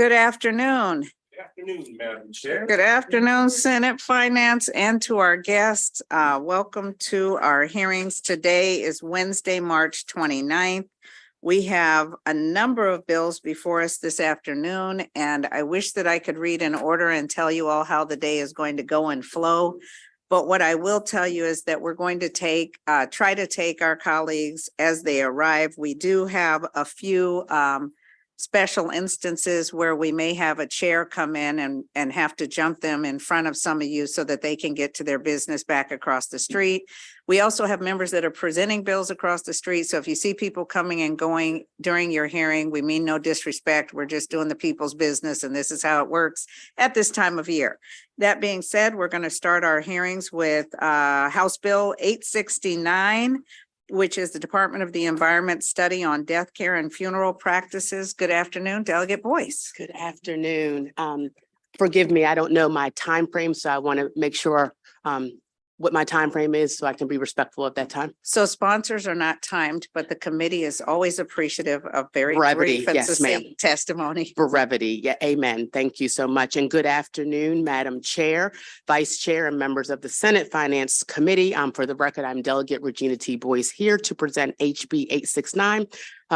Good afternoon. Good afternoon, Madam Chair. Good afternoon, Senate Finance, and to our guests. Welcome to our hearings. Today is Wednesday, March 29th. We have a number of bills before us this afternoon, and I wish that I could read in order and tell you all how the day is going to go and flow. But what I will tell you is that we're going to try to take our colleagues as they arrive. We do have a few special instances where we may have a chair come in and have to jump them in front of some of you so that they can get to their business back across the street. We also have members that are presenting bills across the street. So if you see people coming and going during your hearing, we mean no disrespect. We're just doing the people's business, and this is how it works at this time of year. That being said, we're going to start our hearings with House Bill 869, which is the Department of the Environment Study on Death Care and Funeral Practices. Good afternoon, Delegate Boyce. Good afternoon. Forgive me, I don't know my time frame, so I want to make sure what my time frame is so I can be respectful of that time. So sponsors are not timed, but the committee is always appreciative of very Brevity, brief and yes, succinct ma'am. testimony. Brevity, yeah, amen. Thank you so much. And good afternoon, Madam Chair, Vice Chair, and members of the Senate Finance Committee. For the record, I'm Delegate Regina T. Boyce here to present HB 869.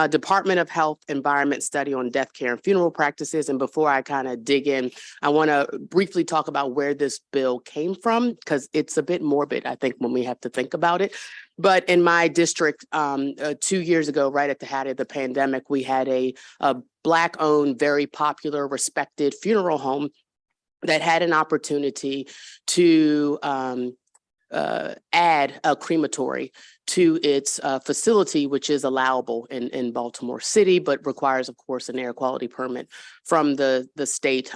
Department of Health Environment Study on Death Care and Funeral Practices. And before I kind of dig in, I want to briefly talk about where this bill came from, because it's a bit morbid, I think, when we have to think about it. But in my district, 2 years ago, right at the height of the pandemic, we had a Black-owned, very popular, respected funeral home that had an opportunity to add a crematory to its facility, which is allowable in Baltimore City, but requires, of course, an air quality permit from the state.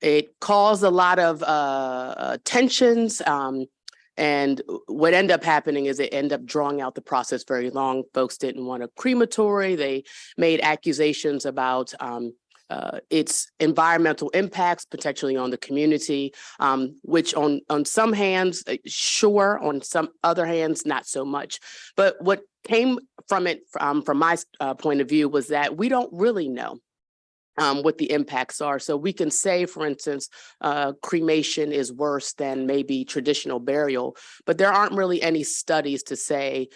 It caused a lot of tensions. And what ended up happening is it ended up drawing out the process very long. Folks didn't want a crematory. They made accusations about its environmental impacts, potentially on the community, which on some hands, sure, on some other hands, not so much. But what came from it, from my point of view, was that we don't really know what the impacts are. So we can say, for instance, cremation is worse than maybe traditional burial, but there aren't really any studies to say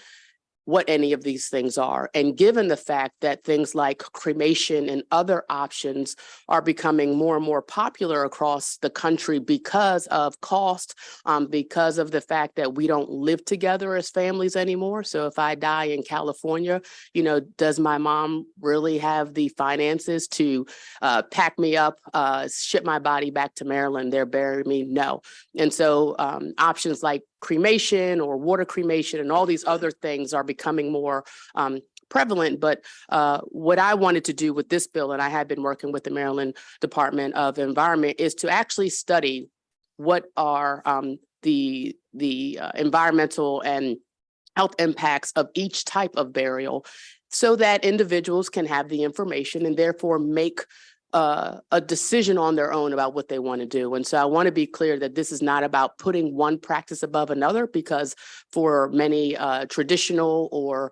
what any of these things are. And given the fact that things like cremation and other options are becoming more and more popular across the country because of cost, because of the fact that we don't live together as families anymore. So if I die in California, does my mom really have the finances to pack me up, ship my body back to Maryland, there, bury me? No. And so options like cremation or water cremation and all these other things are becoming more prevalent. But what I wanted to do with this bill, and I have been working with the Maryland Department of Environment, is to actually study what are the environmental and health impacts of each type of burial, so that individuals can have the information and therefore make a decision on their own about what they want to do. And so I want to be clear that this is not about putting one practice above another, because for many traditional or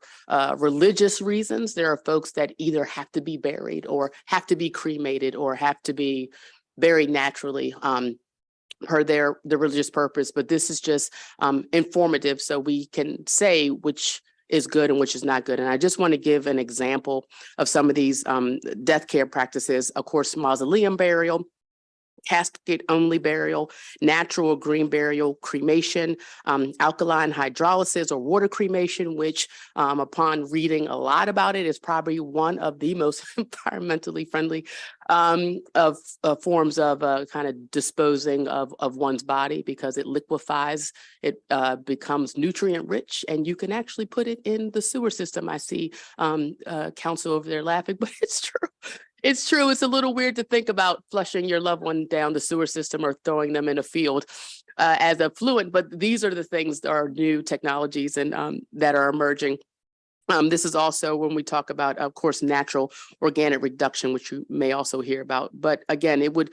religious reasons, there are folks that either have to be buried or have to be cremated or have to be buried naturally per the religious purpose. But this is just informative, so we can say which is good and which is not good. And I just want to give an example of some of these death care practices. Of course, mausoleum burial, casket-only burial, natural or green burial, cremation, alkaline hydrolysis or water cremation, which upon reading a lot about it is probably one of the most environmentally friendly of forms of kind of disposing of one's body, because it liquefies, it becomes nutrient rich, and you can actually put it in the sewer system. I see counsel over there laughing, but it's true. It's true. It's a little weird to think about flushing your loved one down the sewer system or throwing them in a field as effluent, but these are the things that are new technologies and that are emerging. This is also when we talk about, of course, natural organic reduction, which you may also hear about. But again, it would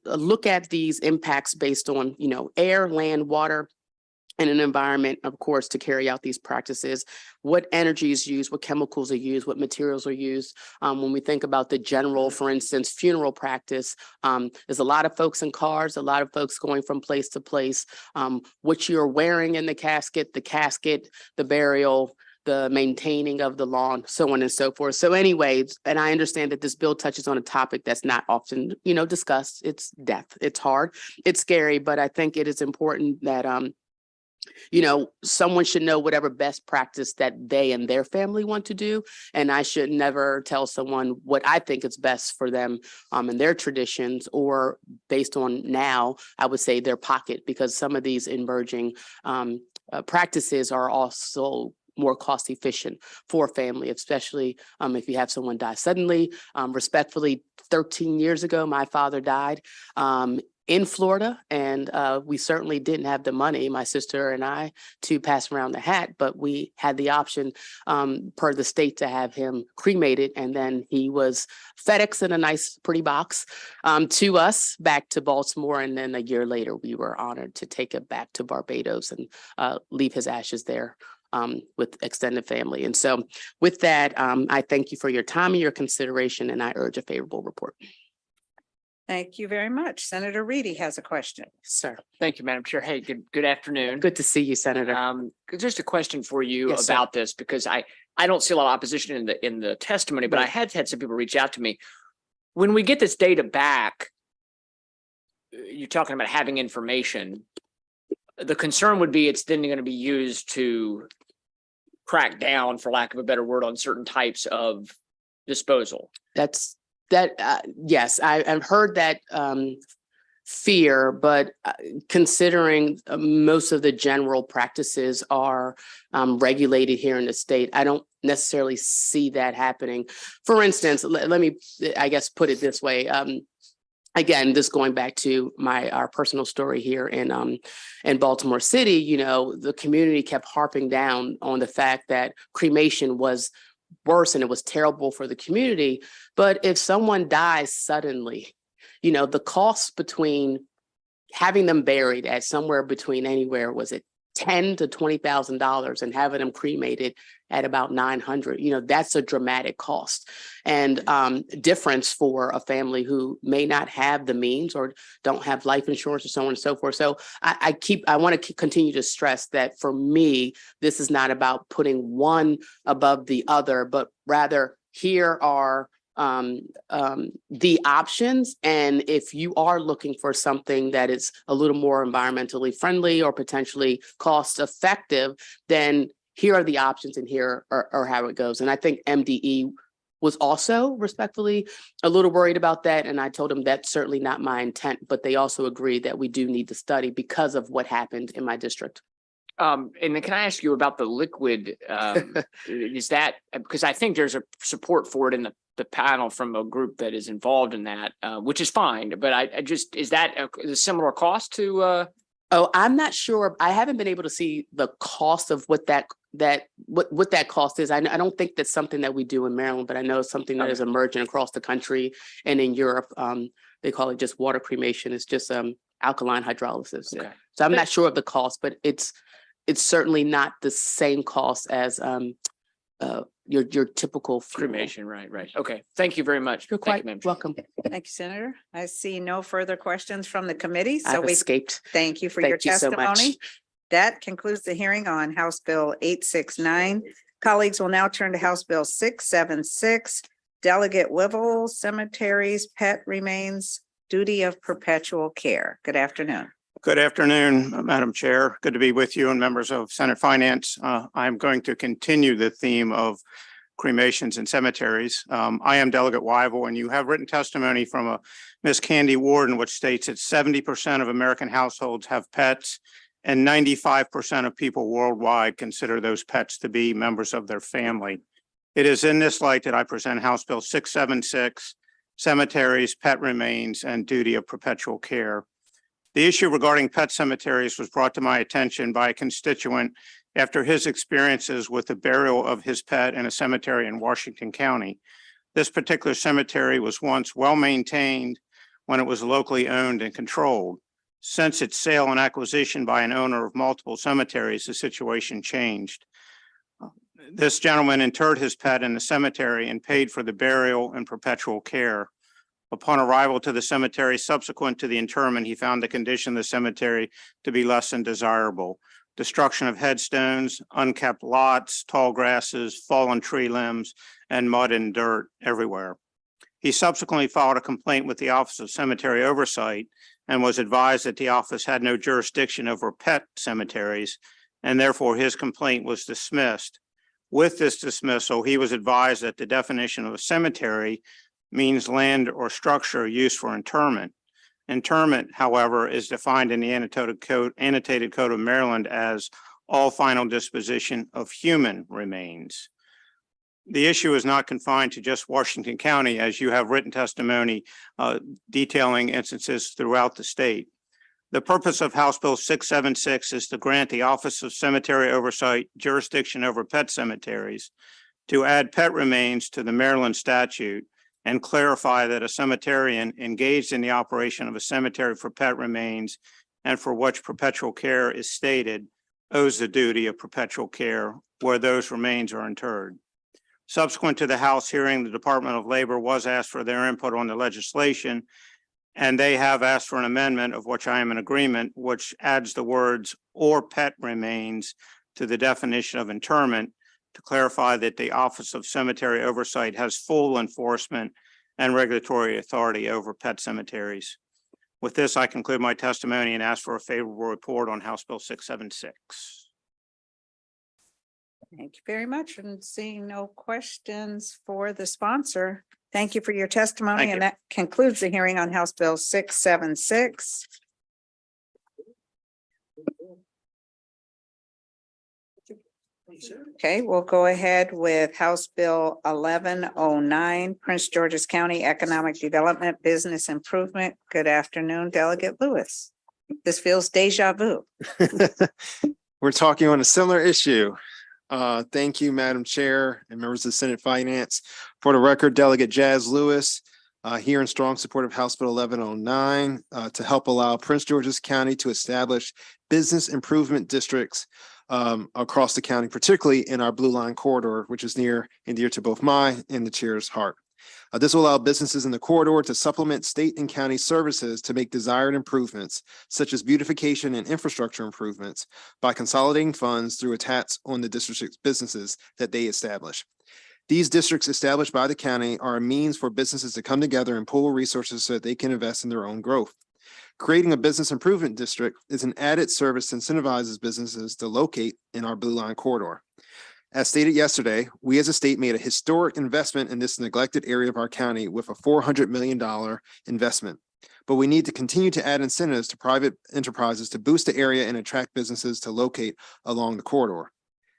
look at these impacts based on, air, land, water, in an environment, of course, to carry out these practices, what energy is used, what chemicals are used, what materials are used. When we think about the general, for instance, funeral practice, there's a lot of folks in cars, a lot of folks going from place to place. What you're wearing in the casket, the burial, the maintaining of the lawn, so on and so forth. So anyways, and I understand that this bill touches on a topic that's not often, discussed. It's death. It's hard. It's scary, but I think it is important that, someone should know whatever best practice that they and their family want to do. And I should never tell someone what I think is best for them and their traditions, or based on now, I would say their pocket, because some of these emerging practices are also more cost efficient for a family, especially if you have someone die suddenly. Respectfully, 13 years ago, my father died in Florida, and we certainly didn't have the money, my sister and I, to pass around the hat, but we had the option per the state to have him cremated, and then he was FedExed in a nice, pretty box to us back to Baltimore, and then a year later, we were honored to take it back to Barbados and leave his ashes there with extended family. And so with that, I thank you for your time and your consideration, and I urge a favorable report. Thank you very much. Senator Reedy has a question. Sir, Thank you, Madam Chair. Hey, good afternoon. good to see you, Senator. Just a question for you Yes, sir. about this, because I don't see a lot of opposition in the testimony, but I Right. had some people reach out to me. When we get this data back, you're talking about having information. The concern would be it's then going to be used to crack down, for lack of a better word, on certain types of disposal. Yes, I've heard that fear, but considering most of the general practices are regulated here in the state, I don't necessarily see that happening. For instance, let me, I guess, put it this way. Again, this going back to our personal story here in Baltimore City, the community kept harping down on the fact that cremation was worse and it was terrible for the community. But if someone dies suddenly, the cost between having them buried at somewhere between anywhere, was it $10,000 to $20,000, and having them cremated at about $900, that's a dramatic cost and difference for a family who may not have the means or don't have life insurance or so on and so forth. So I want to continue to stress that for me, this is not about putting one above the other, but rather here are the options. And if you are looking for something that is a little more environmentally friendly or potentially cost effective, then here are the options and here are how it goes. And I think MDE was also respectfully a little worried about that. And I told them that's certainly not my intent, but they also agreed that we do need to study because of what happened in my district. And then can I ask you about the liquid? Is that, because I think there's a support for it in the panel from a group that is involved in that, which is fine. But I just, is that a similar cost to? Oh, I'm not sure. I haven't been able to see the cost of what that cost is. I don't think that's something that we do in Maryland, but I know it's something that is emerging across the country and in Europe. They call it just water cremation. It's just alkaline hydrolysis. Okay. So I'm not sure of the cost, but it's certainly not the same cost as your typical funeral. Cremation, right. Okay, thank you very much. You're Thank you, quite Madam Chair. welcome. Thank you, Senator. I see no further questions from the committee, so I've we escaped. thank you for your Thank you so much. testimony. That concludes the hearing on House Bill 869. Colleagues will now turn to House Bill 676, Delegate Wivel, Cemeteries, Pet Remains, Duty of Perpetual Care. Good afternoon. Good afternoon, Madam Chair. Good to be with you and members of Senate Finance. I'm going to continue the theme of cremations and cemeteries. I am Delegate Wyvil, and you have written testimony from Ms. Candy Warden, which states that 70% of American households have pets, and 95% of people worldwide consider those pets to be members of their family. It is in this light that I present House Bill 676, Cemeteries, Pet Remains, and Duty of Perpetual Care. The issue regarding pet cemeteries was brought to my attention by a constituent after his experiences with the burial of his pet in a cemetery in Washington County. This particular cemetery was once well maintained when it was locally owned and controlled. Since its sale and acquisition by an owner of multiple cemeteries, the situation changed. This gentleman interred his pet in the cemetery and paid for the burial and perpetual care. Upon arrival to the cemetery subsequent to the interment, he found the condition of the cemetery to be less than desirable. Destruction of headstones, unkept lots, tall grasses, fallen tree limbs, and mud and dirt everywhere. He subsequently filed a complaint with the Office of Cemetery Oversight and was advised that the office had no jurisdiction over pet cemeteries, and therefore his complaint was dismissed. With this dismissal, he was advised that the definition of a cemetery means land or structure used for interment. Interment, however, is defined in the annotated code of Maryland as all final disposition of human remains. The issue is not confined to just Washington County, as you have written testimony detailing instances throughout the state. The purpose of House Bill 676 is to grant the Office of Cemetery Oversight jurisdiction over pet cemeteries, to add pet remains to the Maryland statute, and clarify that a cemeterian engaged in the operation of a cemetery for pet remains and for which perpetual care is stated owes the duty of perpetual care where those remains are interred. Subsequent to the House hearing, the Department of Labor was asked for their input on the legislation, and they have asked for an amendment, of which I am in agreement, which adds the words "or pet remains" to the definition of interment to clarify that the Office of Cemetery Oversight has full enforcement and regulatory authority over pet cemeteries. With this, I conclude my testimony and ask for a favorable report on House Bill 676. Thank you very much. And seeing no questions for the sponsor, thank you for your testimony. Thank And you. that concludes the hearing on House Bill 676. Okay, we'll go ahead with House Bill 1109, Prince George's County Economic Development Business Improvement. Good afternoon, Delegate Lewis. This feels deja vu. We're talking on a similar issue. Thank you, Madam Chair and members of the Senate Finance. For the record, Delegate Jazz Lewis, here in strong support of House Bill 1109 to help allow Prince George's County to establish business improvement districts across the county, particularly in our Blue Line corridor, which is near and dear to both my and the chair's heart. This will allow businesses in the corridor to supplement state and county services to make desired improvements, such as beautification and infrastructure improvements, by consolidating funds through a tax on the district's businesses that they establish. These districts established by the county are a means for businesses to come together and pool resources so that they can invest in their own growth. Creating a business improvement district is an added service that incentivizes businesses to locate in our Blue Line corridor. As stated yesterday, we as a state made a historic investment in this neglected area of our county with a $400 million investment. But we need to continue to add incentives to private enterprises to boost the area and attract businesses to locate along the corridor.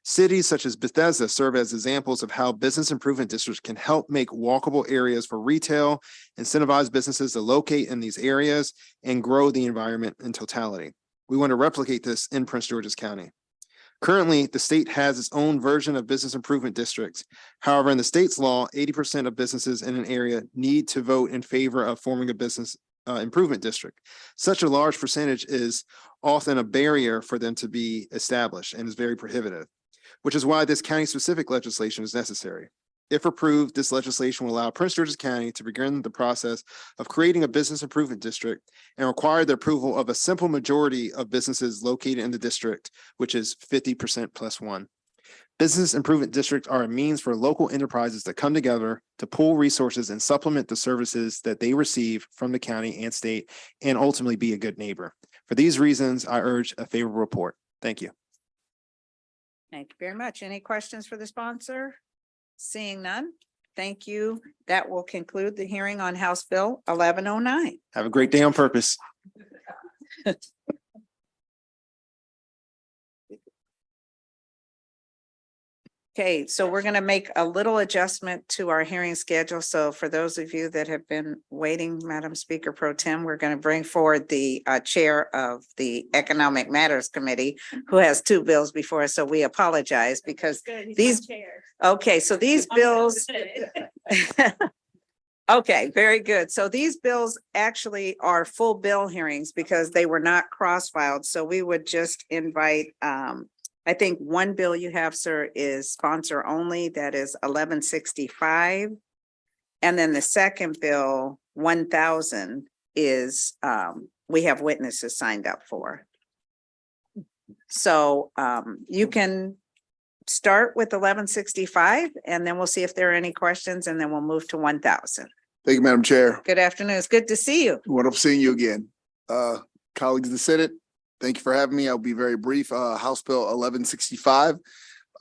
Cities such as Bethesda serve as examples of how business improvement districts can help make walkable areas for retail, incentivize businesses to locate in these areas, and grow the environment in totality. We want to replicate this in Prince George's County. Currently, the state has its own version of business improvement districts. However, in the state's law, 80% of businesses in an area need to vote in favor of forming a business improvement district. Such a large percentage is often a barrier for them to be established and is very prohibitive, which is why this county-specific legislation is necessary. If approved, this legislation will allow Prince George's County to begin the process of creating a business improvement district and require the approval of a simple majority of businesses located in the district, which is 50% plus one. Business improvement districts are a means for local enterprises to come together to pool resources and supplement the services that they receive from the county and state, and ultimately be a good neighbor. For these reasons, I urge a favorable report. Thank you. Thank you very much. Any questions for the sponsor? Seeing none, thank you. That will conclude the hearing on House Bill 1109. Have a great day on purpose. Okay, so we're going to make a little adjustment to our hearing schedule. So for those of you that have been waiting, Madam Speaker Pro Tem, we're going to bring forward the chair of the Economic Matters Committee, who has two bills before us. So we apologize because these, okay, so these bills, Okay, very good. So these bills actually are full bill hearings because they were not cross-filed. So we would just invite, I think one bill you have, sir, is sponsor only. That is 1165. And then the second bill, 1000, is, we have witnesses signed up for. So you can start with 1165 and then we'll see if there are any questions and then we'll move to 1000. Thank you, Madam Chair. Good afternoon. It's good to see you. Wonderful seeing you again. Colleagues of the Senate, thank you for having me. I'll be very brief. House Bill 1165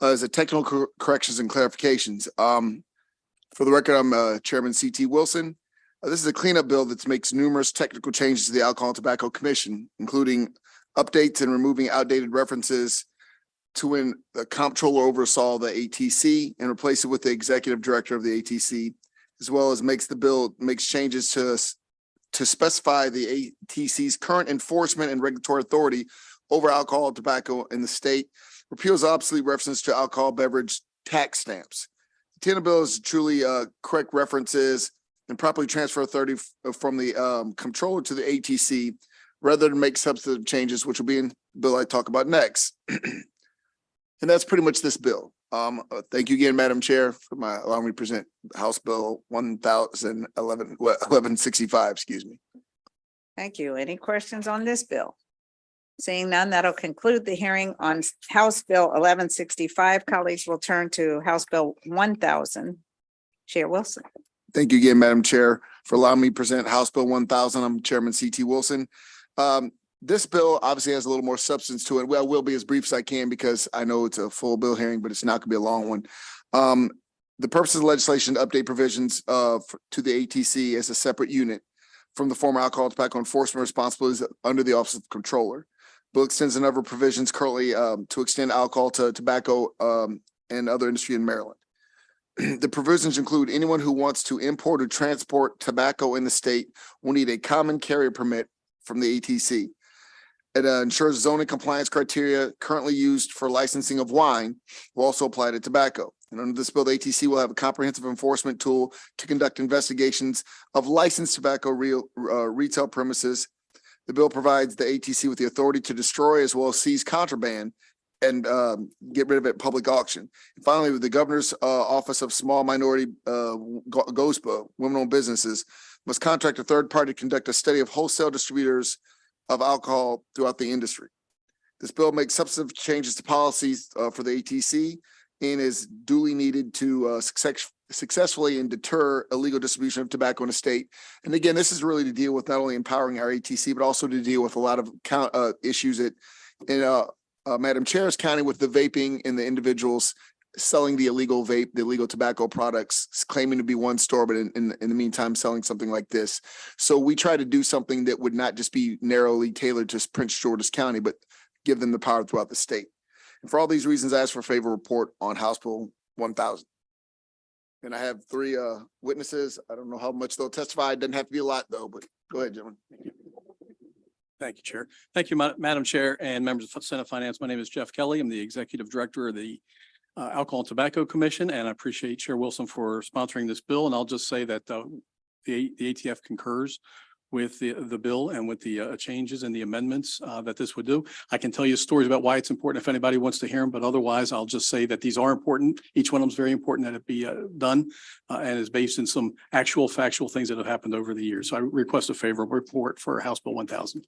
is a technical corrections and clarifications. For the record, I'm Chairman C.T. Wilson. This is a cleanup bill that makes numerous technical changes to the Alcohol and Tobacco Commission, including updates and removing outdated references to when the comptroller oversaw the ATC and replace it with the executive director of the ATC, as well as makes changes to specify the ATC's current enforcement and regulatory authority over alcohol and tobacco in the state, repeals obsolete references to alcohol beverage tax stamps. The intent of the bill is to truly correct references and properly transfer authority from the comptroller to the ATC, rather than make substantive changes, which will be in the bill I talk about next. And that's pretty much this bill. Thank you again, Madam Chair, for allowing me to present House Bill 1165, excuse me. Thank you. Any questions on this bill? Seeing none, that'll conclude the hearing on House Bill 1165. Colleagues will turn to House Bill 1000. Chair Wilson. Thank you again, Madam Chair, for allowing me to present House Bill 1000. I'm Chairman C.T. Wilson. This bill obviously has a little more substance to it. Well, I will be as brief as I can because I know it's a full bill hearing, but it's not going to be a long one. The purpose of the legislation to update provisions to the ATC as a separate unit from the former alcohol and tobacco enforcement responsibilities under the Office of Controller. Bill extends a number of provisions currently to extend alcohol to tobacco and other industry in Maryland. The provisions include anyone who wants to import or transport tobacco in the state will need a common carrier permit from the ATC. It ensures zoning compliance criteria currently used for licensing of wine will also apply to tobacco. And under this bill, the ATC will have a comprehensive enforcement tool to conduct investigations of licensed tobacco retail premises. The bill provides the ATC with the authority to destroy as well as seize contraband and get rid of it at public auction. And finally, with the Governor's Office of Small Minority GOSPA, women-owned businesses, must contract a third party to conduct a study of wholesale distributors of alcohol throughout the industry. This bill makes substantive changes to policies for the ATC and is duly needed to successfully and deter illegal distribution of tobacco in the state. And again, this is really to deal with not only empowering our ATC, but also to deal with a lot of issues that in Madam Chair's county with the vaping and the individuals selling the illegal vape, the illegal tobacco products, claiming to be one store, but in the meantime, selling something like this. So we try to do something that would not just be narrowly tailored to Prince George's County, but give them the power throughout the state. And for all these reasons, I ask for a favor report on House Bill 1000. And I have three witnesses. I don't know how much they'll testify. It doesn't have to be a lot though, but go ahead, gentlemen. Thank you, Chair. Thank you, Madam Chair and members of Senate Finance. My name is Jeff Kelly. I'm the Executive Director of the Alcohol and Tobacco Commission, and I appreciate Chair Wilson for sponsoring this bill. And I'll just say that the ATF concurs with the bill and with the changes and the amendments that this would do. I can tell you stories about why it's important if anybody wants to hear them, but otherwise I'll just say that these are important. Each one of them is very important that it be done and is based in some actual factual things that have happened over the years. So I request a favorable report for House Bill 1000.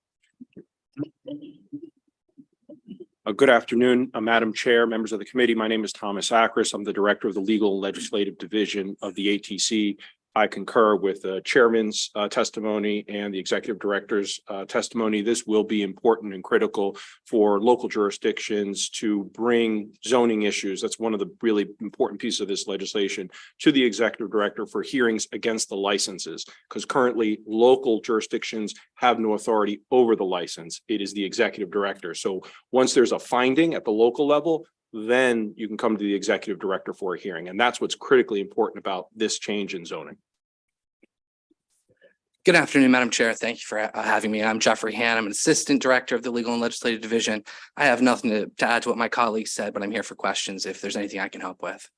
Good afternoon, Madam Chair, members of the committee. My name is Thomas Akris. I'm the Director of the Legal and Legislative Division of the ATC. I concur with the Chairman's testimony and the Executive Director's testimony. This will be important and critical for local jurisdictions to bring zoning issues. That's one of the really important pieces of this legislation to the Executive Director for hearings against the licenses, because currently local jurisdictions have no authority over the license. It is the Executive Director. So once there's a finding at the local level, then you can come to the Executive Director for a hearing. And that's what's critically important about this change in zoning. Good afternoon, Madam Chair. Thank you for having me. I'm Jeffrey Han. I'm an Assistant Director of the Legal and Legislative Division. I have nothing to add to what my colleagues said, but I'm here for questions if there's anything I can help with.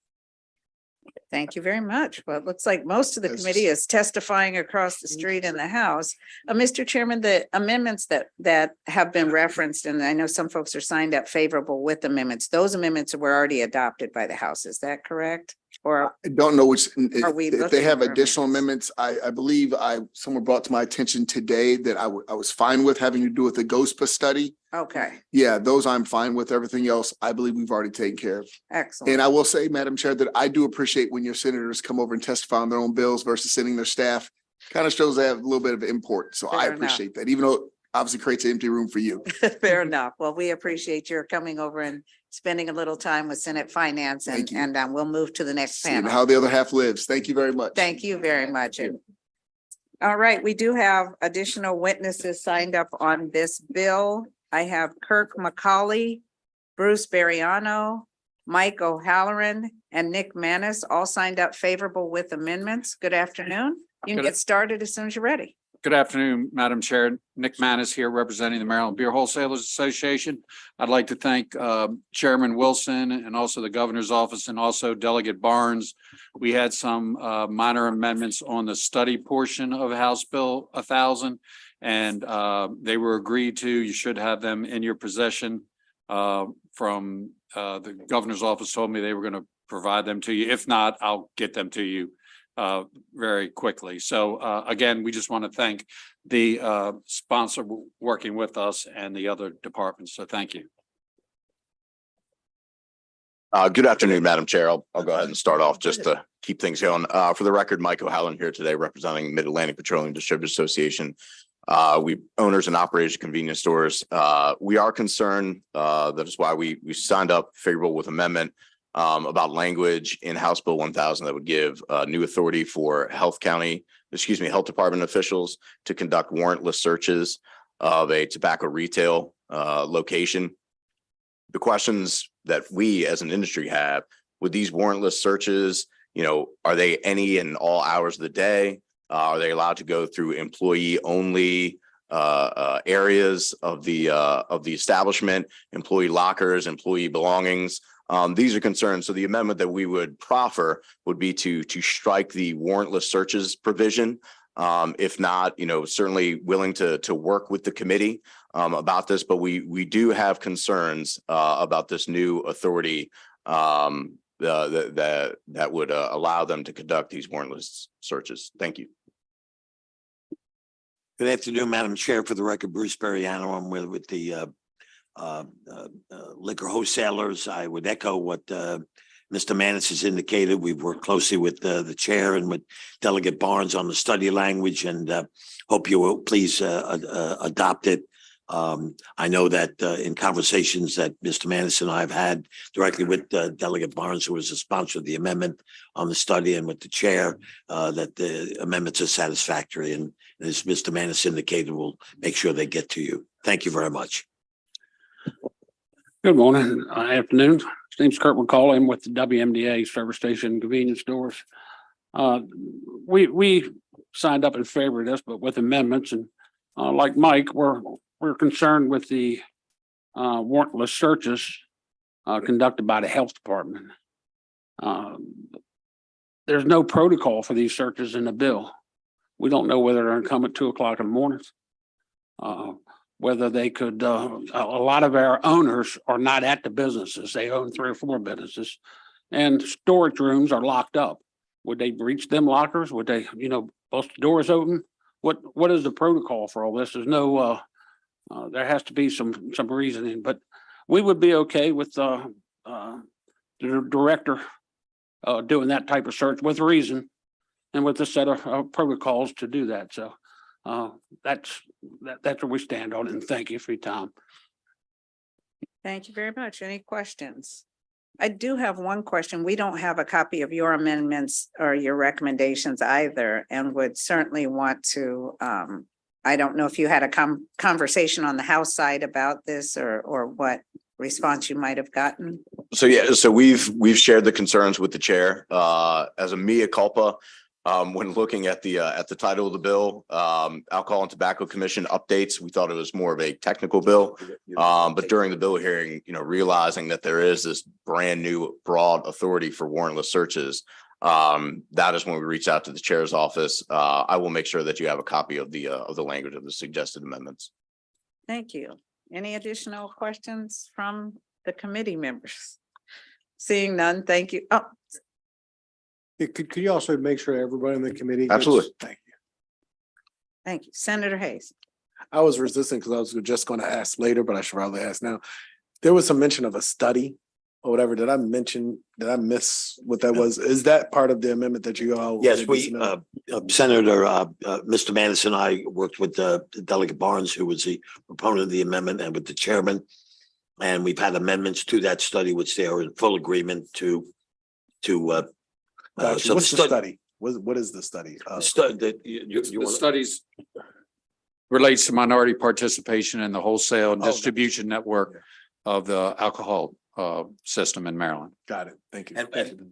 Thank you very much. Well, it looks like most of the committee is testifying across the street in the House. Mr. Chairman, the amendments that have been referenced, and I know some folks are signed up favorable with amendments, those amendments were already adopted by the House. Is that correct? Or I don't know which, Are we if they looking have for additional amendments, I believe someone brought to my attention today that I was fine with having to do with the GOSPA study. okay, Yeah, those I'm fine with. Everything else, I believe we've already taken care of. excellent. And I will say, Madam Chair, that I do appreciate when your senators come over and testify on their own bills versus sending their staff. Kind of shows they have a little bit of import. So I Fair enough. appreciate that, even though it obviously creates an empty room for you. Fair enough. Well, we appreciate your coming over and spending a little time with Senate Finance Thank you. and we'll move to the next Seeing panel. how the other half lives. Thank you very much. Thank you very much. And all right, we do have additional witnesses signed up on this bill. I have Kirk McCauley, Bruce Bariano, Mike O'Halloran, and Nick Manis all signed up favorable with amendments. Good afternoon. You can Good- get started as soon as you're ready. Good afternoon, Madam Chair. Nick Manis here representing the Maryland Beer Wholesalers Association. I'd like to thank Chairman Wilson and also the Governor's Office and also Delegate Barnes. We had some minor amendments on the study portion of House Bill 1000, and they were agreed to. You should have them in your possession. From the Governor's Office told me they were going to provide them to you. If not, I'll get them to you very quickly. So again, we just want to thank the sponsor working with us and the other departments. So thank you. Good afternoon, Madam Chair. I'll go ahead and start off just to keep things going. For the record, Mike O'Halloran here today representing Mid-Atlantic Petroleum Distributors Association. We owners and operators of convenience stores. We are concerned, that is why we signed up favorable with amendment about language in House Bill 1000 that would give new authority for health department officials to conduct warrantless searches of a tobacco retail location. The questions that we as an industry have with these warrantless searches, are they any and all hours of the day? Are they allowed to go through employee only areas of the establishment, employee lockers, employee belongings? These are concerns. So the amendment that we would proffer would be to strike the warrantless searches provision. If not, certainly willing to work with the committee about this, but we do have concerns about this new authority that would allow them to conduct these warrantless searches. Thank you. Good afternoon, Madam Chair. For the record, Bruce Bariano. I'm with the liquor wholesalers. I would echo what Mr. Manis has indicated. We've worked closely with the chair and with Delegate Barnes on the study language, and hope you will please adopt it. I know that in conversations that Mr. Manis and I have had directly with Delegate Barnes, who was the sponsor of the amendment on the study, and with the chair, that the amendments are satisfactory. And as Mr. Manis indicated, we'll make sure they get to you. Thank you very much. Good morning, afternoon. Name's Kurt McCauley. I'm with the WMDA Service Station Convenience Stores. We signed up in favor of this, but with amendments, and like Mike, we're concerned with the warrantless searches conducted by the health department. There's no protocol for these searches in the bill. We don't know whether they're going to come at 2 o'clock in the morning. Whether they could, a lot of our owners are not at the businesses. They own 3 or 4 businesses, and storage rooms are locked up. Would they breach them lockers? Would they, bust the doors open? What is the protocol for all this? There's no, there has to be some reasoning, but we would be okay with the director doing that type of search with reason and with a set of protocols to do that. So that's where we stand on it, and thank you for your time. Thank you very much. Any questions? I do have one question. We don't have a copy of your amendments or your recommendations either, and would certainly want to, I don't know if you had a conversation on the House side about this or what response you might have gotten. So yeah, so we've shared the concerns with the chair as a mea culpa. When looking at the title of the bill, Alcohol and Tobacco Commission updates, we thought it was more of a technical bill. But during the bill hearing, realizing that there is this brand new broad authority for warrantless searches, That is when we reach out to the chair's office. I will make sure that you have a copy of the language of the suggested amendments. Thank you. Any additional questions from the committee members? Seeing none, thank you. Oh, Could you also make sure everybody in the committee? gets- Absolutely. Thank you. thank you. Senator Hayes. I was resistant because I was just going to ask later, but I should probably ask now. There was some mention of a study or whatever. Did I miss what that was? Is that part of the amendment that you all? Yes, Senator, Mr. Manis and I worked with Delegate Barnes, who was the proponent of the amendment, and with the chairman. And we've had amendments to that study, which they are in full agreement to. Gotcha. What's the study? What is the study? The studies relates to minority participation in the wholesale and Oh, gotcha. distribution network of the alcohol system in Maryland. Got it. Thank you.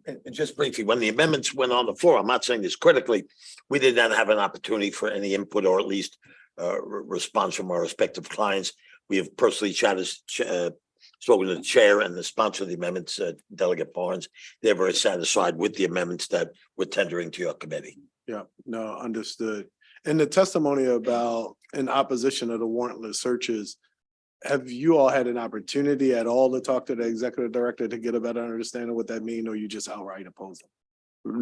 And just briefly, when the amendments went on the floor, I'm not saying this critically, we did not have an opportunity for any input or at least response from our respective clients. We have personally spoken to the chair and the sponsor of the amendments, Delegate Barnes. They're very satisfied with the amendments that we're tendering to your committee. Yeah, no, understood. And the testimony about in opposition of the warrantless searches, have you all had an opportunity at all to talk to the executive director to get a better understanding of what that means, or you just outright oppose them?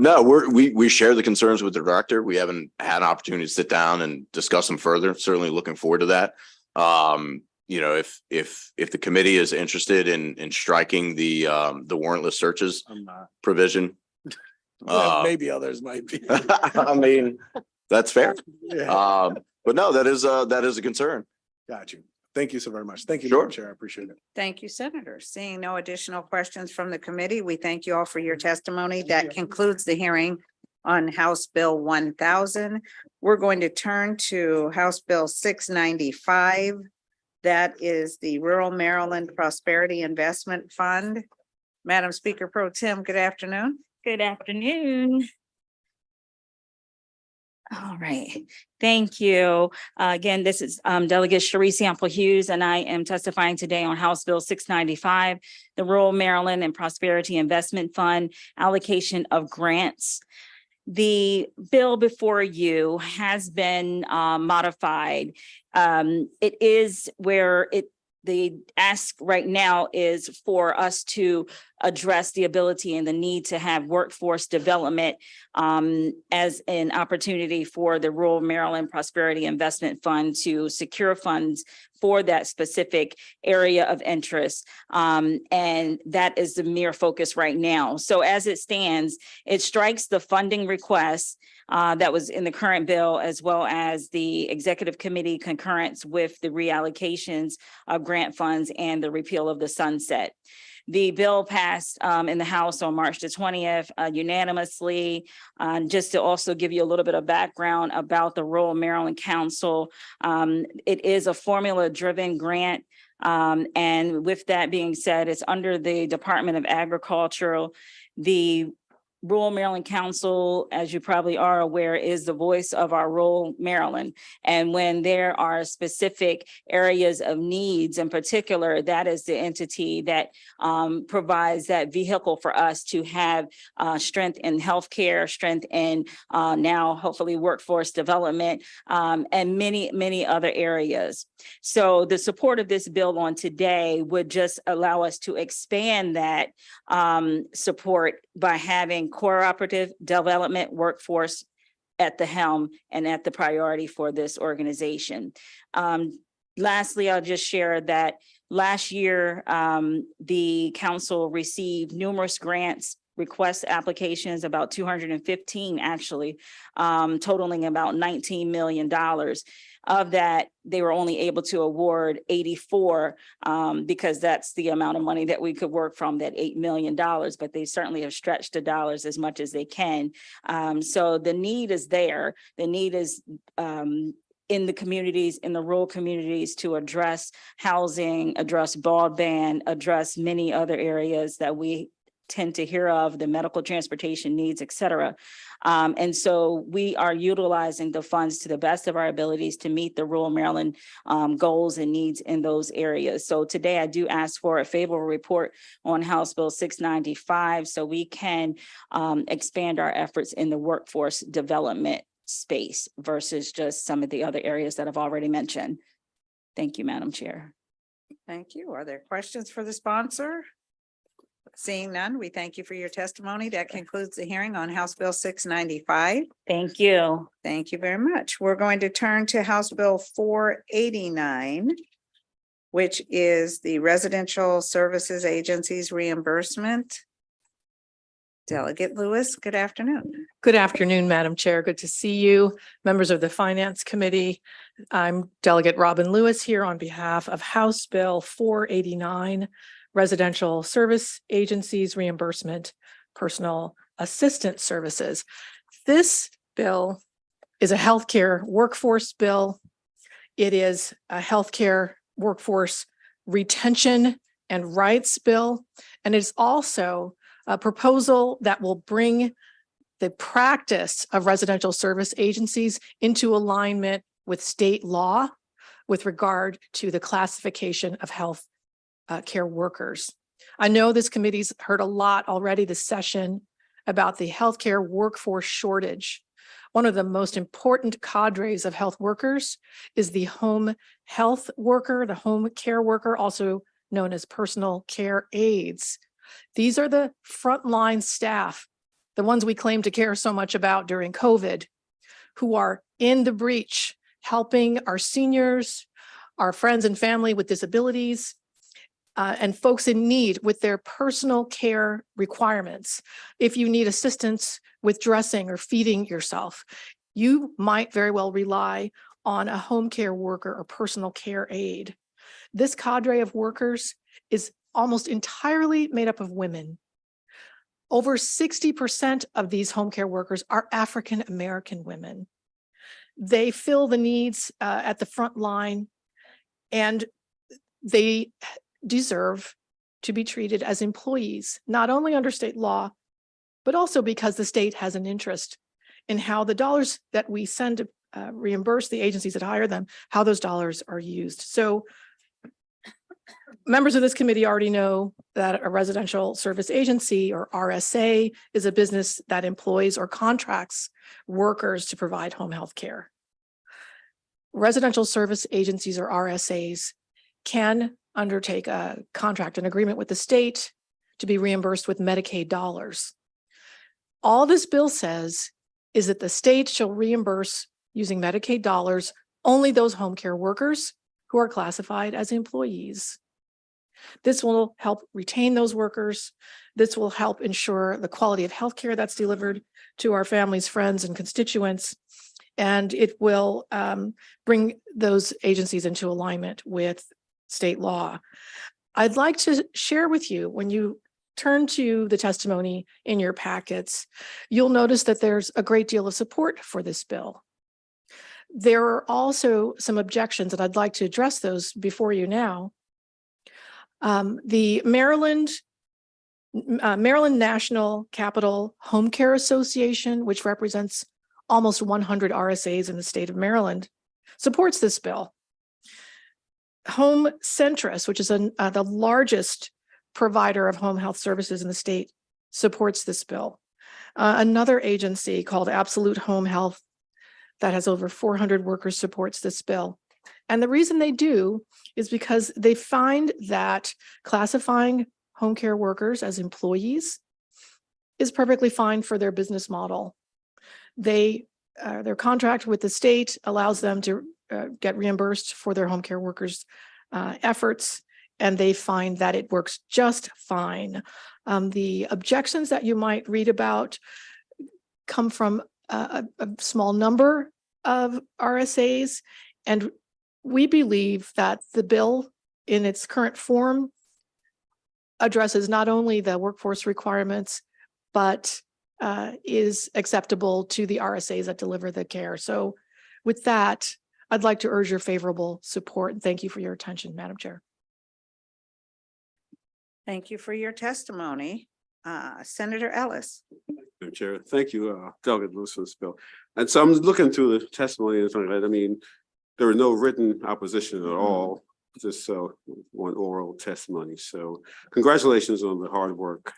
No, we share the concerns with the director. We haven't had an opportunity to sit down and discuss them further. Certainly looking forward to that. If the committee is interested in striking the warrantless searches I'm not. provision. Maybe others might be. I mean, that's fair. Yeah, But no, that is a concern. got you. Thank you so very much. Thank you, Sure. Madam Chair. I appreciate it. Thank you, Senator. Seeing no additional questions from the committee, we thank you all for your testimony. That concludes the hearing on House Bill 1000. We're going to turn to House Bill 695. That is the Rural Maryland Prosperity Investment Fund. Madam Speaker Pro Tem, good afternoon. Good afternoon. All right, thank you. Again, this is Delegate Sharice Sample Hughes, and I am testifying today on House Bill 695, the Rural Maryland and Prosperity Investment Fund allocation of grants. The bill before you has been modified. It is where the ask right now is for us to address the ability and the need to have workforce development as an opportunity for the Rural Maryland Prosperity Investment Fund to secure funds for that specific area of interest. And that is the mere focus right now. So as it stands, it strikes the funding request that was in the current bill, as well as the executive committee concurrence with the reallocations of grant funds and the repeal of the sunset. The bill passed in the House on March the 20th unanimously. Just to also give you a little bit of background about the Rural Maryland Council, it is a formula-driven grant. And with that being said, it's under the Department of Agriculture. The Rural Maryland Council, as you probably are aware, is the voice of our rural Maryland. And when there are specific areas of needs in particular, that is the entity that provides that vehicle for us to have strength in healthcare, strength in now hopefully workforce development, and many, many other areas. So the support of this bill on today would just allow us to expand that support by having cooperative development workforce at the helm and at the priority for this organization. Lastly, I'll just share that last year, the council received numerous grants, request applications, about 215 actually, totaling about $19 million. Of that, they were only able to award 84 because that's the amount of money that we could work from, that $8 million, but they certainly have stretched the dollars as much as they can. So the need is there. The need is in the communities, in the rural communities, to address housing, address broadband, address many other areas that we tend to hear of, the medical transportation needs, et cetera. And so we are utilizing the funds to the best of our abilities to meet the rural Maryland goals and needs in those areas. So today I do ask for a favorable report on House Bill 695 so we can expand our efforts in the workforce development space versus just some of the other areas that I've already mentioned. Thank you, Madam Chair. Thank you. Are there questions for the sponsor? Seeing none, we thank you for your testimony. That concludes the hearing on House Bill 695. Thank you. Thank you very much. We're going to turn to House Bill 489, which is the Residential Services Agencies reimbursement. Delegate Lewis, good afternoon. Good afternoon, Madam Chair. Good to see you, members of the Finance Committee. I'm Delegate Robin Lewis here on behalf of House Bill 489, Residential Service Agencies Reimbursement Personal Assistance Services. This bill is a healthcare workforce bill. It is a healthcare workforce retention and rights bill, and it's also a proposal that will bring the practice of residential service agencies into alignment with state law with regard to the classification of health care workers. I know this committee's heard a lot already this session about the healthcare workforce shortage. One of the most important cadres of health workers is the home health worker, the home care worker, also known as personal care aides. These are the frontline staff, the ones we claim to care so much about during COVID, who are in the breach, helping our seniors, our friends and family with disabilities, and folks in need with their personal care requirements. If you need assistance with dressing or feeding yourself, you might very well rely on a home care worker or personal care aide. This cadre of workers is almost entirely made up of women. Over 60% of these home care workers are African American women. They fill the needs at the front line, and they deserve to be treated as employees, not only under state law, but also because the state has an interest in how the dollars that we send to reimburse the agencies that hire them, how those dollars are used. So members of this committee already know that a residential service agency, or RSA, is a business that employs or contracts workers to provide home health care. Residential service agencies, or RSAs, can undertake a contract, an agreement with the state to be reimbursed with Medicaid dollars. All this bill says is that the state shall reimburse using Medicaid dollars only those home care workers who are classified as employees. This will help retain those workers. This will help ensure the quality of healthcare that's delivered to our families, friends, and constituents. And it will bring those agencies into alignment with state law. I'd like to share with you, when you turn to the testimony in your packets, you'll notice that there's a great deal of support for this bill. There are also some objections, and I'd like to address those before you now. The Maryland National Capital Home Care Association, which represents almost 100 RSAs in the state of Maryland, supports this bill. Home Centris, which is the largest provider of home health services in the state, supports this bill. Another agency called Absolute Home Health that has over 400 workers supports this bill. And the reason they do is because they find that classifying home care workers as employees is perfectly fine for their business model. Their contract with the state allows them to get reimbursed for their home care workers' efforts, and they find that it works just fine. The objections that you might read about come from a small number of RSAs, and we believe that the bill in its current form addresses not only the workforce requirements, but is acceptable to the RSAs that deliver the care. So with that, I'd like to urge your favorable support, and thank you for your attention, Madam Chair. Thank you for your testimony. Senator Ellis. Madam Chair, thank you, Delegate Lewis for this bill. And so I'm looking through the testimony and something like that. I mean, there was no written opposition at all, just one oral testimony. So congratulations on the hard work,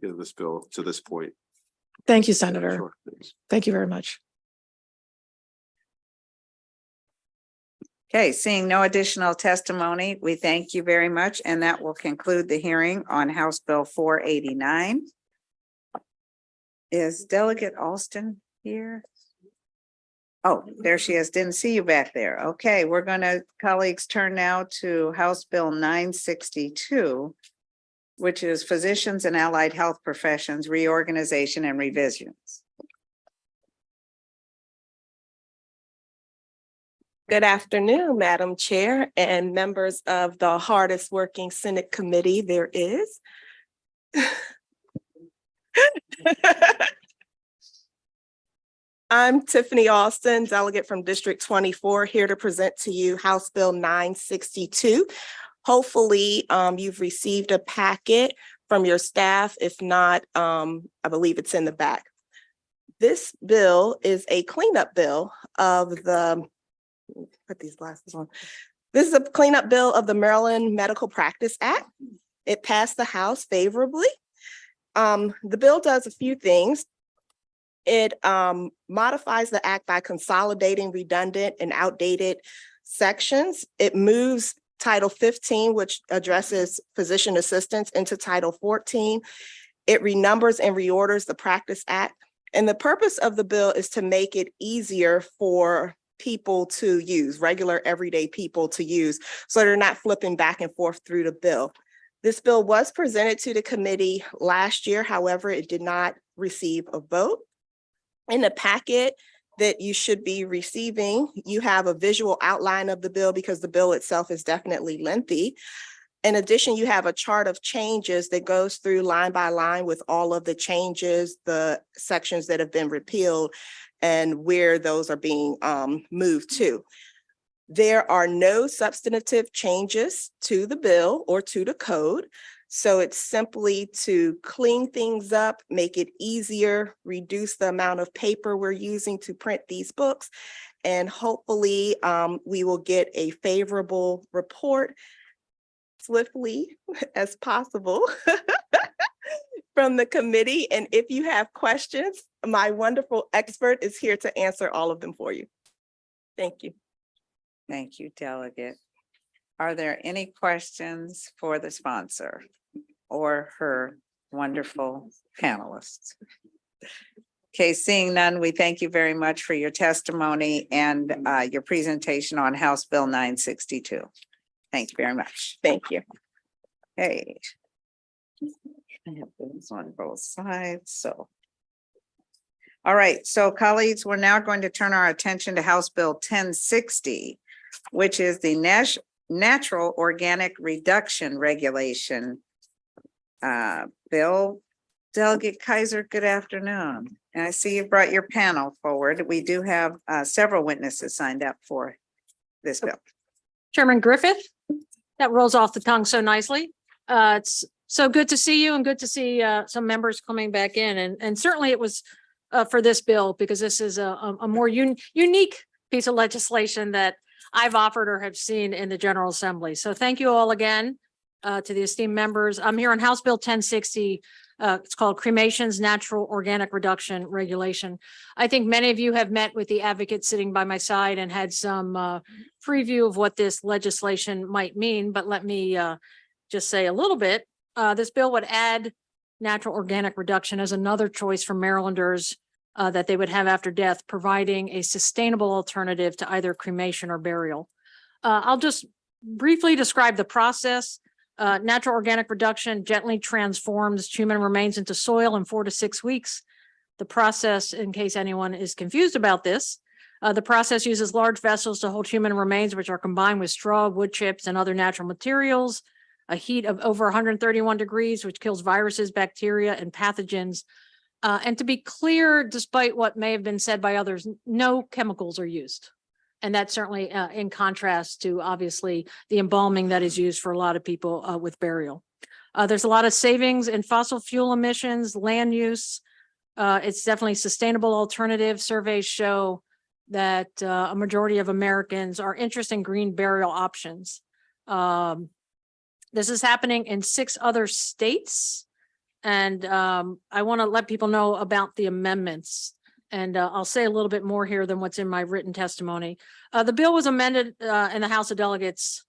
getting this bill to this point. Thank you, Senator. Sure, thanks. Thank you very much. Okay, seeing no additional testimony, we thank you very much, and that will conclude the hearing on House Bill 489. Is Delegate Alston here? Oh, there she is. Didn't see you back there. Okay, we're gonna, colleagues, turn now to House Bill 962, which is Physicians and Allied Health Professions Reorganization and Revisions. Good afternoon, Madam Chair and members of the hardest working Senate committee there is. I'm Tiffany Alston, delegate from District 24, here to present to you House Bill 962. Hopefully, you've received a packet from your staff. If not, I believe it's in the back. This bill is a cleanup bill of the put these glasses on. This is a cleanup bill of the Maryland Medical Practice Act. It passed the House favorably. The bill does a few things. It modifies the act by consolidating redundant and outdated sections. It moves Title 15, which addresses physician assistants, into Title 14. It renumbers and reorders the Practice Act. And the purpose of the bill is to make it easier for people to use, regular everyday people to use, so they're not flipping back and forth through the bill. This bill was presented to the committee last year. However, it did not receive a vote. In the packet that you should be receiving, you have a visual outline of the bill because the bill itself is definitely lengthy. In addition, you have a chart of changes that goes through line by line with all of the changes, the sections that have been repealed, and where those are being moved to. There are no substantive changes to the bill or to the code. So it's simply to clean things up, make it easier, reduce the amount of paper we're using to print these books, and hopefully we will get a favorable report swiftly as possible from the committee. And if you have questions, my wonderful expert is here to answer all of them for you. Thank you. Thank you, Delegate. Are there any questions for the sponsor or her wonderful panelists? Okay, seeing none, we thank you very much for your testimony and your presentation on House Bill 962. Thank you very much. Thank you. Hey. I have those on both sides, so. All right, so colleagues, we're now going to turn our attention to House Bill 1060, which is the Natural Organic Reduction Regulation bill. Delegate Kaiser, good afternoon. And I see you brought your panel forward. We do have several witnesses signed up for this bill. Chairman Griffith, that rolls off the tongue so nicely. It's so good to see you and good to see some members coming back in. And certainly it was for this bill, because this is a more unique piece of legislation that I've offered or have seen in the General Assembly. So thank you all again to the esteemed members. I'm here on House Bill 1060. It's called Cremations Natural Organic Reduction Regulation. I think many of you have met with the advocate sitting by my side and had some preview of what this legislation might mean, but let me just say a little bit. This bill would add natural organic reduction as another choice for Marylanders that they would have after death, providing a sustainable alternative to either cremation or burial. I'll just briefly describe the process. Natural organic reduction gently transforms human remains into soil in 4 to 6 weeks. The process, in case anyone is confused about this, the process uses large vessels to hold human remains, which are combined with straw, wood chips, and other natural materials, a heat of over 131 degrees, which kills viruses, bacteria, and pathogens. And to be clear, despite what may have been said by others, no chemicals are used. And that's certainly in contrast to obviously the embalming that is used for a lot of people with burial. There's a lot of savings in fossil fuel emissions, land use. It's definitely sustainable alternative. Surveys show that a majority of Americans are interested in green burial options. This is happening in 6 other states. And I want to let people know about the amendments. And I'll say a little bit more here than what's in my written testimony. The bill was amended in the House of Delegates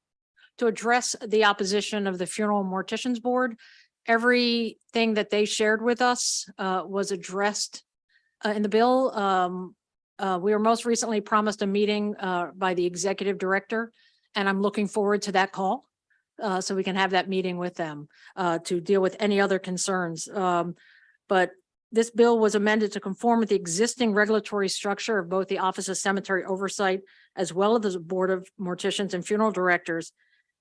to address the opposition of the Funeral and Morticians Board. Everything that they shared with us was addressed in the bill. We were most recently promised a meeting by the executive director, and I'm looking forward to that call. So we can have that meeting with them to deal with any other concerns. But this bill was amended to conform with the existing regulatory structure of both the Office of Cemetery Oversight as well as the Board of Morticians and Funeral Directors.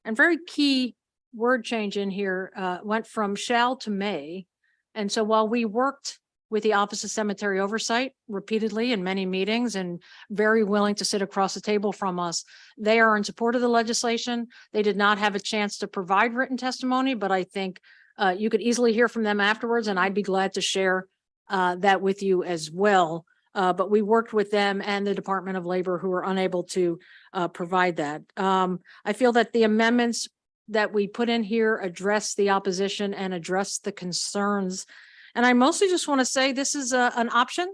And very key word change in here went from shall to may. And so while we worked with the Office of Cemetery Oversight repeatedly in many meetings and very willing to sit across the table from us, they are in support of the legislation. They did not have a chance to provide written testimony, but I think you could easily hear from them afterwards, and I'd be glad to share that with you as well. But we worked with them and the Department of Labor, who were unable to provide that. I feel that the amendments that we put in here address the opposition and address the concerns. And I mostly just want to say this is an option.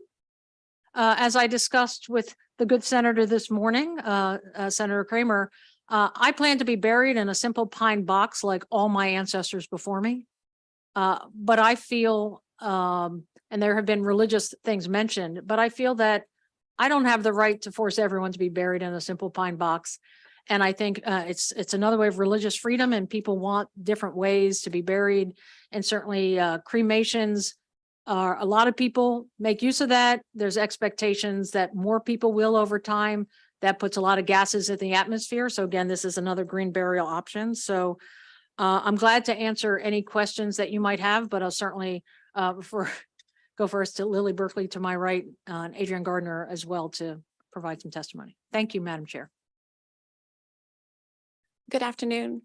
As I discussed with the good senator this morning, Senator Kramer, I plan to be buried in a simple pine box like all my ancestors before me. But I feel, and there have been religious things mentioned, but I feel that I don't have the right to force everyone to be buried in a simple pine box. And I think it's another way of religious freedom, and people want different ways to be buried. And certainly cremations are, a lot of people make use of that. There's expectations that more people will over time. That puts a lot of gases in the atmosphere. So again, this is another green burial option. So I'm glad to answer any questions that you might have, but I'll certainly go first to Lily Berkeley to my right, and Adrian Gardner as well to provide some testimony. Thank you, Madam Chair. Good afternoon,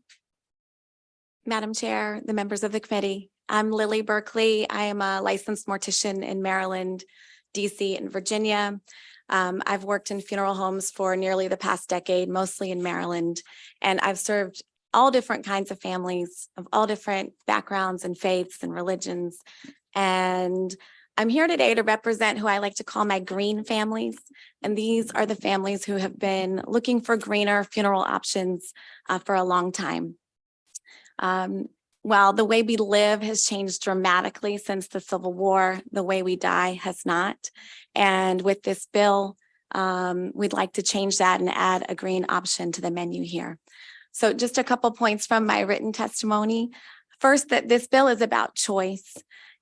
Madam Chair, the members of the committee. I'm Lily Berkeley. I am a licensed mortician in Maryland, DC, and Virginia. I've worked in funeral homes for nearly the past decade, mostly in Maryland, and I've served all different kinds of families of all different backgrounds and faiths and religions. And I'm here today to represent who I like to call my green families. And these are the families who have been looking for greener funeral options for a long time. While the way we live has changed dramatically since the Civil War, the way we die has not. And with this bill, we'd like to change that and add a green option to the menu here. So just a couple points from my written testimony. First, that this bill is about choice.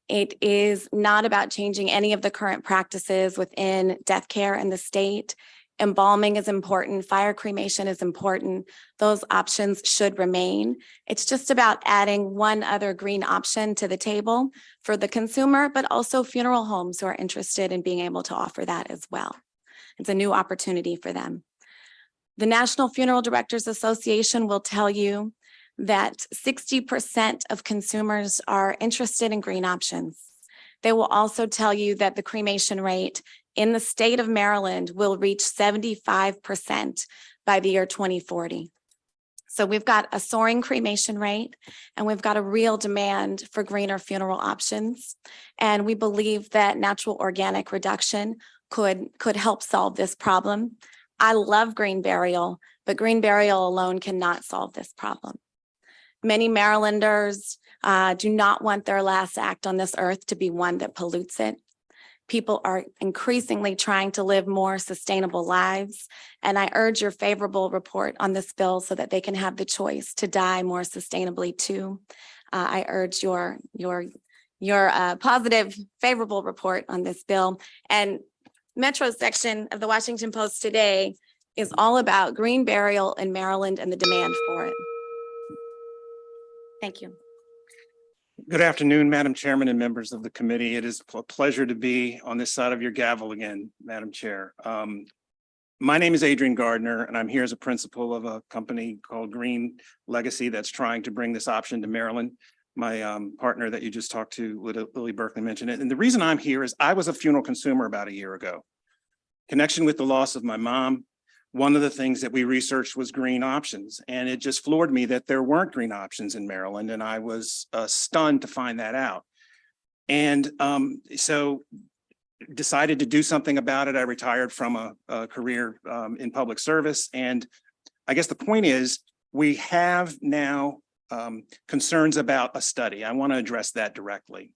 It is not about changing any of the current practices within death care in the state. Embalming is important, fire cremation is important. Those options should remain. It's just about adding one other green option to the table for the consumer, but also funeral homes who are interested in being able to offer that as well. It's a new opportunity for them. The National Funeral Directors Association will tell you that 60% of consumers are interested in green options. They will also tell you that the cremation rate in the state of Maryland will reach 75% by the year 2040. So we've got a soaring cremation rate, and we've got a real demand for greener funeral options. And we believe that natural organic reduction could help solve this problem. I love green burial, but green burial alone cannot solve this problem. Many Marylanders do not want their last act on this earth to be one that pollutes it. People are increasingly trying to live more sustainable lives, and I urge your favorable report on this bill so that they can have the choice to die more sustainably too. I urge your positive, favorable report on this bill. And Metro section of the Washington Post today is all about green burial in Maryland and the demand for it. Thank you. Good afternoon, Madam Chairman and members of the committee. It is a pleasure to be on this side of your gavel again, Madam Chair. My name is Adrian Gardner, and I'm here as a principal of a company called Green Legacy that's trying to bring this option to Maryland. my partner that you just talked to, Lily Berkeley, mentioned it. And the reason I'm here is I was a funeral consumer about a year ago. Connection with the loss of my mom, one of the things that we researched was green options. And it just floored me that there weren't green options in Maryland. And I was stunned to find that out. And so decided to do something about it. I retired from a career in public service. And I guess the point is, we have now concerns about a study. I want to address that directly.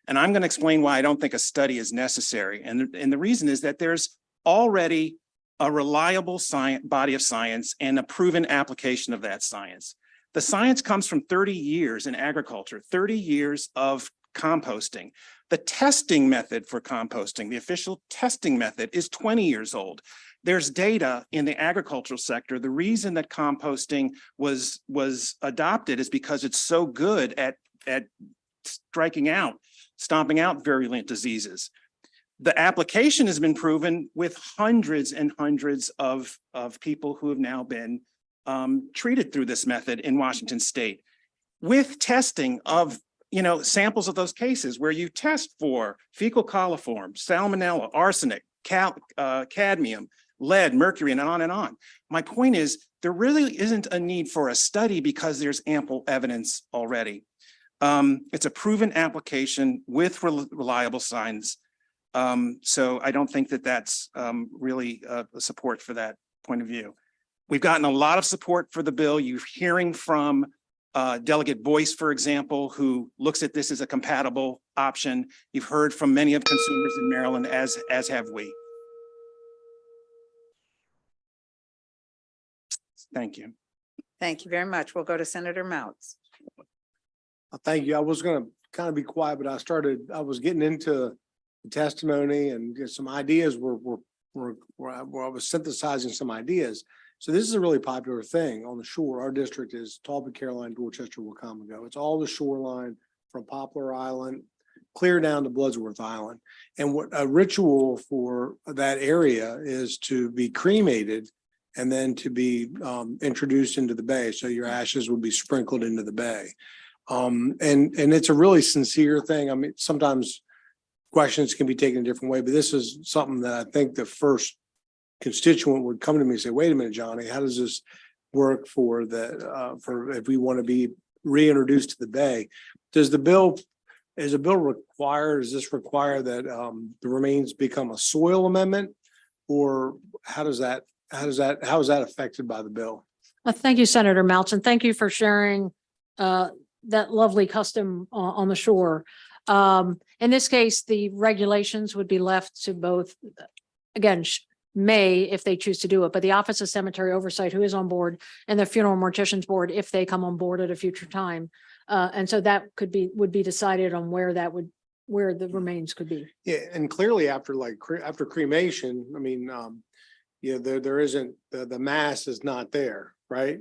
And I'm going to explain why I don't think a study is necessary. And the reason is that there's already a reliable body of science and a proven application of that science. The science comes from 30 years in agriculture, 30 years of composting. The testing method for composting, the official testing method, is 20 years old. There's data in the agricultural sector. The reason that composting was adopted is because it's so good at stomping out virulent diseases. The application has been proven with hundreds and hundreds of people who have now been treated through this method in Washington State, with testing of samples of those cases where you test for fecal coliform, salmonella, arsenic, cadmium, lead, mercury, and on and on. My point is, there really isn't a need for a study because there's ample evidence already. It's a proven application with reliable science. So I don't think that that's really support for that point of view. We've gotten a lot of support for the bill. You're hearing from Delegate Boyce, for example, who looks at this as a compatible option. You've heard from many of consumers in Maryland, as have we. Thank you. Thank you very much. We'll go to Senator Mouts. Thank you. I was going to kind of be quiet, but I was getting into the testimony and get some ideas where I was synthesizing some ideas. So this is a really popular thing on the shore. Our district is Talbot, Caroline, Dorchester, Wacomico. It's all the shoreline from Poplar Island clear down to Bloodsworth Island. And what a ritual for that area is to be cremated and then to be introduced into the bay. So your ashes would be sprinkled into the bay. And it's a really sincere thing. I mean, sometimes questions can be taken a different way, but this is something that I think the first constituent would come to me and say, wait a minute, Johnny, how does this work for if we want to be reintroduced to the bay? Does the bill require that the remains become a soil amendment, or how is that affected by the bill? Thank you, Senator Mouts, and thank you for sharing that lovely custom on the shore. In this case, the regulations would be left to both, again, may if they choose to do it, but the Office of Cemetery Oversight, who is on board, and the Funeral Morticians Board, if they come on board at a future time. And so that would be decided on where the remains could be. Yeah, and clearly after cremation, I mean, there isn't, the mass is not there, right?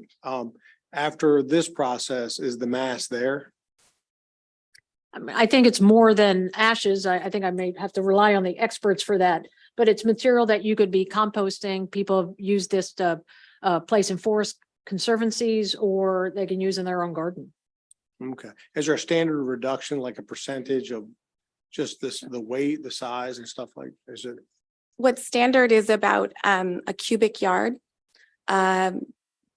After this process, is the mass there? I mean, I think it's more than ashes. I think I may have to rely on the experts for that, but it's material that you could be composting. People have used this to place in forest conservancies, or they can use in their own garden. Okay. Is there a standard reduction, like a percentage of just the weight, the size and stuff like, is it? What standard is about a cubic yard.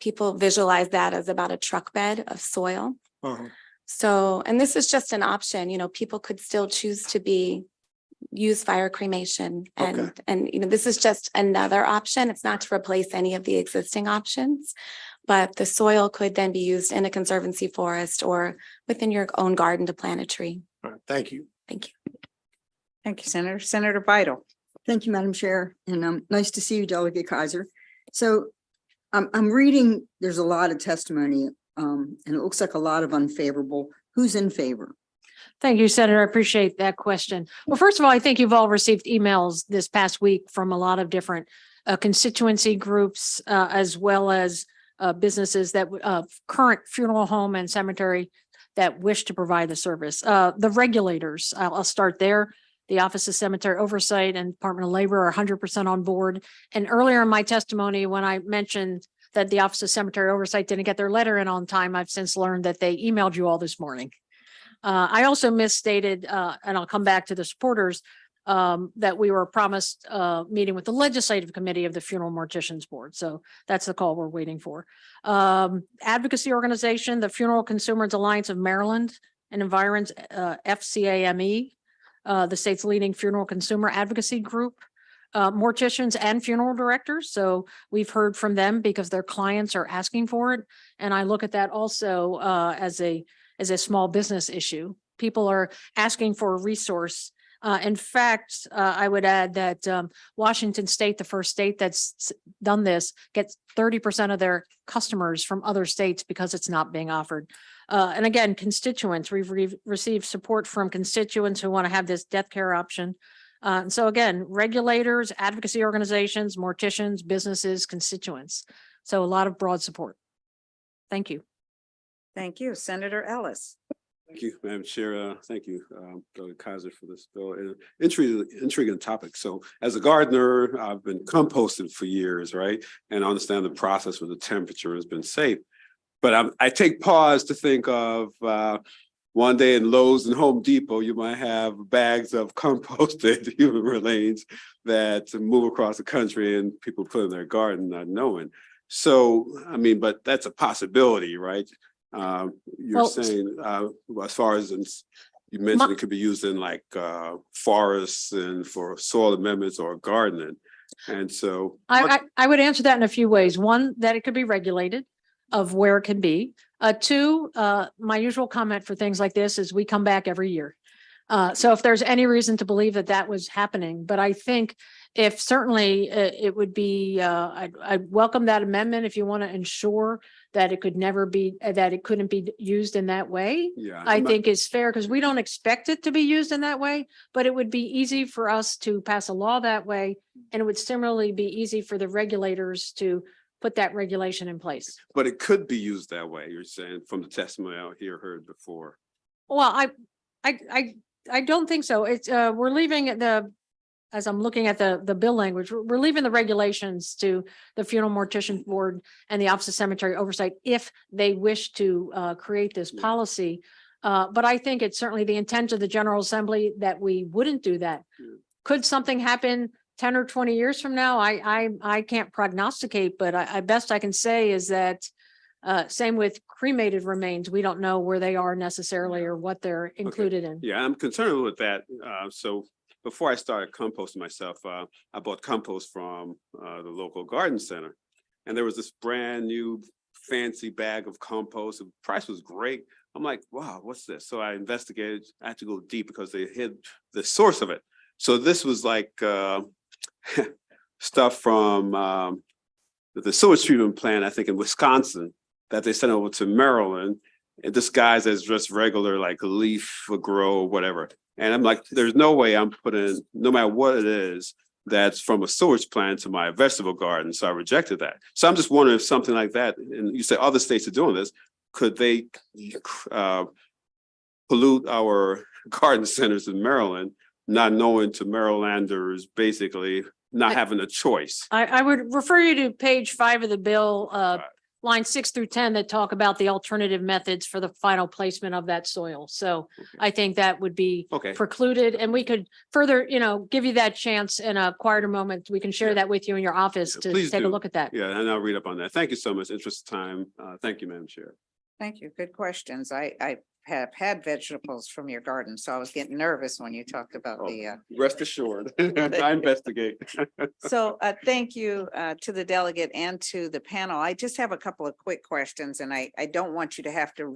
People visualize that as about a truck bed of soil. Uh-huh. So, and this is just an option, people could still choose to use fire cremation and this is just another option. It's not to replace any of the existing options, but the soil could then be used in a conservancy forest or within your own garden to plant a tree. All right. Thank you. Thank you. Thank you, Senator. Senator Vital. Thank you, Madam Chair, and nice to see you, Delegate Kaiser. So I'm reading, there's a lot of testimony, and it looks like a lot of unfavorable. Who's in favor? Thank you, Senator. I appreciate that question. Well, first of all, I think you've all received emails this past week from a lot of different constituency groups, as well as businesses that current funeral home and cemetery that wish to provide the service. The regulators, I'll start there. The Office of Cemetery Oversight and Department of Labor are 100% on board. And earlier in my testimony, when I mentioned that the Office of Cemetery Oversight didn't get their letter in on time, I've since learned that they emailed you all this morning. I also misstated, and I'll come back to the supporters, that we were promised meeting with the legislative committee of the Funeral Morticians Board. So that's the call we're waiting for. Advocacy organization, the Funeral Consumers Alliance of Maryland and Environs, FCAME, the state's leading funeral consumer advocacy group. Morticians and funeral directors. So we've heard from them because their clients are asking for it. And I look at that also as a small business issue. People are asking for a resource. In fact, I would add that Washington State, the first state that's done this, gets 30% of their customers from other states because it's not being offered. And again, constituents, we've received support from constituents who want to have this death care option. And so again, regulators, advocacy organizations, morticians, businesses, constituents. So a lot of broad support. Thank you. Thank you. Senator Ellis. Thank you, Madam Chair. Thank you, Dr. Kaiser, for this bill. Intriguing topic. So as a gardener, I've been composting for years, right? And I understand the process with the temperature has been safe. But I take pause to think of one day in Lowe's and Home Depot, you might have bags of composted human remains that move across the country and people put in their garden not knowing. So, I mean, but that's a possibility, right? You're saying as far as you mentioned, it could be used in like forests and for soil amendments or gardening. And so I would answer that in a few ways. One, that it could be regulated of where it can be. Two, my usual comment for things like this is we come back every year. So if there's any reason to believe that that was happening, but I think if certainly it would be, I'd welcome that amendment if you want to ensure that it could never be, that it couldn't be used in that way. Yeah, I think is fair because we don't expect it to be used in that way, but it would be easy for us to pass a law that way. And it would similarly be easy for the regulators to put that regulation in place. But it could be used that way, you're saying, from the testimony out here heard before. Well, I don't think so. It's we're leaving as I'm looking at the bill language, we're leaving the regulations to the Funeral Mortician Board and the Office of Cemetery Oversight if they wish to create this policy. But I think it's certainly the intent of the General Assembly that we wouldn't do that. Could something happen 10 or 20 years from now? I can't prognosticate, but I best I can say is that same with cremated remains. We don't know where they are necessarily or what they're included in. Yeah, I'm concerned with that. So before I started composting myself, I bought compost from the local garden center. And there was this brand new fancy bag of compost. The price was great. I'm like, wow, what's this? So I investigated. I had to go deep because they hid the source of it. So this was like stuff from the sewage treatment plant, I think in Wisconsin, that they sent over to Maryland and disguised as just regular like leaf grow, whatever. And I'm like, there's no way I'm putting, no matter what it is, that's from a sewage plant to my vegetable garden. So I rejected that. So I'm just wondering if something like that, and you say other states are doing this, could they pollute our garden centers in Maryland, not knowing to Marylanders basically not having a choice? I would refer you to page 5 of the bill, line 6 through 10 that talk about the alternative methods for the final placement of that soil. So I think that would be precluded, and we could further, give you that chance in a quieter moment. We can share that with you in your office to take a look at that. Yeah, and I'll read up on that. Thank you so much. Interest of time. Thank you, Madam Chair. Thank you. Good questions. I have had vegetables from your garden, so I was getting nervous when you talked about the. Rest assured, I investigate. So thank you to the delegate and to the panel. I just have a couple of quick questions, and I don't want you to have to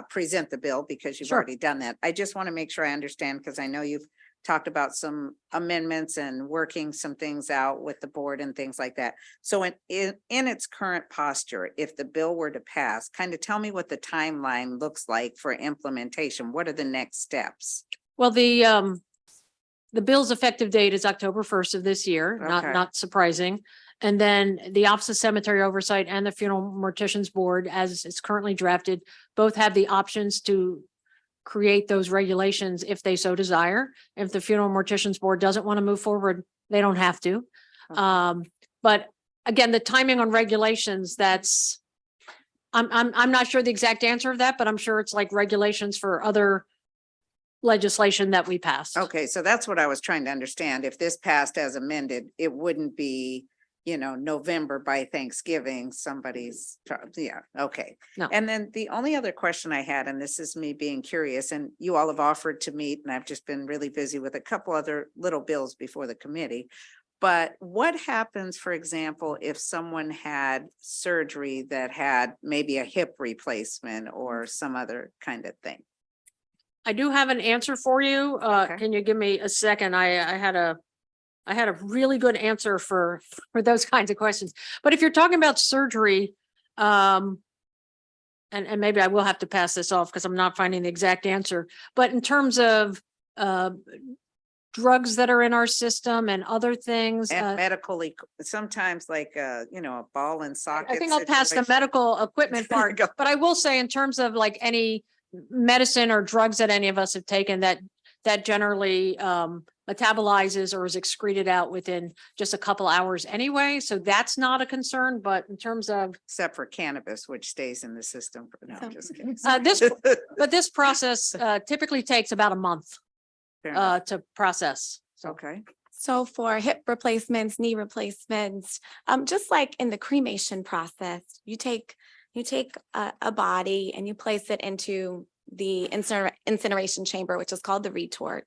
present the bill because you've already done that. I just want to make sure I understand, because I know you've talked about some amendments and working some things out with the board and things like that. So in its current posture, if the bill were to pass, kind of tell me what the timeline looks like for implementation. What are the next steps? Well, the bill's effective date is October 1st of this year, not surprising. And then the Office of Cemetery Oversight and the Funeral Morticians Board, as it's currently drafted, both have the options to create those regulations if they so desire. If the Funeral Morticians Board doesn't want to move forward, they don't have to. But again, the timing on regulations, I'm not sure the exact answer of that, but I'm sure it's like regulations for other legislation that we passed. Okay, so that's what I was trying to understand. If this passed as amended, it wouldn't be, November by Thanksgiving, yeah, okay. No. And then the only other question I had, and this is me being curious, and you all have offered to meet, and I've just been really busy with a couple other little bills before the committee. But what happens, for example, if someone had surgery that had maybe a hip replacement or some other kind of thing? I do have an answer for you. Okay. Can you give me a second? I had a really good answer for those kinds of questions. But if you're talking about surgery, and maybe I will have to pass this off because I'm not finding the exact answer. But in terms of drugs that are in our system and other things. And medically, sometimes like, a ball and socket. I think I'll pass the situation. medical equipment part, Go. but I will say in terms of like any medicine or drugs that any of us have taken that generally metabolizes or is excreted out within just a couple hours anyway. So that's not a concern, but in terms of Except for cannabis, which stays in the system. No, I'm just kidding. this process typically takes about a month Fair enough. to process. So Okay. So for hip replacements, knee replacements, just like in the cremation process, you take a body and you place it into the incineration chamber, which is called the retort.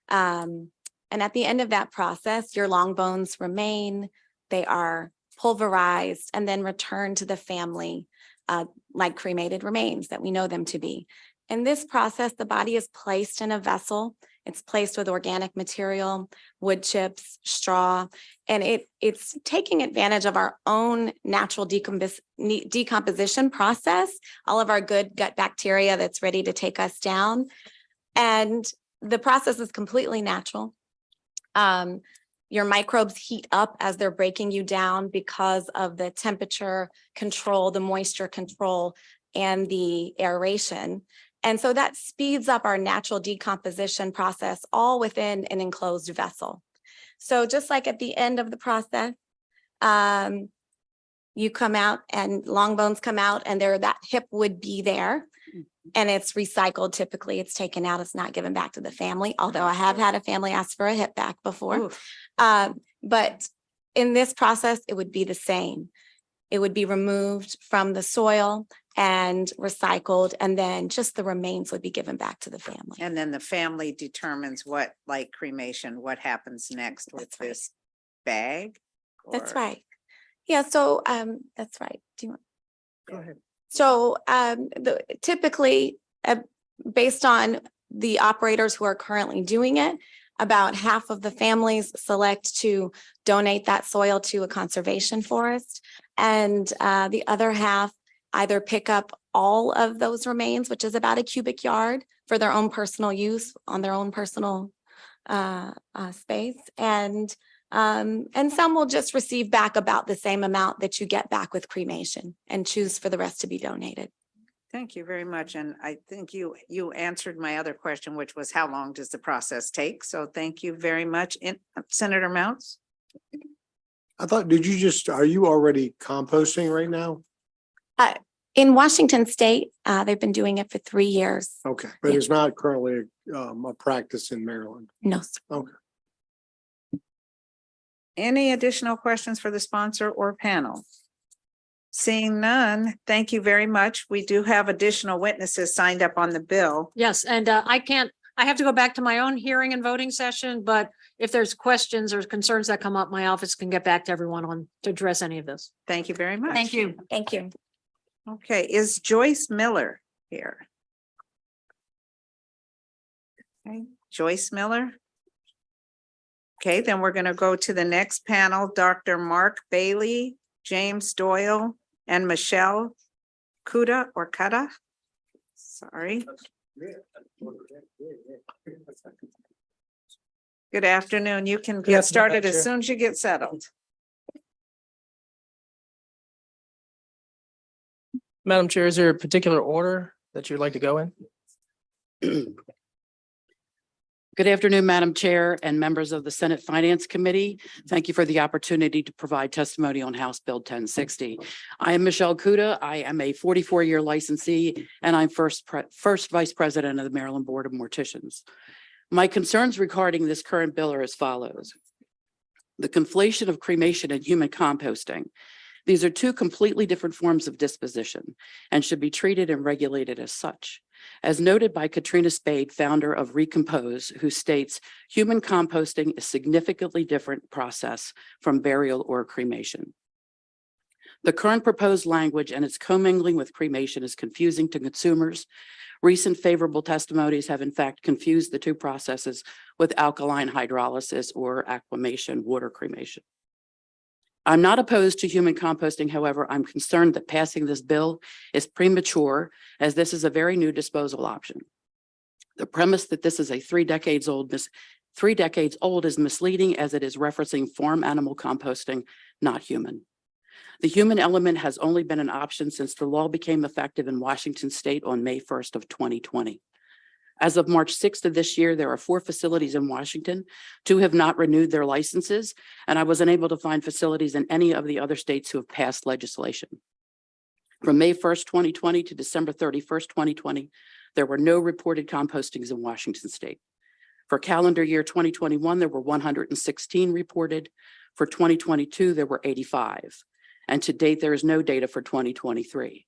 And at the end of that process, your long bones remain, they are pulverized and then returned to the family like cremated remains that we know them to be. In this process, the body is placed in a vessel. It's placed with organic material, wood chips, straw, and it's taking advantage of our own natural decomposition process, all of our good gut bacteria that's ready to take us down. And the process is completely natural. Your microbes heat up as they're breaking you down because of the temperature control, the moisture control, and the aeration. And so that speeds up our natural decomposition process all within an enclosed vessel. So just like at the end of the process, you come out and long bones come out and that hip would be there and it's recycled. Typically it's taken out, it's not given back to the family, although I have had a family ask for a hip back before. But in this process, it would be the same. It would be removed from the soil and recycled, and then just the remains would be given back to the family. And then the family determines what, like cremation, what happens next with this bag? That's or- right. Yeah, so that's right. Do you want? Go ahead. So typically, based on the operators who are currently doing it, about half of the families select to donate that soil to a conservation forest. And the other half either pick up all of those remains, which is about a cubic yard, for their own personal use on their own personal space. And some will just receive back about the same amount that you get back with cremation and choose for the rest to be donated. Thank you very much. And I think you answered my other question, which was how long does the process take? So thank you very much. Senator Mounts? I thought, are you already composting right now? In Washington State, they've been doing it for 3 years. Okay, but there's not currently a practice in Maryland. No, sir. Okay. Any additional questions for the sponsor or panel? Seeing none, thank you very much. We do have additional witnesses signed up on the bill. yes, and I have to go back to my own hearing and voting session, but if there's questions or concerns that come up, my office can get back to everyone to address any of this. Thank you very much. Thank you. Thank you. Okay, is Joyce Miller here? Okay, Joyce Miller? Okay, then we're going to go to the next panel, Dr. Mark Bailey, James Doyle, and Michelle Kuda or Kutta. Sorry. Good afternoon. You can get started as soon as you get settled. Madam Chair, is there a particular order that you'd like to go in? Good afternoon, Madam Chair and members of the Senate Finance Committee. Thank you for the opportunity to provide testimony on House Bill 1060. I am Michelle Kuda. I am a 44-year licensee, and I'm first Vice President of the Maryland Board of Morticians. My concerns regarding this current bill are as follows. The conflation of cremation and human composting. These are two completely different forms of disposition and should be treated and regulated as such. As noted by Katrina Spade, founder of Recompose, who states, human composting is a significantly different process from burial or cremation. The current proposed language and its commingling with cremation is confusing to consumers. Recent favorable testimonies have in fact confused the two processes with alkaline hydrolysis or aquamation, water cremation. I'm not opposed to human composting. However, I'm concerned that passing this bill is premature, as this is a very new disposal option. The premise that this is a 3 decades old is misleading, as it is referencing farm animal composting, not human. The human element has only been an option since the law became effective in Washington State on May 1st of 2020. As of March 6th of this year, there are 4 facilities in Washington. 2 have not renewed their licenses, and I was unable to find facilities in any of the other states who have passed legislation. From May 1st, 2020 to December 31st, 2020, there were no reported compostings in Washington State. For calendar year 2021, there were 116 reported. For 2022, there were 85. And to date, there is no data for 2023.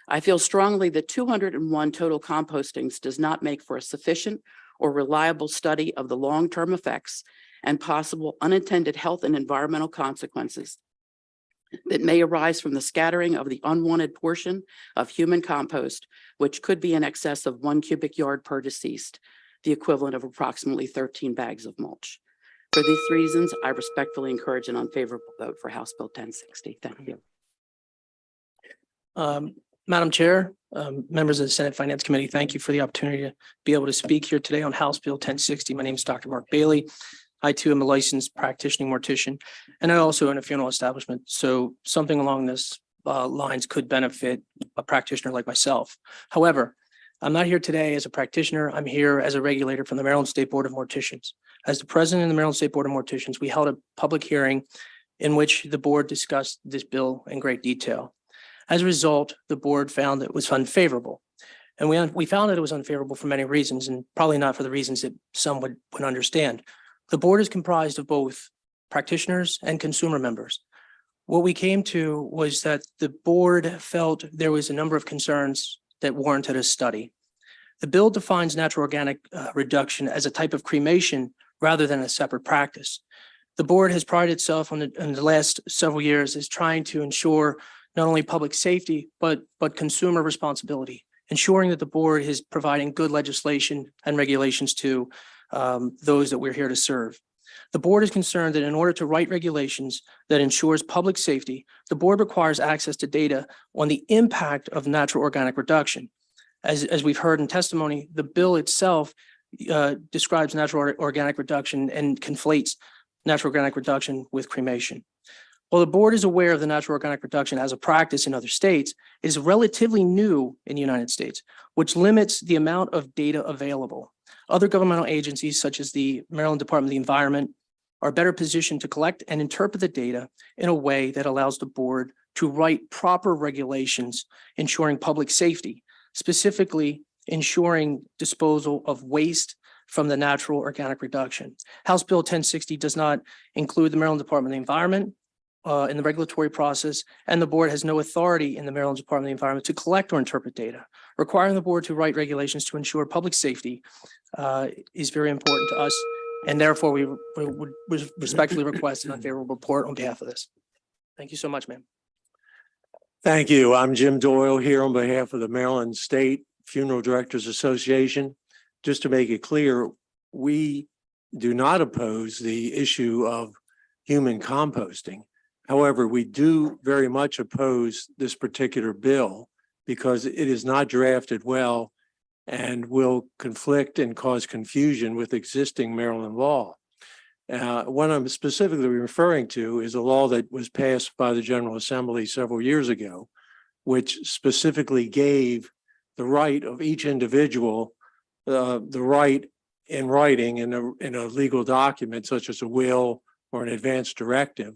I feel strongly that 201 total compostings does not make for a sufficient or reliable study of the long-term effects and possible unintended health and environmental consequences that may arise from the scattering of the unwanted portion of human compost, which could be in excess of 1 cubic yard per deceased, the equivalent of approximately 13 bags of mulch. For these reasons, I respectfully encourage an unfavorable vote for House Bill 1060. Thank you. Madam Chair, members of the Senate Finance Committee, thank you for the opportunity to be able to speak here today on House Bill 1060. My name is Dr. Mark Bailey. I too am a licensed practicing mortician, and I also own a funeral establishment. So something along this lines could benefit a practitioner like myself. However, I'm not here today as a practitioner. I'm here as a regulator from the Maryland State Board of Morticians. As the president of the Maryland State Board of Morticians, we held a public hearing in which the board discussed this bill in great detail. As a result, the board found that it was unfavorable. And we found that it was unfavorable for many reasons, and probably not for the reasons that some would understand. The board is comprised of both practitioners and consumer members. What we came to was that the board felt there was a number of concerns that warranted a study. The bill defines natural organic reduction as a type of cremation rather than a separate practice. The board has prided itself in the last several years as trying to ensure not only public safety, but consumer responsibility, ensuring that the board is providing good legislation and regulations to those that we're here to serve. The board is concerned that in order to write regulations that ensures public safety, the board requires access to data on the impact of natural organic reduction. As we've heard in testimony, the bill itself describes natural organic reduction and conflates natural organic reduction with cremation. While the board is aware of the natural organic reduction as a practice in other states, it is relatively new in the United States, which limits the amount of data available. Other governmental agencies, such as the Maryland Department of the Environment, are better positioned to collect and interpret the data in a way that allows the board to write proper regulations, ensuring public safety, specifically ensuring disposal of waste from the natural organic reduction. House Bill 1060 does not include the Maryland Department of the Environment in the regulatory process, and the board has no authority in the Maryland Department of the Environment to collect or interpret data. Requiring the board to write regulations to ensure public safety is very important to us, and therefore we would respectfully request an unfavorable report on behalf of this. Thank you so much, ma'am. Thank you. I'm Jim Doyle here on behalf of the Maryland State Funeral Directors Association. Just to make it clear, we do not oppose the issue of human composting. However, we do very much oppose this particular bill because it is not drafted well and will conflict and cause confusion with existing Maryland law. What I'm specifically referring to is a law that was passed by the General Assembly several years ago, which specifically gave the right of each individual the right in writing in a legal document such as a will or an advance directive,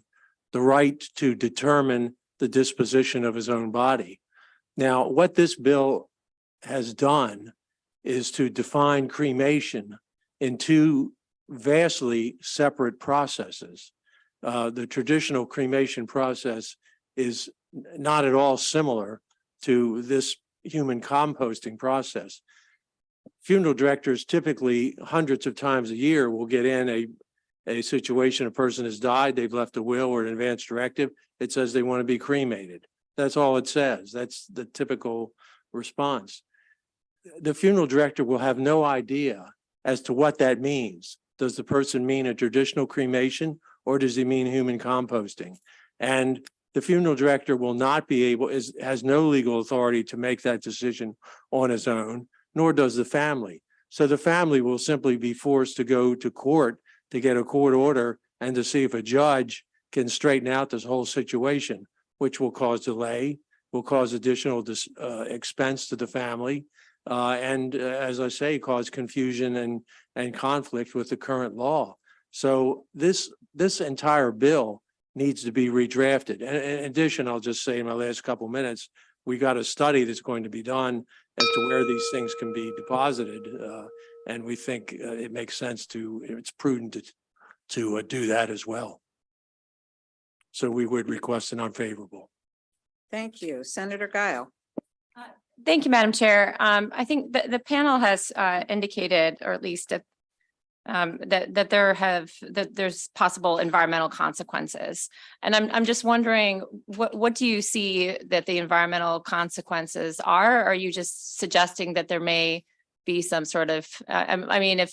the right to determine the disposition of his own body. Now, what this bill has done is to define cremation in two vastly separate processes. The traditional cremation process is not at all similar to this human composting process. Funeral directors typically hundreds of times a year will get in a situation, a person has died, they've left a will or an advance directive. It says they want to be cremated. That's all it says. That's the typical response. The funeral director will have no idea as to what that means. Does the person mean a traditional cremation or does he mean human composting? And the funeral director will not be able, has no legal authority to make that decision on his own, nor does the family. So the family will simply be forced to go to court to get a court order and to see if a judge can straighten out this whole situation, which will cause delay, will cause additional expense to the family, and as I say, cause confusion and conflict with the current law. So this entire bill needs to be redrafted. And in addition, I'll just say in my last couple minutes, we got a study that's going to be done as to where these things can be deposited. And we think it makes sense it's prudent to do that as well. So we would request an unfavorable. Thank you. Senator Guile. Thank you, Madam Chair. I think the panel has indicated, or at least that there's possible environmental consequences. And I'm just wondering, what do you see that the environmental consequences are? Are you just suggesting that there may be some sort of, I mean, if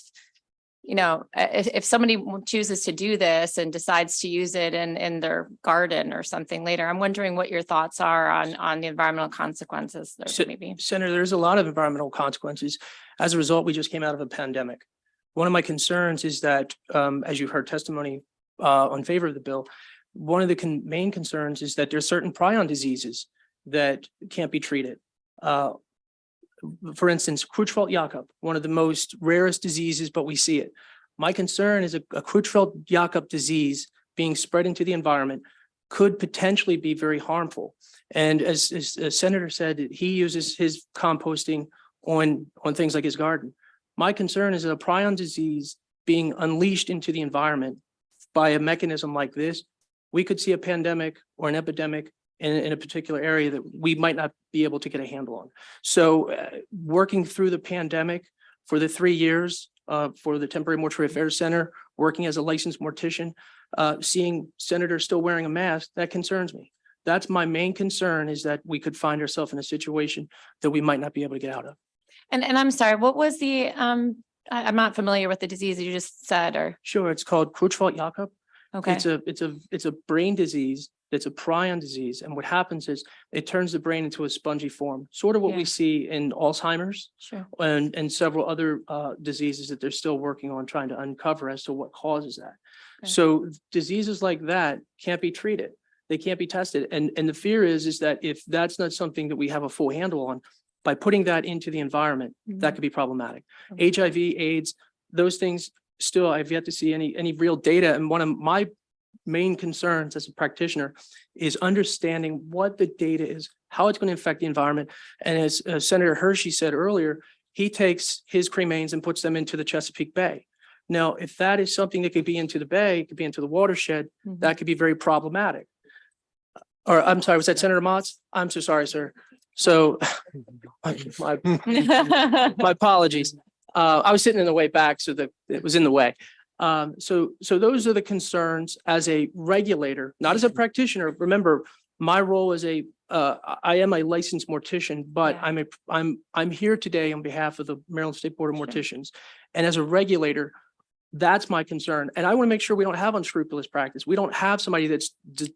somebody chooses to do this and decides to use it in their garden or something later, I'm wondering what your thoughts are on the environmental consequences there may be. Senator, there's a lot of environmental consequences. As a result, we just came out of a pandemic. One of my concerns is that, as you've heard testimony on favor of the bill, one of the main concerns is that there's certain prion diseases that can't be treated. For instance, Creutzfeldt-Jakob, one of the most rarest diseases, but we see it. My concern is a Creutzfeldt-Jakob disease being spread into the environment could potentially be very harmful. And as the Senator said, he uses his composting on things like his garden. My concern is that a prion disease being unleashed into the environment by a mechanism like this, we could see a pandemic or an epidemic in a particular area that we might not be able to get a handle on. So working through the pandemic for the 3 years for the Temporary Mortuary Affairs Center, working as a licensed mortician, seeing senators still wearing a mask, that concerns me. That's my main concern, is that we could find ourselves in a situation that we might not be able to get out of. And I'm sorry, what was the, I'm not familiar with the disease you just said, or? Sure, it's called Creutzfeldt-Jakob. Okay. It's a brain disease. It's a prion disease. And what happens is it turns the brain into a spongy form, sort of what we see in Alzheimer's. Sure. And several other diseases that they're still working on trying to uncover as to what causes that. Okay. So diseases like that can't be treated. They can't be tested. And the fear is that if that's not something that we have a full handle on, by putting that into the environment, that could be problematic. HIV, AIDS, those things, still, I've yet to see any real data. And one of my main concerns as a practitioner is understanding what the data is, how it's going to affect the environment. And as Senator Hershey said earlier, he takes his cremains and puts them into the Chesapeake Bay. Now, if that is something that could be into the bay, it could be into the watershed, that could be very problematic. Or I'm sorry, was that Senator Motz? I'm so sorry, sir. So my apologies. I was sitting in the way back, so that it was in the way. So those are the concerns as a regulator, not as a practitioner. Remember, my role as I am a licensed mortician, but I'm here today on behalf of the Maryland State Board of Morticians. And as a regulator, that's my concern. And I want to make sure we don't have unscrupulous practice. We don't have somebody that's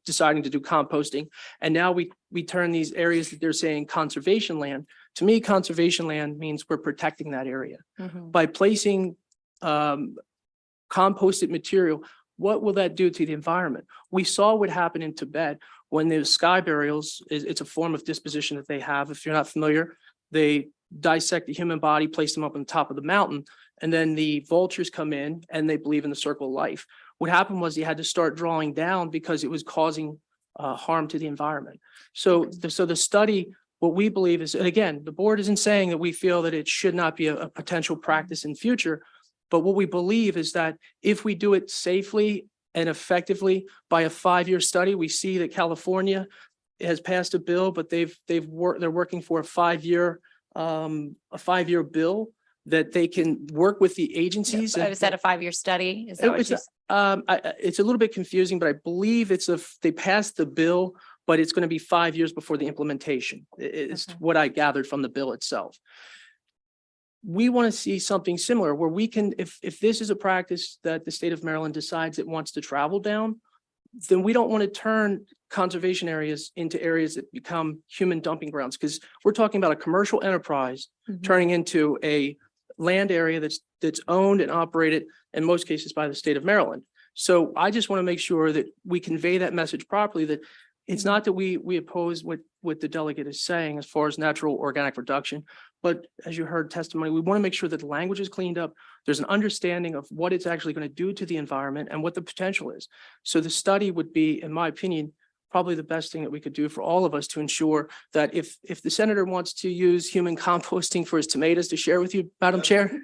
deciding to do composting. And now we turn these areas that they're saying conservation land. To me, conservation land means we're protecting that area. By placing composted material, what will that do to the environment? We saw what happened in Tibet when the sky burials, it's a form of disposition that they have. If you're not familiar, they dissect the human body, place them up on the top of the mountain, and then the vultures come in and they believe in the circle of life. What happened was he had to start drawing down because it was causing harm to the environment. So the study, what we believe is, and again, the board isn't saying that we feel that it should not be a potential practice in future, but what we believe is that if we do it safely and effectively by a 5-year study, we see that California has passed a bill, but they're working for a 5-year bill that they can work with the agencies. So is that a 5-year study? Is that what It's, you? it's a little bit confusing, but I believe they passed the bill, but it's going to be 5 years before the implementation. It's Okay. what I gathered from the bill itself. We want to see something similar where we can, if this is a practice that the state of Maryland decides it wants to travel down, then we don't want to turn conservation areas into areas that become human dumping grounds, because we're talking about a commercial enterprise turning into a land area that's owned and operated in most cases by the state of Maryland. So I just want to make sure that we convey that message properly, that it's not that we oppose what the delegate is saying as far as natural organic reduction, but as you heard testimony, we want to make sure that the language is cleaned up. There's an understanding of what it's actually going to do to the environment and what the potential is. So the study would be, in my opinion, probably the best thing that we could do for all of us to ensure that if the senator wants to use human composting for his tomatoes to share with you, Madam Chair,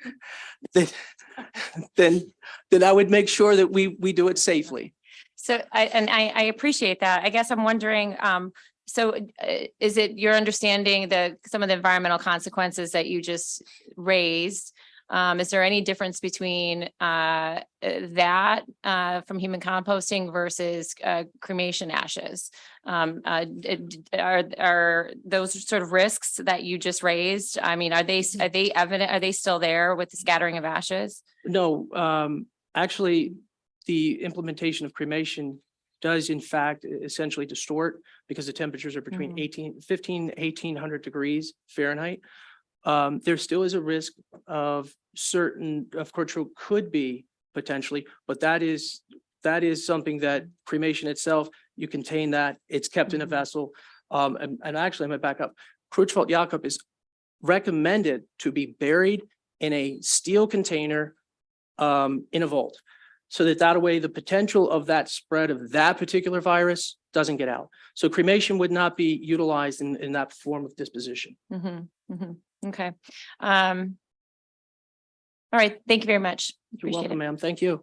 then I would make sure that we do it safely. So I appreciate that. I guess I'm wondering, is it your understanding that some of the environmental consequences that you just raised, is there any difference between that from human composting versus cremation ashes? Are those sort of risks that you just raised? I mean, are they evident? Are they still there with the scattering of ashes? No, actually, the implementation of cremation does in fact essentially distort because the temperatures are between 1800 degrees Fahrenheit. There still is a risk of could be potentially, but that is something that cremation itself, you contain that, it's kept in a vessel. And actually, I'm gonna back up. Creutzfeldt Jakob is recommended to be buried in a steel container in a vault, so that way the potential of that spread of that particular virus doesn't get out. So cremation would not be utilized in that form of disposition. Okay. All right. Thank you very much. You're Appreciate welcome, it. ma'am. Thank you.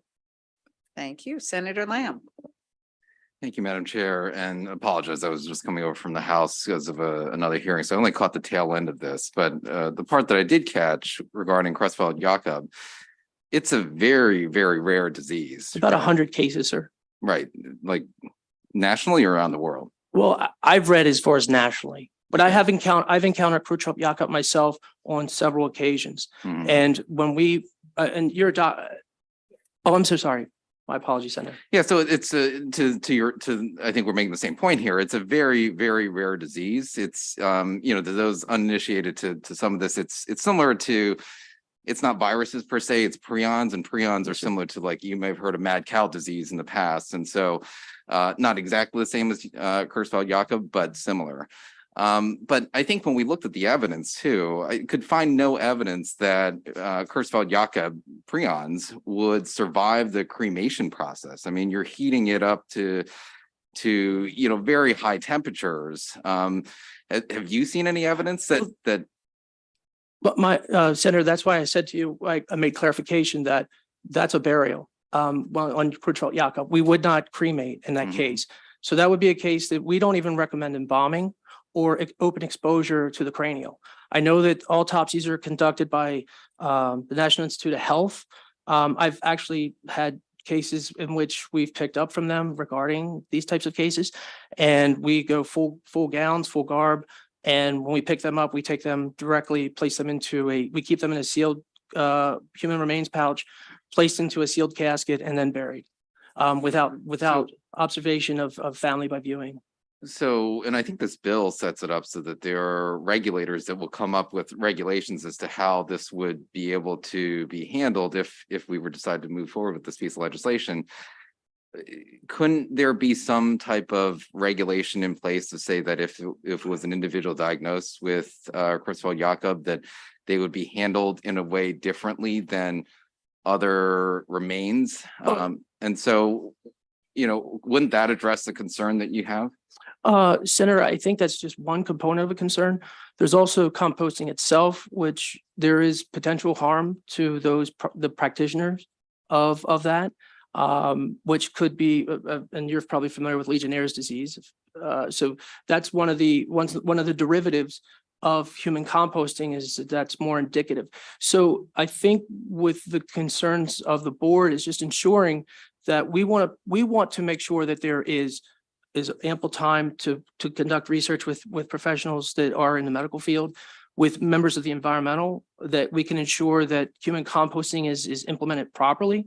Thank you. Senator Lamb. Thank you, Madam Chair, and apologize. I was just coming over from the House because of another hearing, so I only caught the tail end of this. But the part that I did catch regarding Creutzfeldt Jakob, it's a very, very rare disease. About 100 cases, sir. Right, like nationally or around the world? Well, I've read as far as nationally, but I've encountered Creutzfeldt Jakob myself on several occasions. And when and you're oh, I'm so sorry. My apologies, Senator. Yeah, so it's I think we're making the same point here. It's a very, very rare disease. It's to those uninitiated to some of this, it's similar to, it's not viruses per se, it's prions, and prions are similar to, like, you may have heard of mad cow disease in the past. And so not exactly the same as Creutzfeldt Jakob, but similar. But I think when we looked at the evidence too, I could find no evidence that Creutzfeldt Jakob prions would survive the cremation process. I mean, you're heating it up to very high temperatures. Have you seen any evidence that? But my Senator, that's why I said to you, I made clarification that that's a burial. On Creutzfeldt Jakob, we would not cremate in that case. So that would be a case that we don't even recommend embalming or open exposure to the cranial. I know that autopsies are conducted by the National Institute of Health. I've actually had cases in which we've picked up from them regarding these types of cases, and we go full gowns, full garb. And when we pick them up, we take them directly, place them we keep them in a sealed human remains pouch, placed into a sealed casket, and then buried without observation of family by viewing. So, and I think this bill sets it up so that there are regulators that will come up with regulations as to how this would be able to be handled if we were decided to move forward with this piece of legislation. couldn't there be some type of regulation in place to say that if it was an individual diagnosed with Creutzfeldt-Jakob, that they would be handled in a way differently than other remains? And so, wouldn't that address the concern that you have? Senator, I think that's just one component of a concern. There's also composting itself, which there is potential harm to the practitioners of that, which could be, and you're probably familiar with Legionnaire's disease. So that's one of the derivatives of human composting is that's more indicative. So I think with the concerns of the board is just ensuring that we want to make sure that there is ample time to conduct research with professionals that are in the medical field, with members of the environmental, that we can ensure that human composting is implemented properly.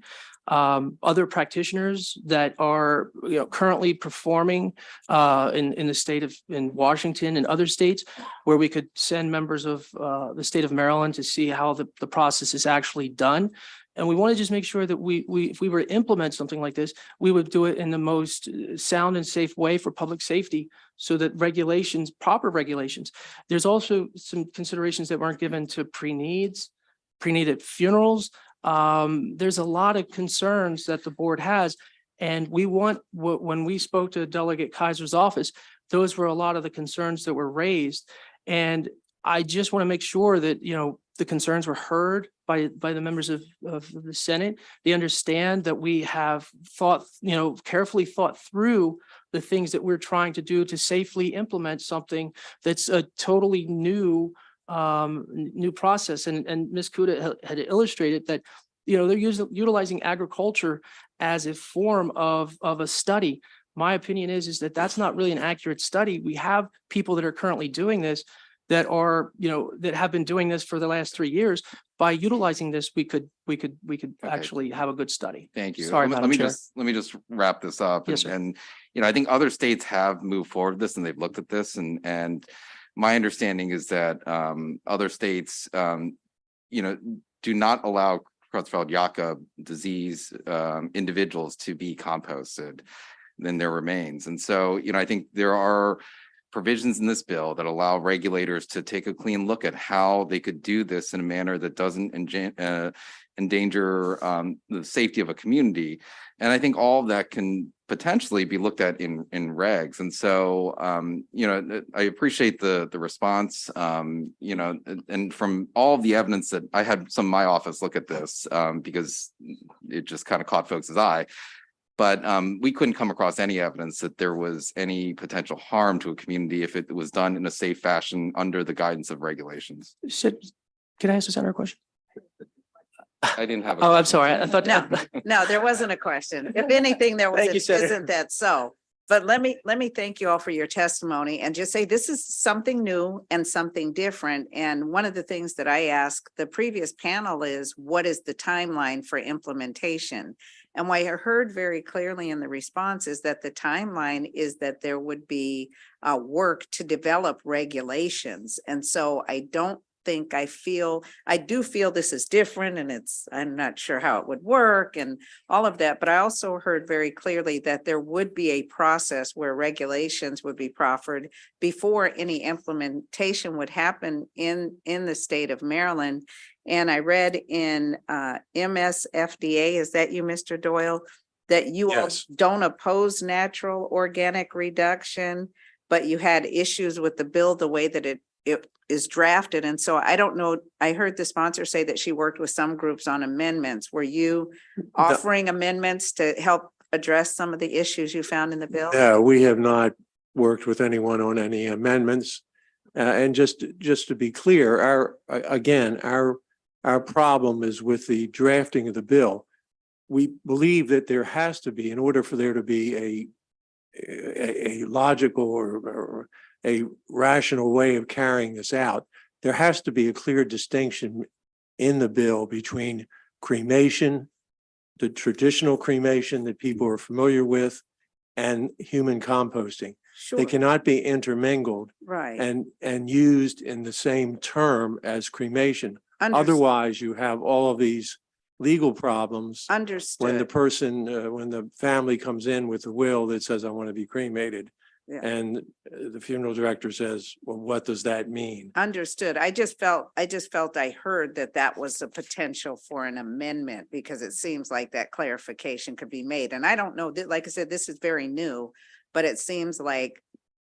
Other practitioners that are currently performing in the state of in Washington and other states, where we could send members of the state of Maryland to see how the process is actually done. And we want to just make sure that if we were to implement something like this, we would do it in the most sound and safe way for public safety, so that proper regulations. There's also some considerations that weren't given to pre-needed funerals. There's a lot of concerns that the board has. And when we spoke to Delegate Kaiser's office, those were a lot of the concerns that were raised. And I just want to make sure that, the concerns were heard by the members of the Senate. They understand that we have carefully thought through the things that we're trying to do to safely implement something that's a totally new process. And Ms. Kuda had illustrated that, they're utilizing agriculture as a form of a study. My opinion is that that's not really an accurate study. We have people that are currently doing this that have been doing this for the last 3 years. By utilizing this, we could actually have a good study. Thank you. Sorry, let me just wrap this up. Yes, sir. And I think other states have moved forward with this and they've looked at this, and my understanding is that other states do not allow Creutzfeldt-Jakob disease individuals to be composted in their remains. And so, I think there are provisions in this bill that allow regulators to take a clean look at how they could do this in a manner that doesn't endanger the safety of a community. And I think all of that can potentially be looked at in regs. And so, I appreciate the response, and from all of the evidence that I had some of my office look at this, because it just kind of caught folks' eye. But we couldn't come across any evidence that there was any potential harm to a community if it was done in a safe fashion under the guidance of regulations. Can I ask the senator a question? I didn't have. I'm sorry. I thought. No, there wasn't a question. If anything, there was, Thank you, Senator. isn't that so? But let me thank you all for your testimony and just say this is something new and something different. And one of the things that I asked the previous panel is, what is the timeline for implementation? And what I heard very clearly in the response is that the timeline is that there would be work to develop regulations. And so I do feel this is different, and I'm not sure how it would work and all of that, but I also heard very clearly that there would be a process where regulations would be proffered before any implementation would happen in the state of Maryland. And I read in MSFDA, is that you, Mr. Doyle, that you all Yes. don't oppose natural organic reduction, but you had issues with the bill, the way that it is drafted. And so I don't know, I heard the sponsor say that she worked with some groups on amendments. Were you offering amendments to help address some of the issues you found in the bill? No, we have not worked with anyone on any amendments. And just to be clear, our problem is with the drafting of the bill. We believe that there has to be, in order for there to be a logical or a rational way of carrying this out, there has to be a clear distinction in the bill between cremation, the traditional cremation that people are familiar with, and human composting. Sure. They cannot be intermingled Right. and used in the same term as cremation. Understood. Otherwise, you have all of these legal problems when the Understood. person, when the family comes in with a will that says, I want to be cremated. Yeah. And the funeral director says, well, what does that mean? Understood. I just felt I heard that that was a potential for an amendment because it seems like that clarification could be made. And I don't know, like I said, this is very new, but it seems like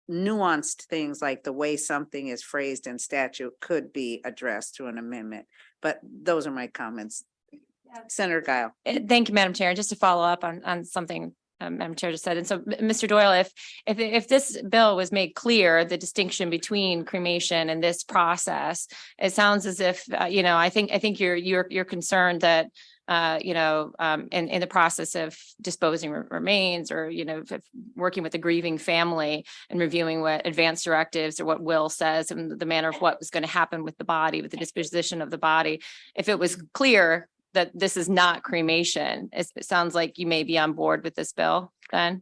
nuanced things like the way something is phrased in statute could be addressed through an amendment. But those are my comments. Senator Guile. Thank you, Madam Chair. Just to follow up on something Madam Chair just said. And so, Mr. Doyle, if this bill was made clear, the distinction between cremation and this process, it sounds as if, I think you're concerned that, in the process of disposing remains or, working with the grieving family and reviewing what advanced directives or what will says and the manner of what was going to happen with the body, with the disposition of the body, if it was clear that this is not cremation, it sounds like you may be on board with this bill then.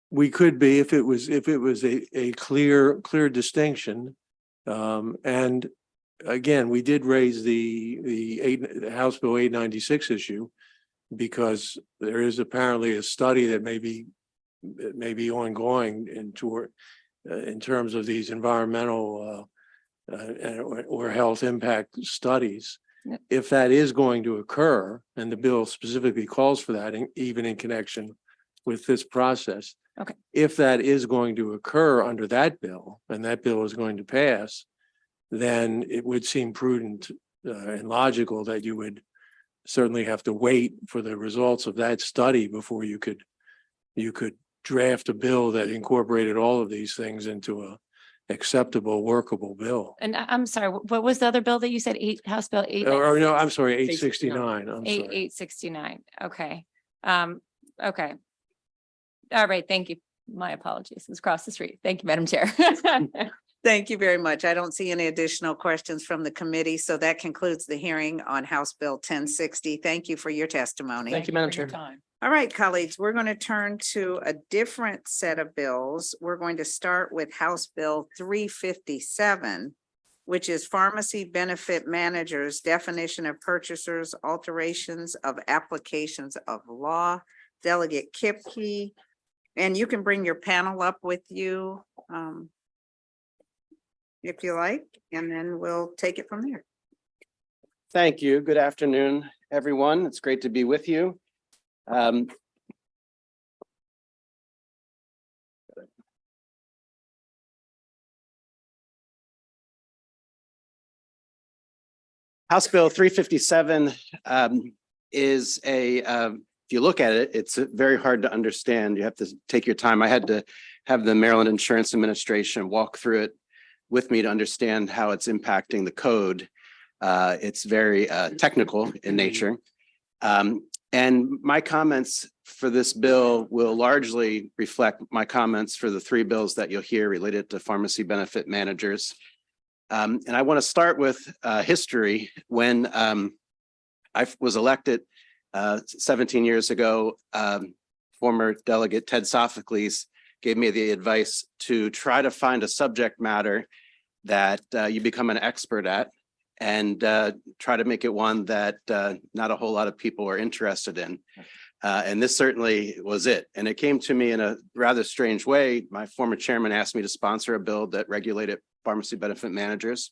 We could be if it was a clear distinction. And again, we did raise the House Bill 896 issue because there is apparently a study that may be ongoing in terms of these environmental or health impact studies. If that is going to occur, and the bill specifically calls for that, even in connection with this process. Okay. If that is going to occur under that bill, and that bill is going to pass, then it would seem prudent and logical that you would certainly have to wait for the results of that study before you could draft a bill that incorporated all of these things into a acceptable, workable bill. And I'm sorry, what was the other bill that you said? House Bill 8? Or no, I'm sorry, 869. I'm sorry. 869. Okay. Okay. All right. Thank you. My apologies. It was across the street. Thank you, Madam Chair. Thank you very much. I don't see any additional questions from the committee, so that concludes the hearing on House Bill 1060. Thank you for your testimony. Thank you, Madam Chair. All right, colleagues, we're going to turn to a different set of bills. We're going to start with House Bill 357, which is Pharmacy Benefit Managers, Definition of Purchasers, Alterations of Applications of Law. Delegate Kipke, and you can bring your panel up with you if you like, and then we'll take it from there. Thank you. Good afternoon, everyone. It's great to be with you. House Bill 357 is if you look at it, it's very hard to understand. You have to take your time. I had to have the Maryland Insurance Administration walk through it with me to understand how it's impacting the code. It's very technical in nature. And my comments for this bill will largely reflect my comments for the three bills that you'll hear related to pharmacy benefit managers. And I want to start with history. When I was elected 17 years ago, former Delegate Ted Sophocles gave me the advice to try to find a subject matter that you become an expert at and try to make it one that not a whole lot of people are interested in. And this certainly was it. And it came to me in a rather strange way. My former chairman asked me to sponsor a bill that regulated pharmacy benefit managers.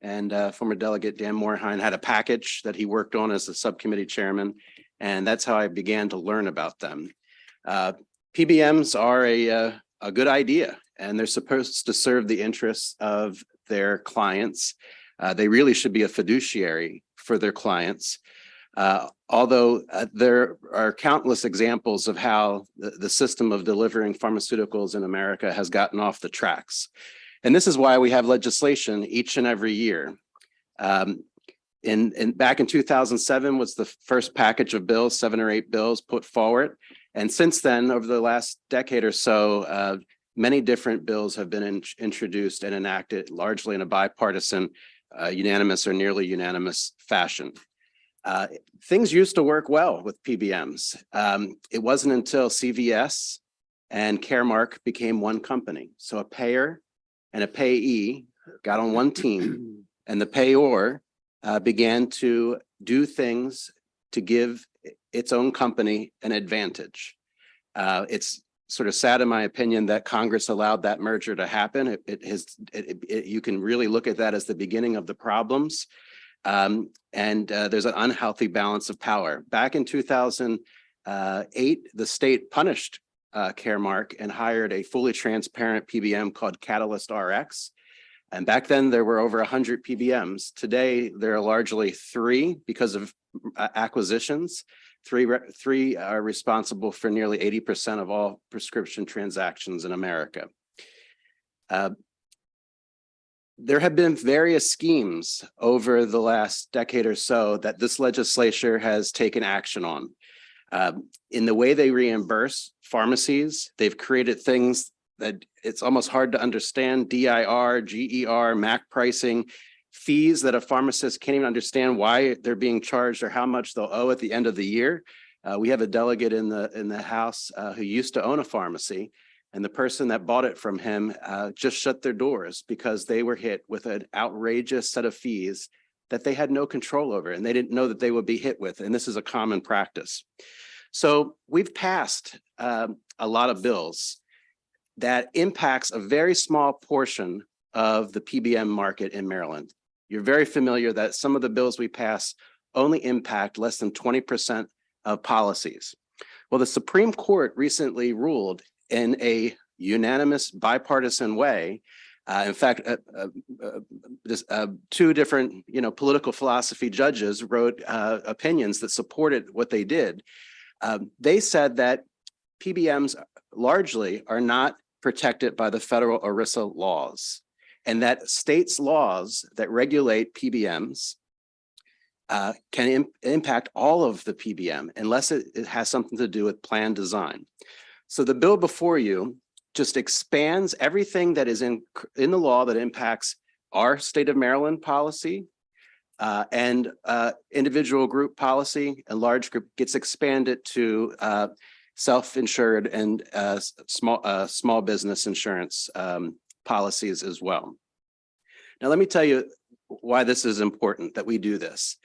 And former Delegate Dan Morehine had a package that he worked on as the subcommittee chairman. And that's how I began to learn about them. PBMs are a good idea, and they're supposed to serve the interests of their clients. They really should be a fiduciary for their clients. Although there are countless examples of how the system of delivering pharmaceuticals in America has gotten off the tracks. And this is why we have legislation each and every year. Back in 2007 was the first package of bills, 7 or 8 bills put forward. And since then, over the last decade or so, many different bills have been introduced and enacted largely in a bipartisan, unanimous or nearly unanimous fashion. Things used to work well with PBMs. It wasn't until CVS and Caremark became one company. So a payer and a payee got on one team, and the payor began to do things to give its own company an advantage. It's sort of sad, in my opinion, that Congress allowed that merger to happen. You can really look at that as the beginning of the problems. There's an unhealthy balance of power. Back in 2008, the state punished Caremark and hired a fully transparent PBM called Catalyst RX. And back then there were over 100 PBMs. Today, there are largely 3 because of acquisitions. Three are responsible for nearly 80% of all prescription transactions in America. There have been various schemes over the last decade or so that this legislature has taken action on. In the way they reimburse pharmacies, they've created things that it's almost hard to understand: DIR, GER, MAC pricing, fees that a pharmacist can't even understand why they're being charged or how much they'll owe at the end of the year. We have a delegate in the House who used to own a pharmacy, and the person that bought it from him just shut their doors because they were hit with an outrageous set of fees that they had no control over, and they didn't know that they would be hit with. And this is a common practice. So we've passed a lot of bills that impacts a very small portion of the PBM market in Maryland. You're very familiar that some of the bills we pass only impact less than 20% of policies. Well, the Supreme Court recently ruled in a unanimous bipartisan way. In fact, 2 different, political philosophy judges wrote opinions that supported what they did. They said that PBMs largely are not protected by the federal ERISA laws, and that states' laws that regulate PBMs can impact all of the PBM unless it has something to do with plan design. So the bill before you just expands everything that is in the law that impacts our state of Maryland policy, and individual group policy, and large group gets expanded to self-insured and small business insurance policies as well. Now, let me tell you why this is important that we do this.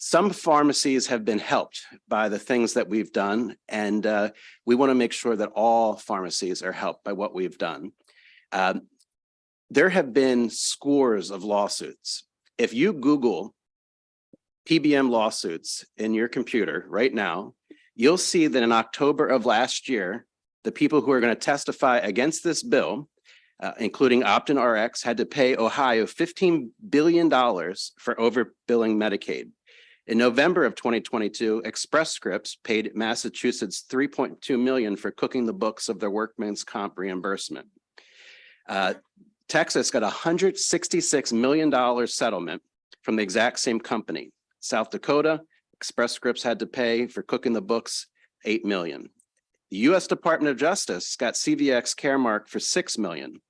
Some pharmacies have been helped by the things that we've done, and we want to make sure that all pharmacies are helped by what we've done. There have been scores of lawsuits. If you Google PBM lawsuits in your computer right now, you'll see that in October of last year, the people who are going to testify against this bill, including Optum Rx, had to pay Ohio $15 billion for overbilling Medicaid. In November of 2022, Express Scripts paid Massachusetts $3.2 million for cooking the books of their workman's comp reimbursement. Texas got a $166 million settlement from the exact same company. South Dakota, Express Scripts had to pay for cooking the books $8 million. The U.S. Department of Justice got CVX Caremark for $6 million.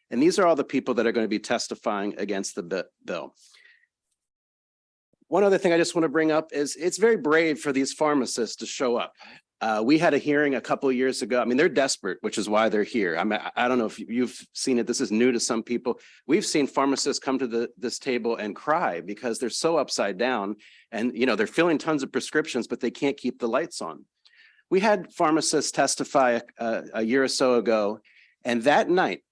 And these are all the people that are going to be testifying against the bill. One other thing I just want to bring up is it's very brave for these pharmacists to show up. We had a hearing a couple of years ago. I mean, they're desperate, which is why they're here. I don't know if you've seen it. This is new to some people. We've seen pharmacists come to this table and cry because they're so upside down, and they're filling tons of prescriptions, but they can't keep the lights on. We had pharmacists testify a year or so ago, and that night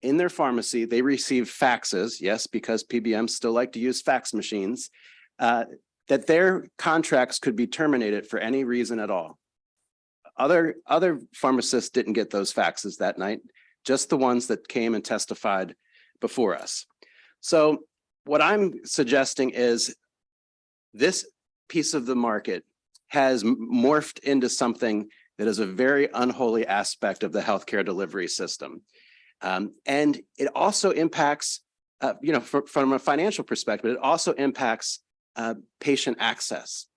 in their pharmacy, they received faxes, yes, because PBMs still like to use fax machines, that their contracts could be terminated for any reason at all. Other pharmacists didn't get those faxes that night, just the ones that came and testified before us. So what I'm suggesting is this piece of the market has morphed into something that is a very unholy aspect of the healthcare delivery system. And it also impacts, from a financial perspective, it also impacts patient access.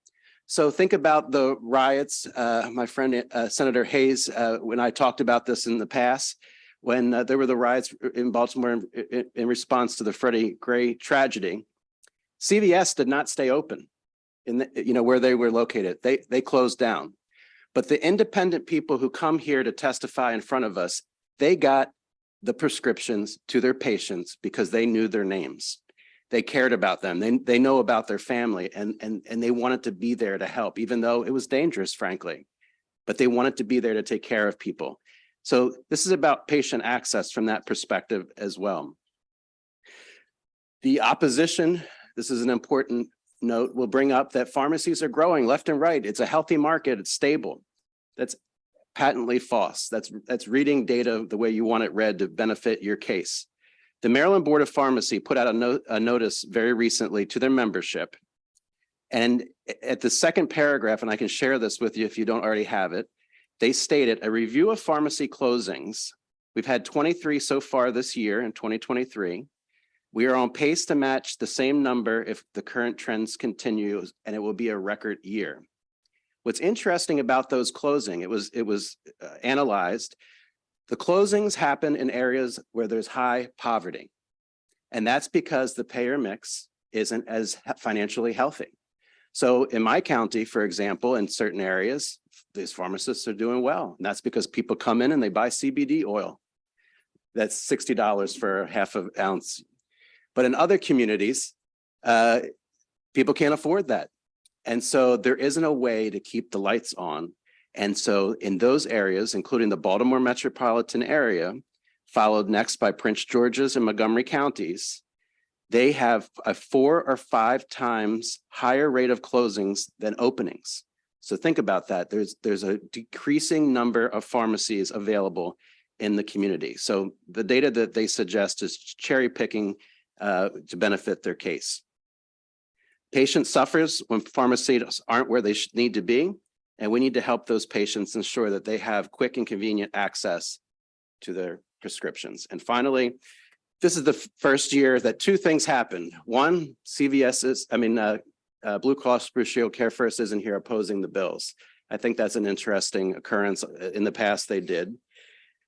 So think about the riots. My friend Senator Hayes, when I talked about this in the past, when there were the riots in Baltimore in response to the Freddie Gray tragedy, CVS did not stay open in where they were located. They closed down. But the independent people who come here to testify in front of us, they got the prescriptions to their patients because they knew their names. They cared about them. They know about their family and they wanted to be there to help, even though it was dangerous, frankly. But they wanted to be there to take care of people. So this is about patient access from that perspective as well. The opposition, this is an important note, will bring up that pharmacies are growing left and right. It's a healthy market. It's stable. That's patently false. That's reading data the way you want it read to benefit your case. The Maryland Board of Pharmacy put out a notice very recently to their membership. And at the second paragraph, and I can share this with you if you don't already have it, they stated a review of pharmacy closings. We've had 23 so far this year in 2023. We are on pace to match the same number if the current trends continue, and it will be a record year. What's interesting about those closing, it was analyzed. The closings happen in areas where there's high poverty. And that's because the payer mix isn't as financially healthy. So in my county, for example, in certain areas, these pharmacists are doing well. And that's because people come in and they buy CBD oil. That's $60 for a half an ounce. But in other communities, people can't afford that. And so there isn't a way to keep the lights on. And so in those areas, including the Baltimore metropolitan area, followed next by Prince George's and Montgomery counties, they have a 4 or 5 times higher rate of closings than openings. So think about that. There's a decreasing number of pharmacies available in the community. So the data that they suggest is cherry picking to benefit their case. Patient suffers when pharmacies aren't where they need to be, and we need to help those patients ensure that they have quick and convenient access to their prescriptions. And finally, this is the first year that 2 things happened. One, Blue Cross Blue Shield Care First isn't here opposing the bills. I think that's an interesting occurrence. In the past, they did.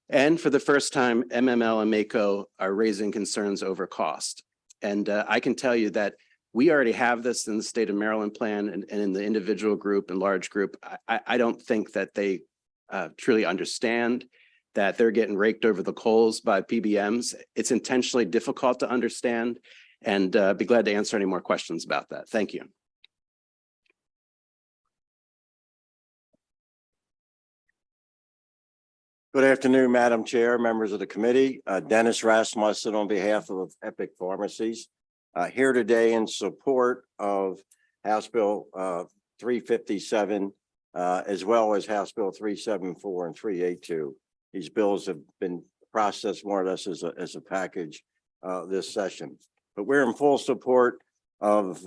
And for the first time, MML and MACO are raising concerns over cost. And I can tell you that we already have this in the state of Maryland plan and in the individual group and large group. I don't think that they truly understand that they're getting raked over the coals by PBMs. It's intentionally difficult to understand, and be glad to answer any more questions about that. Thank you. Good afternoon, Madam Chair, members of the committee. Dennis Rasmussen on behalf of Epic Pharmacies. Here today in support of House Bill 357, as well as House Bill 374 and 382. These bills have been processed more or less as a package this session. But we're in full support of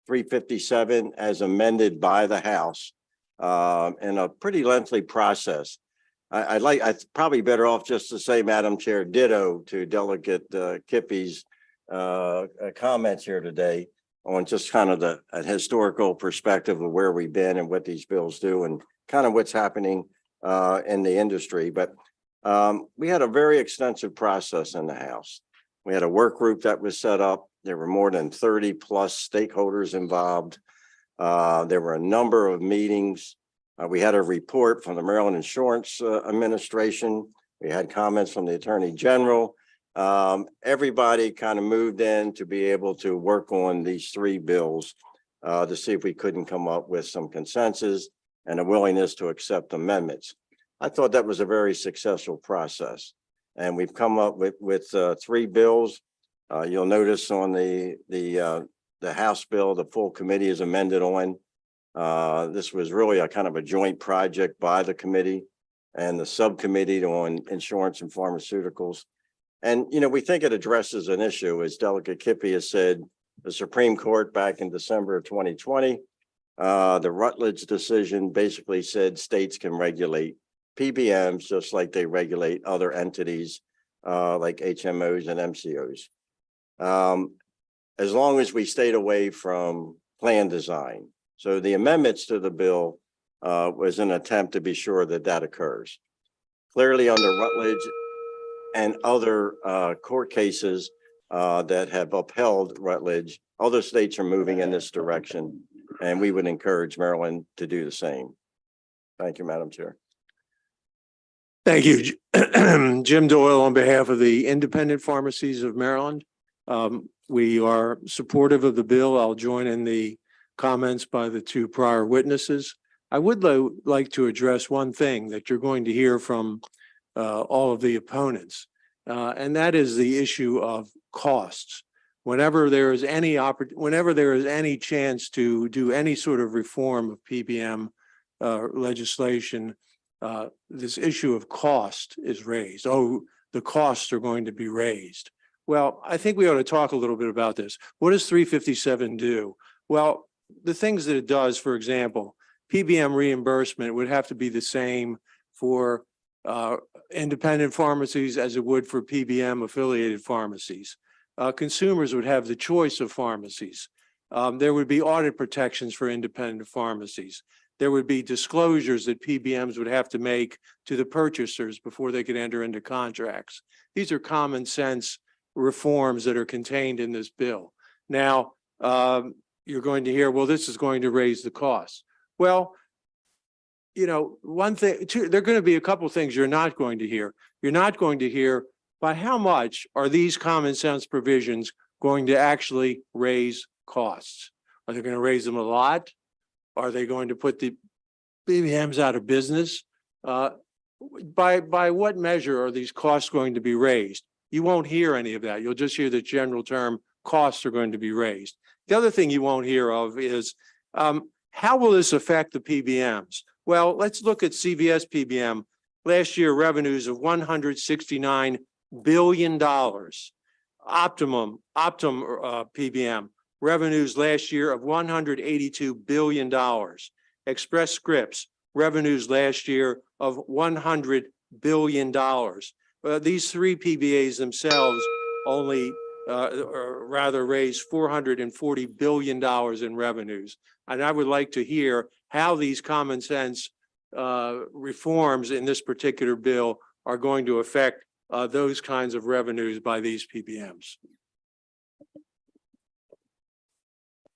357 as amended by the House in a pretty lengthy process. I'd probably better off just to say, Madam Chair, ditto to Delegate Kippy's comments here today on just kind of a historical perspective of where we've been and what these bills do and kind of what's happening in the industry. But we had a very extensive process in the House. We had a work group that was set up. There were more than 30 plus stakeholders involved. There were a number of meetings. We had a report from the Maryland Insurance Administration. We had comments from the Attorney General. Everybody kind of moved in to be able to work on these 3 bills to see if we couldn't come up with some consensus and a willingness to accept amendments. I thought that was a very successful process. And we've come up with 3 bills. You'll notice on the House bill, the full committee is amended on. This was really a kind of a joint project by the committee and the subcommittee on insurance and pharmaceuticals. And, you know, we think it addresses an issue, as Delegate Kippy has said, the Supreme Court back in December of 2020, the Rutledge decision basically said states can regulate PBMs just like they regulate other entities like HMOs and MCOs. As long as we stayed away from plan design. So the amendments to the bill was an attempt to be sure that that occurs. Clearly under Rutledge and other court cases that have upheld Rutledge, other states are moving in this direction, and we would encourage Maryland to do the same. Thank you, Madam Chair. Thank you. Jim Doyle on behalf of the Independent Pharmacies of Maryland. We are supportive of the bill. I'll join in the comments by the two prior witnesses. I would like to address one thing that you're going to hear from all of the opponents, and that is the issue of costs. Whenever there is any chance to do any sort of reform of PBM legislation, this issue of cost is raised. Oh, the costs are going to be raised. Well, I think we ought to talk a little bit about this. What does 357 do? Well, the things that it does, for example, PBM reimbursement would have to be the same for independent pharmacies as it would for PBM affiliated pharmacies. Consumers would have the choice of pharmacies. There would be audit protections for independent pharmacies. There would be disclosures that PBMs would have to make to the purchasers before they could enter into contracts. These are common sense reforms that are contained in this bill. Now, you're going to hear, well, this is going to raise the costs. Well, you know, one thing, there are going to be a couple of things you're not going to hear. You're not going to hear by how much are these common sense provisions going to actually raise costs? Are they going to raise them a lot? Are they going to put the PBMs out of business? By what measure are these costs going to be raised? You won't hear any of that. You'll just hear the general term costs are going to be raised. The other thing you won't hear of is how will this affect the PBMs? Well, let's look at CVS PBM. Last year, revenues of $169 billion. Optum PBM, revenues last year of $182 billion. Express Scripts, revenues last year of $100 billion. These three PBAs themselves only or rather raised $440 billion in revenues. And I would like to hear how these common sense reforms in this particular bill are going to affect those kinds of revenues by these PBMs.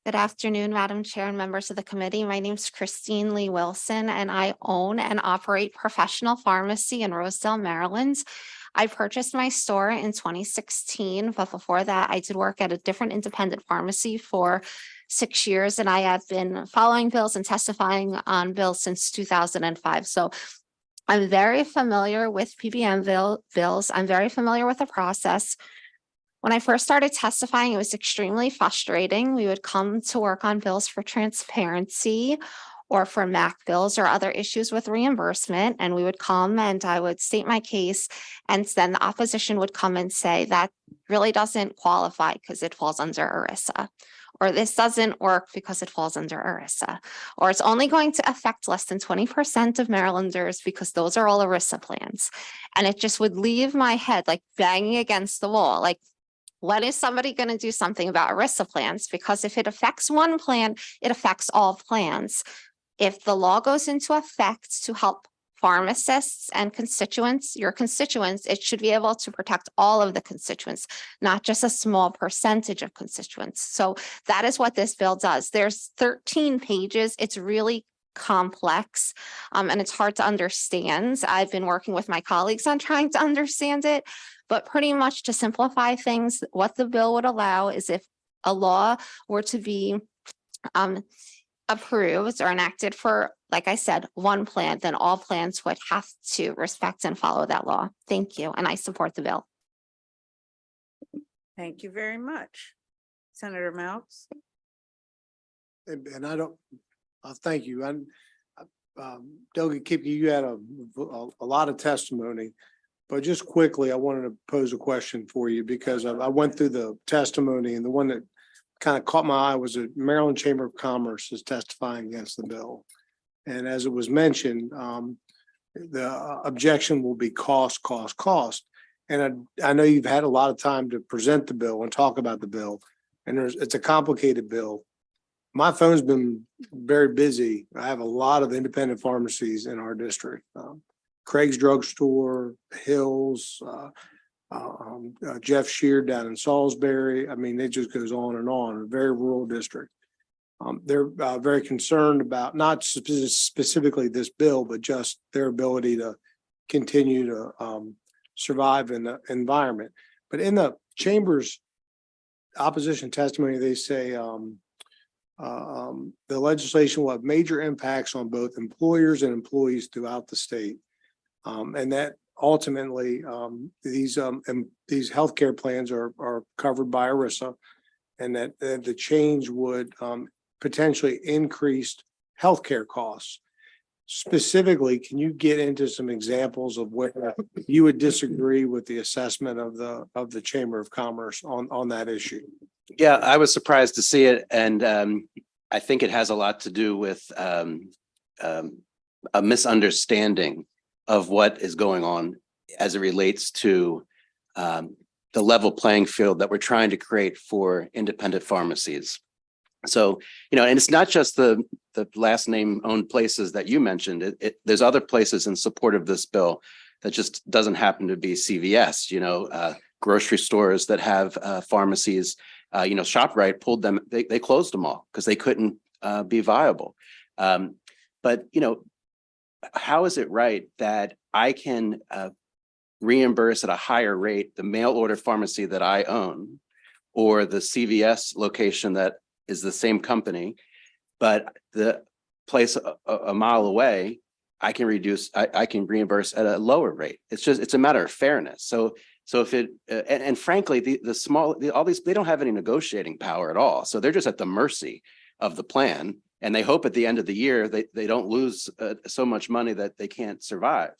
Good afternoon, Madam Chair and members of the committee. My name is Christine Lee Wilson, and I own and operate Professional Pharmacy in Rosedale, Maryland. I purchased my store in 2016, but before that, I did work at a different independent pharmacy for 6 years, and I have been following bills and testifying on bills since 2005. So I'm very familiar with PBM bills. I'm very familiar with the process. When I first started testifying, it was extremely frustrating. We would come to work on bills for transparency or for MAC bills or other issues with reimbursement. And we would come and I would state my case. And then the opposition would come and say that really doesn't qualify because it falls under ERISA. Or this doesn't work because it falls under ERISA. Or it's only going to affect less than 20% of Marylanders because those are all ERISA plans. And it just would leave my head like banging against the wall. Like, when is somebody going to do something about ERISA plans? Because if it affects one plan, it affects all plans. If the law goes into effect to help pharmacists and your constituents, it should be able to protect all of the constituents, not just a small percentage of constituents. So that is what this bill does. There's 13 pages. It's really complex and it's hard to understand. I've been working with my colleagues on trying to understand it, but pretty much to simplify things, what the bill would allow is if a law were to be approved or enacted for, like I said, one plan, then all plans would have to respect and follow that law. Thank you. And I support the bill. Thank you very much. Senator Melks. And I don't, thank you. And Delegate Kipke, you had a lot of testimony, but just quickly, I wanted to pose a question for you because I went through the testimony and the one that kind of caught my eye was the Maryland Chamber of Commerce is testifying against the bill. And as it was mentioned, the objection will be cost. And I know you've had a lot of time to present the bill and talk about the bill, and it's a complicated bill. My phone's been very busy. I have a lot of independent pharmacies in our district. Craig's Drugstore, Hills, Jeff Shear down in Salisbury. I mean, it just goes on and on. A very rural district. They're very concerned about not specifically this bill, but just their ability to continue to survive in the environment. But in the chamber's opposition testimony, they say, the legislation will have major impacts on both employers and employees throughout the state. And that ultimately, these healthcare plans are covered by ERISA, and that the change would potentially increase healthcare costs. Specifically, can you get into some examples of where you would disagree with the assessment of the Chamber of Commerce on that issue? Yeah, I was surprised to see it, and I think it has a lot to do with a misunderstanding of what is going on as it relates to the level playing field that we're trying to create for independent pharmacies. So, and it's not just the last name owned places that you mentioned. There's other places in support of this bill that just doesn't happen to be CVS, grocery stores that have pharmacies. ShopRite pulled them, they closed them all because they couldn't be viable. But how is it right that I can reimburse at a higher rate the mail order pharmacy that I own, or the CVS location that is the same company, but the place a mile away, I can reimburse at a lower rate? It's a matter of fairness. So if it, and frankly, all these, they don't have any negotiating power at all. So they're just at the mercy of the plan. And they hope at the end of the year, they don't lose so much money that they can't survive.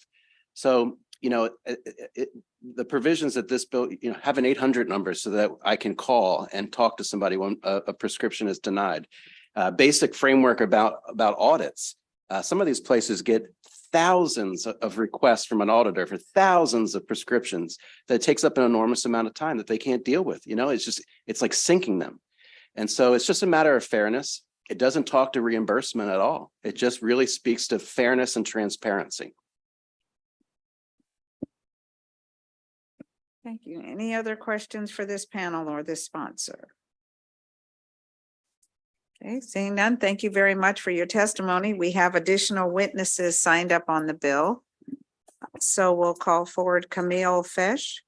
So, the provisions that this bill, have an 800 number so that I can call and talk to somebody when a prescription is denied. Basic framework about audits. Some of these places get thousands of requests from an auditor for thousands of prescriptions that takes up an enormous amount of time that they can't deal with. It's like sinking them. And so it's just a matter of fairness. It doesn't talk to reimbursement at all. It just really speaks to fairness and transparency. Thank you. Any other questions for this panel or this sponsor? Okay, seeing none, thank you very much for your testimony. We have additional witnesses signed up on the bill. So we'll call forward Camille Fesh,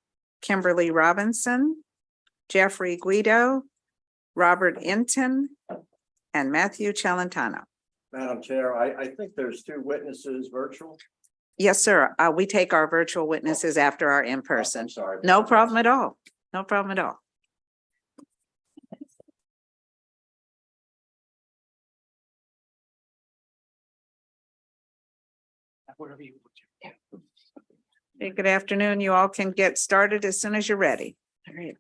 Kimberly Robinson, Jeffrey Guido, Robert Inton, and Matthew Celentano. Madam Chair, I think there's two witnesses virtual. Yes, sir. We take our virtual witnesses after our in-person. I'm sorry. No problem at all. No problem at all. Okay, good afternoon. You all can get started as soon as you're ready. All right.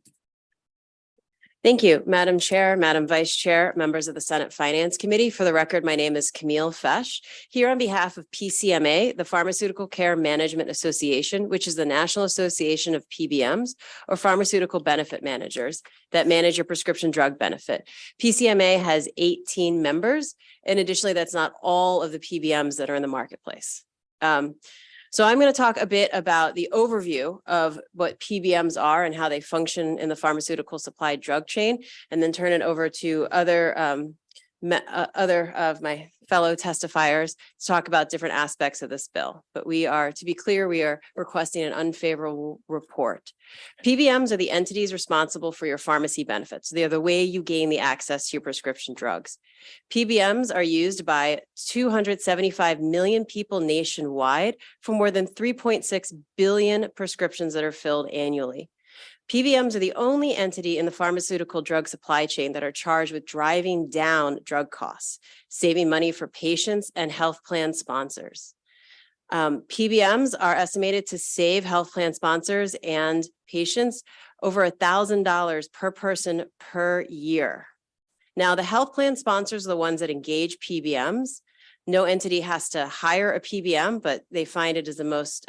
Thank you, Madam Chair, Madam Vice Chair, members of the Senate Finance Committee. For the record, my name is Camille Fesh, here on behalf of PCMA, the Pharmaceutical Care Management Association, which is the National Association of PBMs, or Pharmaceutical Benefit Managers, that manage your prescription drug benefit. PCMA has 18 members, and additionally, that's not all of the PBMs that are in the marketplace. So I'm going to talk a bit about the overview of what PBMs are and how they function in the pharmaceutical supply drug chain, and then turn it over to other of my fellow testifiers to talk about different aspects of this bill. But to be clear, we are requesting an unfavorable report. PBMs are the entities responsible for your pharmacy benefits. They are the way you gain the access to your prescription drugs. PBMs are used by 275 million people nationwide for more than 3.6 billion prescriptions that are filled annually. PBMs are the only entity in the pharmaceutical drug supply chain that are charged with driving down drug costs, saving money for patients and health plan sponsors. PBMs are estimated to save health plan sponsors and patients over $1,000 per person per year. Now, the health plan sponsors are the ones that engage PBMs. No entity has to hire a PBM, but they find it is the most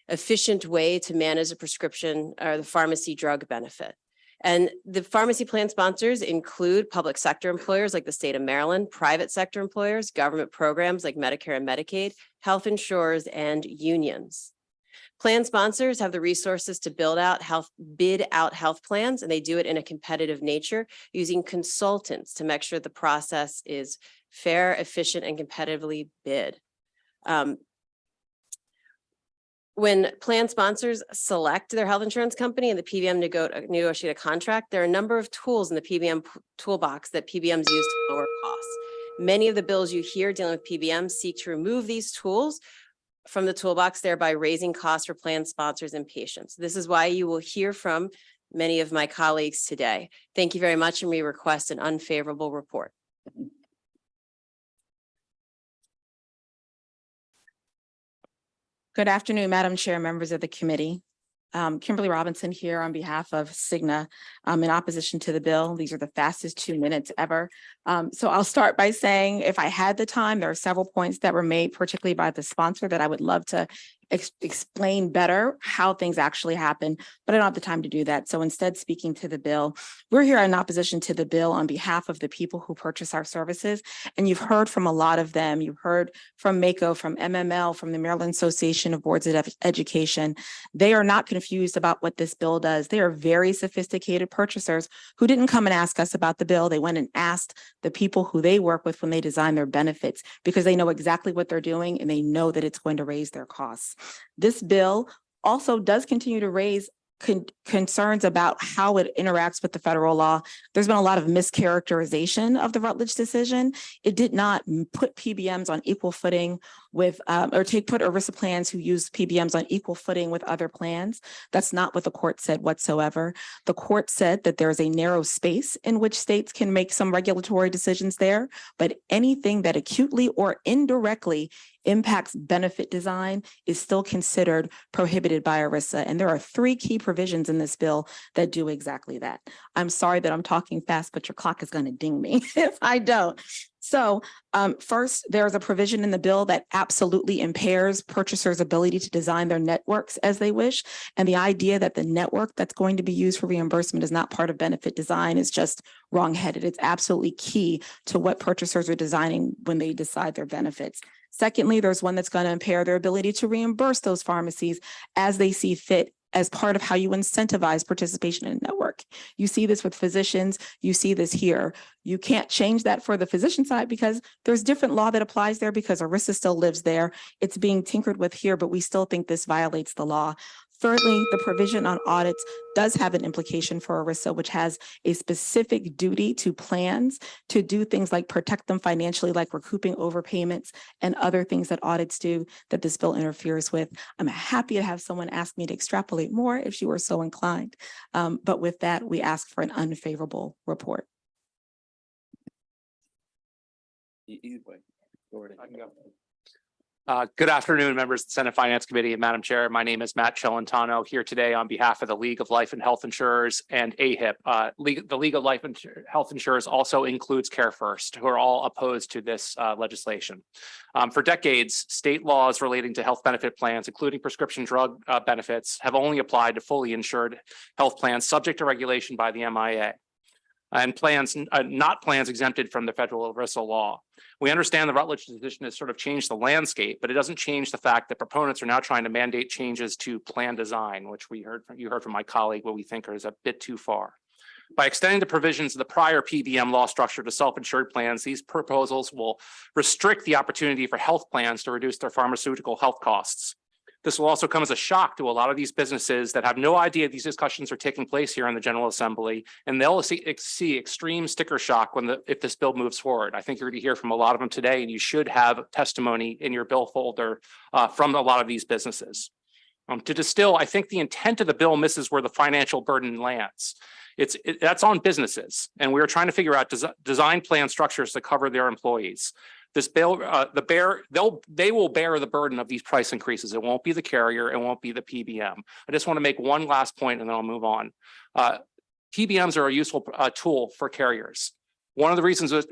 efficient way to manage a prescription or the pharmacy drug benefit. And the pharmacy plan sponsors include public sector employers like the state of Maryland, private sector employers, government programs like Medicare and Medicaid, health insurers, and unions. Plan sponsors have the resources to bid out health plans, and they do it in a competitive nature using consultants to make sure the process is fair, efficient, and competitively bid. When plan sponsors select their health insurance company and the PBM negotiate a contract, there are a number of tools in the PBM toolbox that PBMs use to lower costs. Many of the bills you hear dealing with PBMs seek to remove these tools from the toolbox, thereby raising costs for plan sponsors and patients. This is why you will hear from many of my colleagues today. Thank you very much, and we request an unfavorable report. Good afternoon, Madam Chair, members of the committee. Kimberly Robinson here on behalf of Cigna in opposition to the bill. These are the fastest 2 minutes ever. So I'll start by saying if I had the time, there are several points that were made, particularly by the sponsor, that I would love to explain better how things actually happen, but I don't have the time to do that. So instead, speaking to the bill, we're here in opposition to the bill on behalf of the people who purchase our services. And you've heard from a lot of them. You've heard from MACO, from MML, from the Maryland Association of Boards of Education. They are not confused about what this bill does. They are very sophisticated purchasers who didn't come and ask us about the bill. They went and asked the people who they work with when they design their benefits, because they know exactly what they're doing and they know that it's going to raise their costs. This bill also does continue to raise concerns about how it interacts with the federal law. There's been a lot of mischaracterization of the Rutledge decision. It did not put PBMs on equal footing with, put ERISA plans who use PBMs on equal footing with other plans. That's not what the court said whatsoever. The court said that there is a narrow space in which states can make some regulatory decisions there, but anything that acutely or indirectly impacts benefit design is still considered prohibited by ERISA. And there are 3 key provisions in this bill that do exactly that. I'm sorry that I'm talking fast, but your clock is going to ding me if I don't. So first, there is a provision in the bill that absolutely impairs purchasers' ability to design their networks as they wish. And the idea that the network that's going to be used for reimbursement is not part of benefit design is just wrongheaded. It's absolutely key to what purchasers are designing when they decide their benefits. Secondly, there's one that's going to impair their ability to reimburse those pharmacies as they see fit as part of how you incentivize participation in a network. You see this with physicians, you see this here. You can't change that for the physician side because there's different law that applies there because ERISA still lives there. It's being tinkered with here, but we still think this violates the law. Thirdly, the provision on audits does have an implication for ERISA, which has a specific duty to plans to do things like protect them financially, like recouping overpayments and other things that audits do that this bill interferes with. I'm happy to have someone ask me to extrapolate more if she were so inclined. But with that, we ask for an unfavorable report. Good afternoon, members of the Senate Finance Committee and Madam Chair. My name is Matt Celentano here today on behalf of the League of Life and Health Insurers and AHIP. The League of Life and Health Insurers also includes CareFirst, who are all opposed to this legislation. For decades, state laws relating to health benefit plans, including prescription drug benefits, have only applied to fully insured health plans subject to regulation by the MIA. And plans, not plans exempted from the federal ERISA law. We understand the Rutledge decision has sort of changed the landscape, but it doesn't change the fact that proponents are now trying to mandate changes to plan design, which you heard from my colleague, what we think is a bit too far. By extending the provisions of the prior PBM law structure to self-insured plans, these proposals will restrict the opportunity for health plans to reduce their pharmaceutical health costs. This will also come as a shock to a lot of these businesses that have no idea these discussions are taking place here in the General Assembly, and they'll see extreme sticker shock if this bill moves forward. I think you're going to hear from a lot of them today, and you should have testimony in your bill folder from a lot of these businesses. To distill, I think the intent of the bill misses where the financial burden lands. That's on businesses, and we're trying to figure out design plan structures to cover their employees. This bill, they will bear the burden of these price increases. It won't be the carrier, it won't be the PBM. I just want to make one last point and then I'll move on. PBMs are a useful tool for carriers. One of the reasons is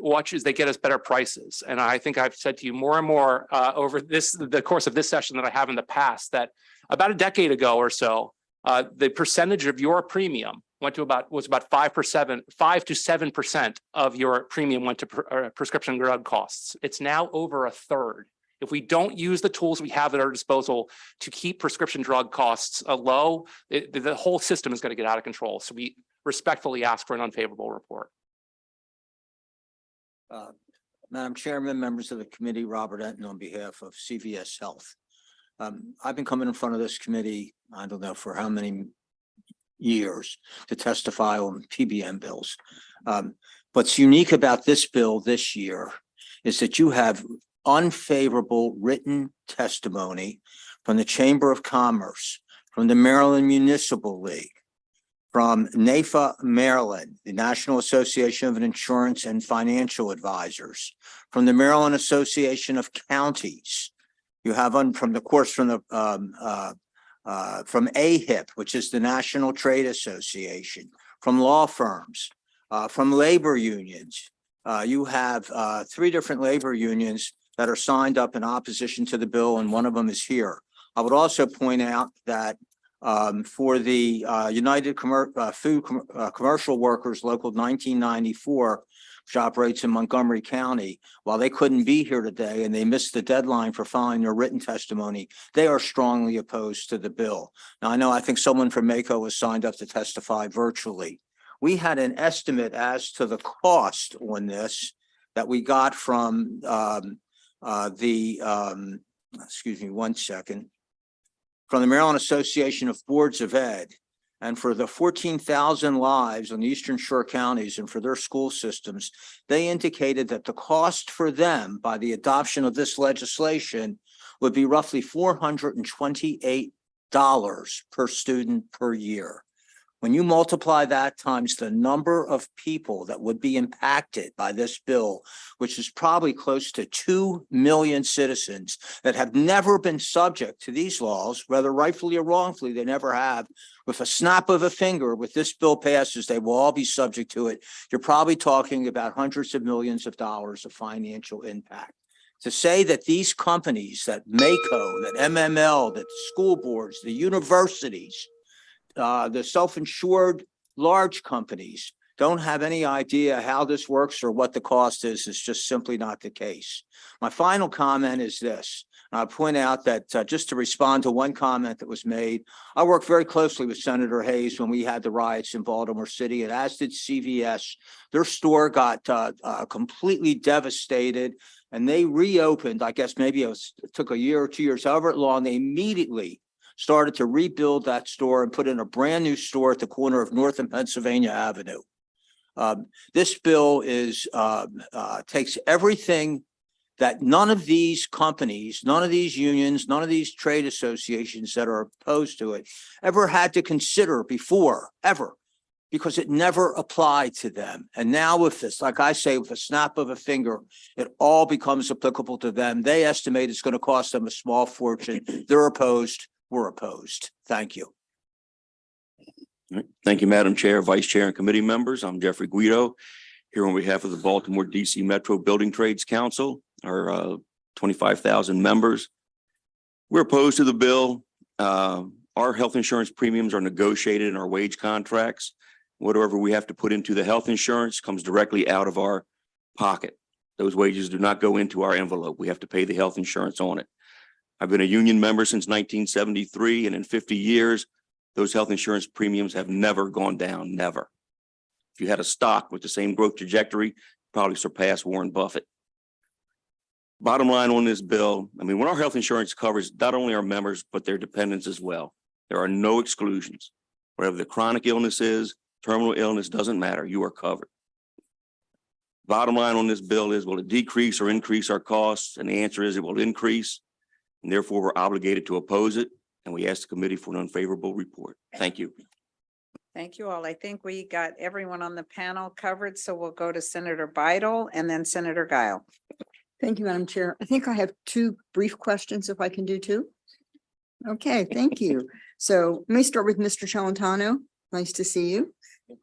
they get us better prices. And I think I've said to you more and more over the course of this session than I have in the past, that about a decade ago or so, the percentage of your premium was about 5 to 7% of your premium went to prescription drug costs. It's now over a third. If we don't use the tools we have at our disposal to keep prescription drug costs low, the whole system is going to get out of control. So we respectfully ask for an unfavorable report. Madam Chairman, members of the committee, Robert Etten on behalf of CVS Health. I've been coming in front of this committee, I don't know for how many years, to testify on PBM bills. What's unique about this bill this year is that you have unfavorable written testimony from the Chamber of Commerce, from the Maryland Municipal League, from NAFA Maryland, the National Association of Insurance and Financial Advisors, from the Maryland Association of Counties. You have from AHIP, which is the National Trade Association, from law firms, from labor unions. You have 3 different labor unions that are signed up in opposition to the bill, and one of them is here. I would also point out that for the United Food Commercial Workers Local 1994, which operates in Montgomery County, while they couldn't be here today and they missed the deadline for filing their written testimony, they are strongly opposed to the bill. Now, I think someone from MACO was signed up to testify virtually. We had an estimate as to the cost on this that we got from excuse me one second, from the Maryland Association of Boards of Ed. And for the 14,000 lives on the Eastern Shore counties and for their school systems, they indicated that the cost for them by the adoption of this legislation would be roughly $428 per student per year. When you multiply that times the number of people that would be impacted by this bill, which is probably close to 2 million citizens that have never been subject to these laws, whether rightfully or wrongfully, they never have. With a snap of a finger, with this bill passes, they will all be subject to it. You're probably talking about hundreds of millions of dollars of financial impact. To say that these companies, that MACO, that MML, that the school boards, the universities, the self-insured large companies don't have any idea how this works or what the cost is just simply not the case. My final comment is this. I'll point out that just to respond to one comment that was made, I worked very closely with Senator Hayes when we had the riots in Baltimore City, and as did CVS. Their store got completely devastated, and they reopened. I guess maybe it took a year or 2 years, however long. They immediately started to rebuild that store and put in a brand new store at the corner of North and Pennsylvania Avenue. This bill takes everything that none of these companies, none of these unions, none of these trade associations that are opposed to it ever had to consider before, ever, because it never applied to them. And now with this, like I say, with a snap of a finger, it all becomes applicable to them. They estimate it's going to cost them a small fortune. They're opposed. We're opposed. Thank you. Thank you, Madam Chair, Vice Chair, and committee members. I'm Jeffrey Guido, here on behalf of the Baltimore DC Metro Building Trades Council, our 25,000 members. We're opposed to the bill. Our health insurance premiums are negotiated in our wage contracts. Whatever we have to put into the health insurance comes directly out of our pocket. Those wages do not go into our envelope. We have to pay the health insurance on it. I've been a union member since 1973, and in 50 years, those health insurance premiums have never gone down, never. If you had a stock with the same growth trajectory, probably surpass Warren Buffett. Bottom line on this bill, I mean, when our health insurance covers not only our members, but their dependents as well. There are no exclusions. Whatever the chronic illness is, terminal illness, doesn't matter, you are covered. Bottom line on this bill is, will it decrease or increase our costs? And the answer is it will increase. And therefore, we're obligated to oppose it. And we ask the committee for an unfavorable report. Thank you. Thank you all. I think we got everyone on the panel covered, so we'll go to Senator Beidle and then Senator Guile. Thank you, Madam Chair. I think I have 2 brief questions if I can do 2. Okay, thank you. So let me start with Mr. Celentano. Nice to see you.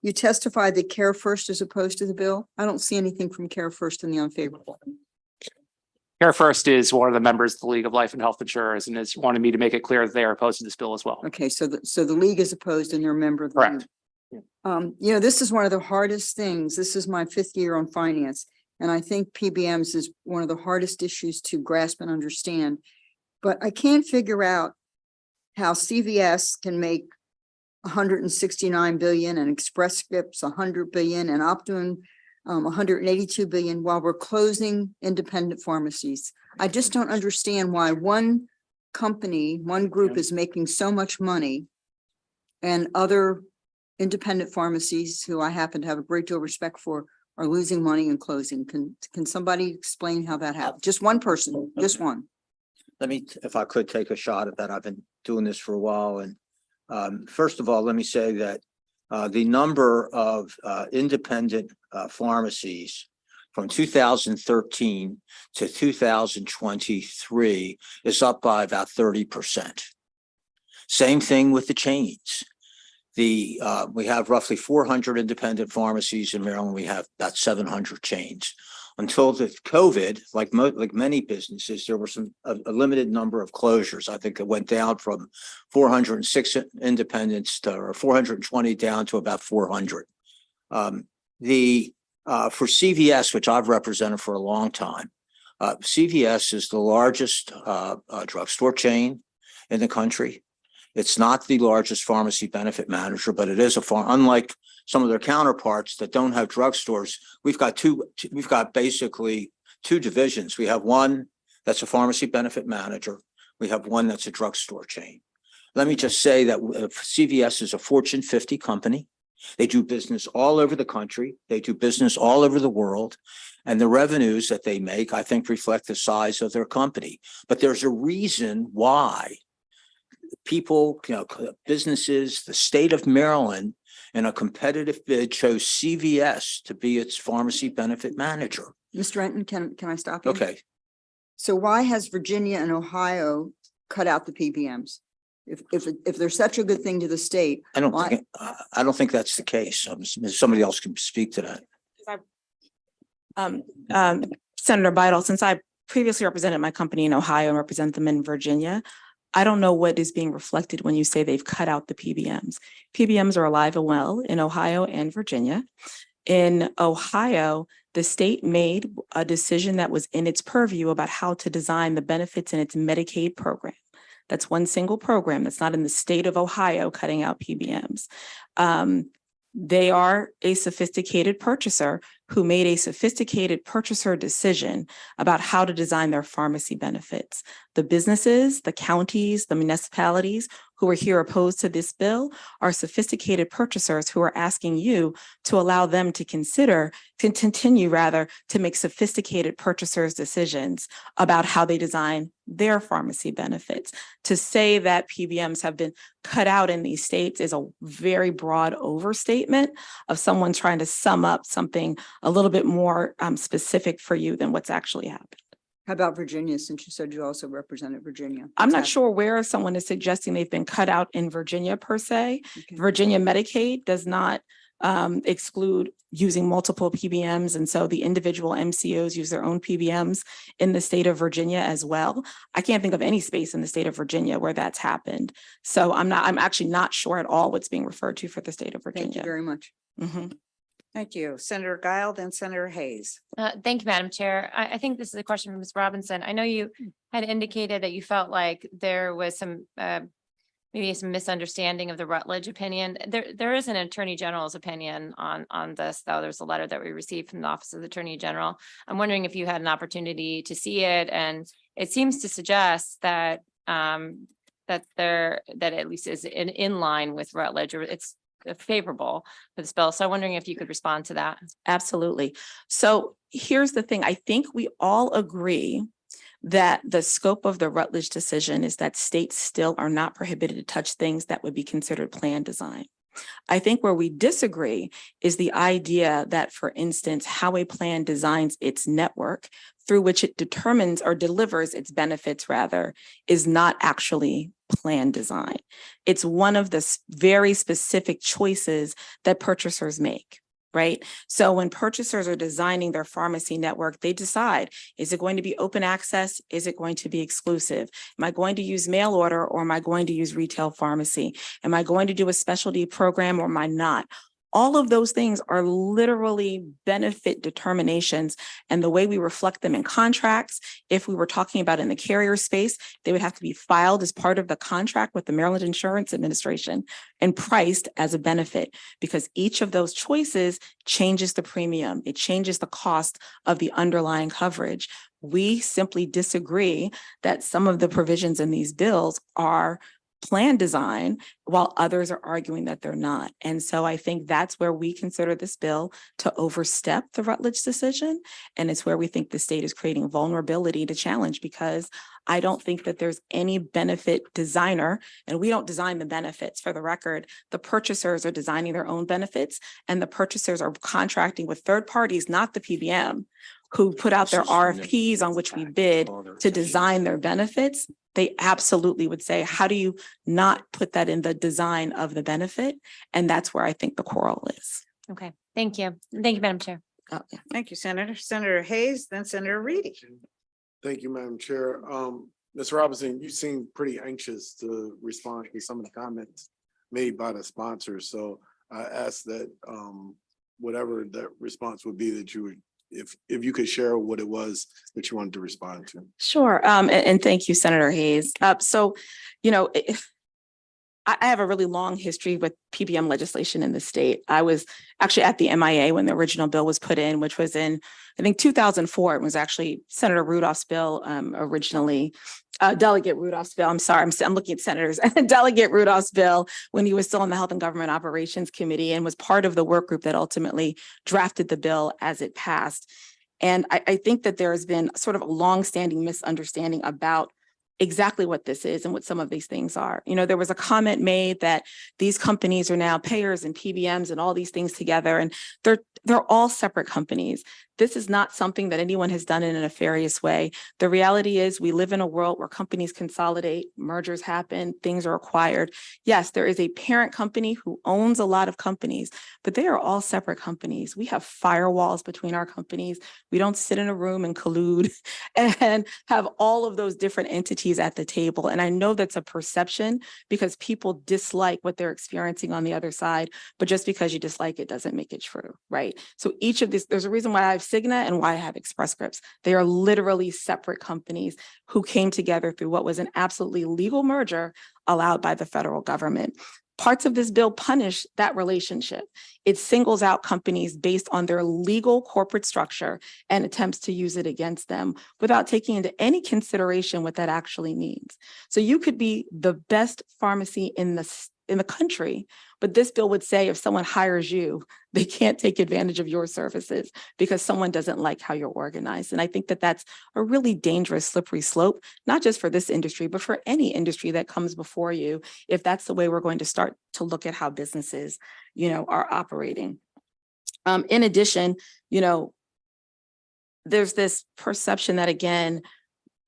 You testified that Care First is opposed to the bill. I don't see anything from Care First in the unfavorable. Care First is one of the members of the League of Life and Health Insurers and has wanted me to make it clear that they are opposed to this bill as well. Okay, so the league is opposed and they're a member of the Correct. league. This is one of the hardest things. This is my 5th year on finance. And I think PBMs is one of the hardest issues to grasp and understand. But I can't figure out how CVS can make 169 billion and Express Scripts 100 billion and Optum 182 billion while we're closing independent pharmacies. I just don't understand why one company, one group is making so much money and other independent pharmacies who I happen to have a great deal of respect for are losing money and closing. Can somebody explain how that happened? Just one person, just one. Let me, if I could take a shot at that. I've been doing this for a while. And first of all, let me say that the number of independent pharmacies from 2013 to 2023 is up by about 30%. Same thing with the chains. We have roughly 400 independent pharmacies in Maryland. We have about 700 chains. Until the COVID, like many businesses, there were a limited number of closures. I think it went down from 406 independents or 420 down to about 400. For CVS, which I've represented for a long time, CVS is the largest drugstore chain in the country. It's not the largest pharmacy benefit manager, but it is unlike some of their counterparts that don't have drugstores. We've got basically two divisions. We have one that's a pharmacy benefit manager. We have one that's a drugstore chain. Let me just say that CVS is a Fortune 50 company. They do business all over the country. They do business all over the world. And the revenues that they make, I think, reflect the size of their company. But there's a reason why people, businesses, the state of Maryland, in a competitive bid, chose CVS to be its pharmacy benefit manager. Mr. Renton, can I stop you? Okay. So why has Virginia and Ohio cut out the PBMs? If they're such a good thing to the state. I don't think that's the case. Somebody else can speak to that. Senator Bidle, since I previously represented my company in Ohio and represent them in Virginia, I don't know what is being reflected when you say they've cut out the PBMs. PBMs are alive and well in Ohio and Virginia. In Ohio, the state made a decision that was in its purview about how to design the benefits in its Medicaid program. That's one single program that's not in the state of Ohio cutting out PBMs. They are a sophisticated purchaser who made a sophisticated purchaser decision about how to design their pharmacy benefits. The businesses, the counties, the municipalities who are here opposed to this bill are sophisticated purchasers who are asking you to allow them to continue to make sophisticated purchasers' decisions about how they design their pharmacy benefits. To say that PBMs have been cut out in these states is a very broad overstatement of someone trying to sum up something a little bit more specific for you than what's actually happened. How about Virginia, since you said you also represented Virginia? I'm not sure where someone is suggesting they've been cut out in Virginia per se. Okay. Virginia Medicaid does not exclude using multiple PBMs. And so the individual MCOs use their own PBMs in the state of Virginia as well. I can't think of any space in the state of Virginia where that's happened. So I'm actually not sure at all what's being referred to for the state of Virginia. Thank you very much. Mhm. Thank you. Senator Guile, then Senator Hayes. Thank you, Madam Chair. I think this is a question from Ms. Robinson. I know you had indicated that you felt like there was some maybe some misunderstanding of the Rutledge opinion. There is an Attorney General's opinion on this, though. There's a letter that we received from the Office of the Attorney General. I'm wondering if you had an opportunity to see it, and it seems to suggest that that at least is in line with Rutledge, or it's favorable for this bill. So I'm wondering if you could respond to that. Absolutely. So here's the thing. I think we all agree that the scope of the Rutledge decision is that states still are not prohibited to touch things that would be considered plan design. I think where we disagree is the idea that, for instance, how a plan designs its network through which it determines or delivers its benefits, rather, is not actually plan design. It's one of the very specific choices that purchasers make, right? So when purchasers are designing their pharmacy network, they decide, is it going to be open access? Is it going to be exclusive? Am I going to use mail order, or am I going to use retail pharmacy? Am I going to do a specialty program, or am I not? All of those things are literally benefit determinations, and the way we reflect them in contracts, if we were talking about in the carrier space, they would have to be filed as part of the contract with the Maryland Insurance Administration and priced as a benefit, because each of those choices changes the premium. It changes the cost of the underlying coverage. We simply disagree that some of the provisions in these bills are plan design, while others are arguing that they're not. And so I think that's where we consider this bill to overstep the Rutledge decision. And it's where we think the state is creating vulnerability to challenge, because I don't think that there's any benefit designer, and we don't design the benefits. For the record, the purchasers are designing their own benefits, and the purchasers are contracting with third parties, not the PBM, who put out their RFPs on which we bid to design their benefits. They absolutely would say, how do you not put that in the design of the benefit? And that's where I think the quarrel is. Okay, thank you. Thank you, Madam Chair. Oh, yeah. Thank you, Senator. Senator Hayes, then Senator Reedy. Thank you, Madam Chair. Ms. Robinson, you seem pretty anxious to respond to some of the comments made by the sponsors. So I ask that whatever that response would be, that you would, if you could share what it was that you wanted to respond to. Sure. And thank you, Senator Hayes. So, you know, I have a really long history with PBM legislation in the state. I was actually at the MIA when the original bill was put in, which was in, I think, 2004. It was actually Senator Rudolph's bill originally. Delegate Rudolph's bill. I'm sorry, I'm looking at senators. Delegate Rudolph's bill when he was still on the Health and Government Operations Committee and was part of the work group that ultimately drafted the bill as it passed. And I think that there has been sort of a longstanding misunderstanding about exactly what this is and what some of these things are. You know, there was a comment made that these companies are now payers and PBMs and all these things together, and they're all separate companies. This is not something that anyone has done in a nefarious way. The reality is we live in a world where companies consolidate, mergers happen, things are acquired. Yes, there is a parent company who owns a lot of companies, but they are all separate companies. We have firewalls between our companies. We don't sit in a room and collude and have all of those different entities at the table. And I know that's a perception because people dislike what they're experiencing on the other side, but just because you dislike it doesn't make it true, right? So each of these, there's a reason why I have Cigna and why I have Express Scripts. They are literally separate companies who came together through what was an absolutely legal merger allowed by the federal government. Parts of this bill punish that relationship. It singles out companies based on their legal corporate structure and attempts to use it against them without taking into any consideration what that actually means. So you could be the best pharmacy in the country, but this bill would say if someone hires you, they can't take advantage of your services because someone doesn't like how you're organized. And I think that that's a really dangerous, slippery slope, not just for this industry, but for any industry that comes before you, if that's the way we're going to start to look at how businesses, you know, are operating. In addition, you know, there's this perception that, again,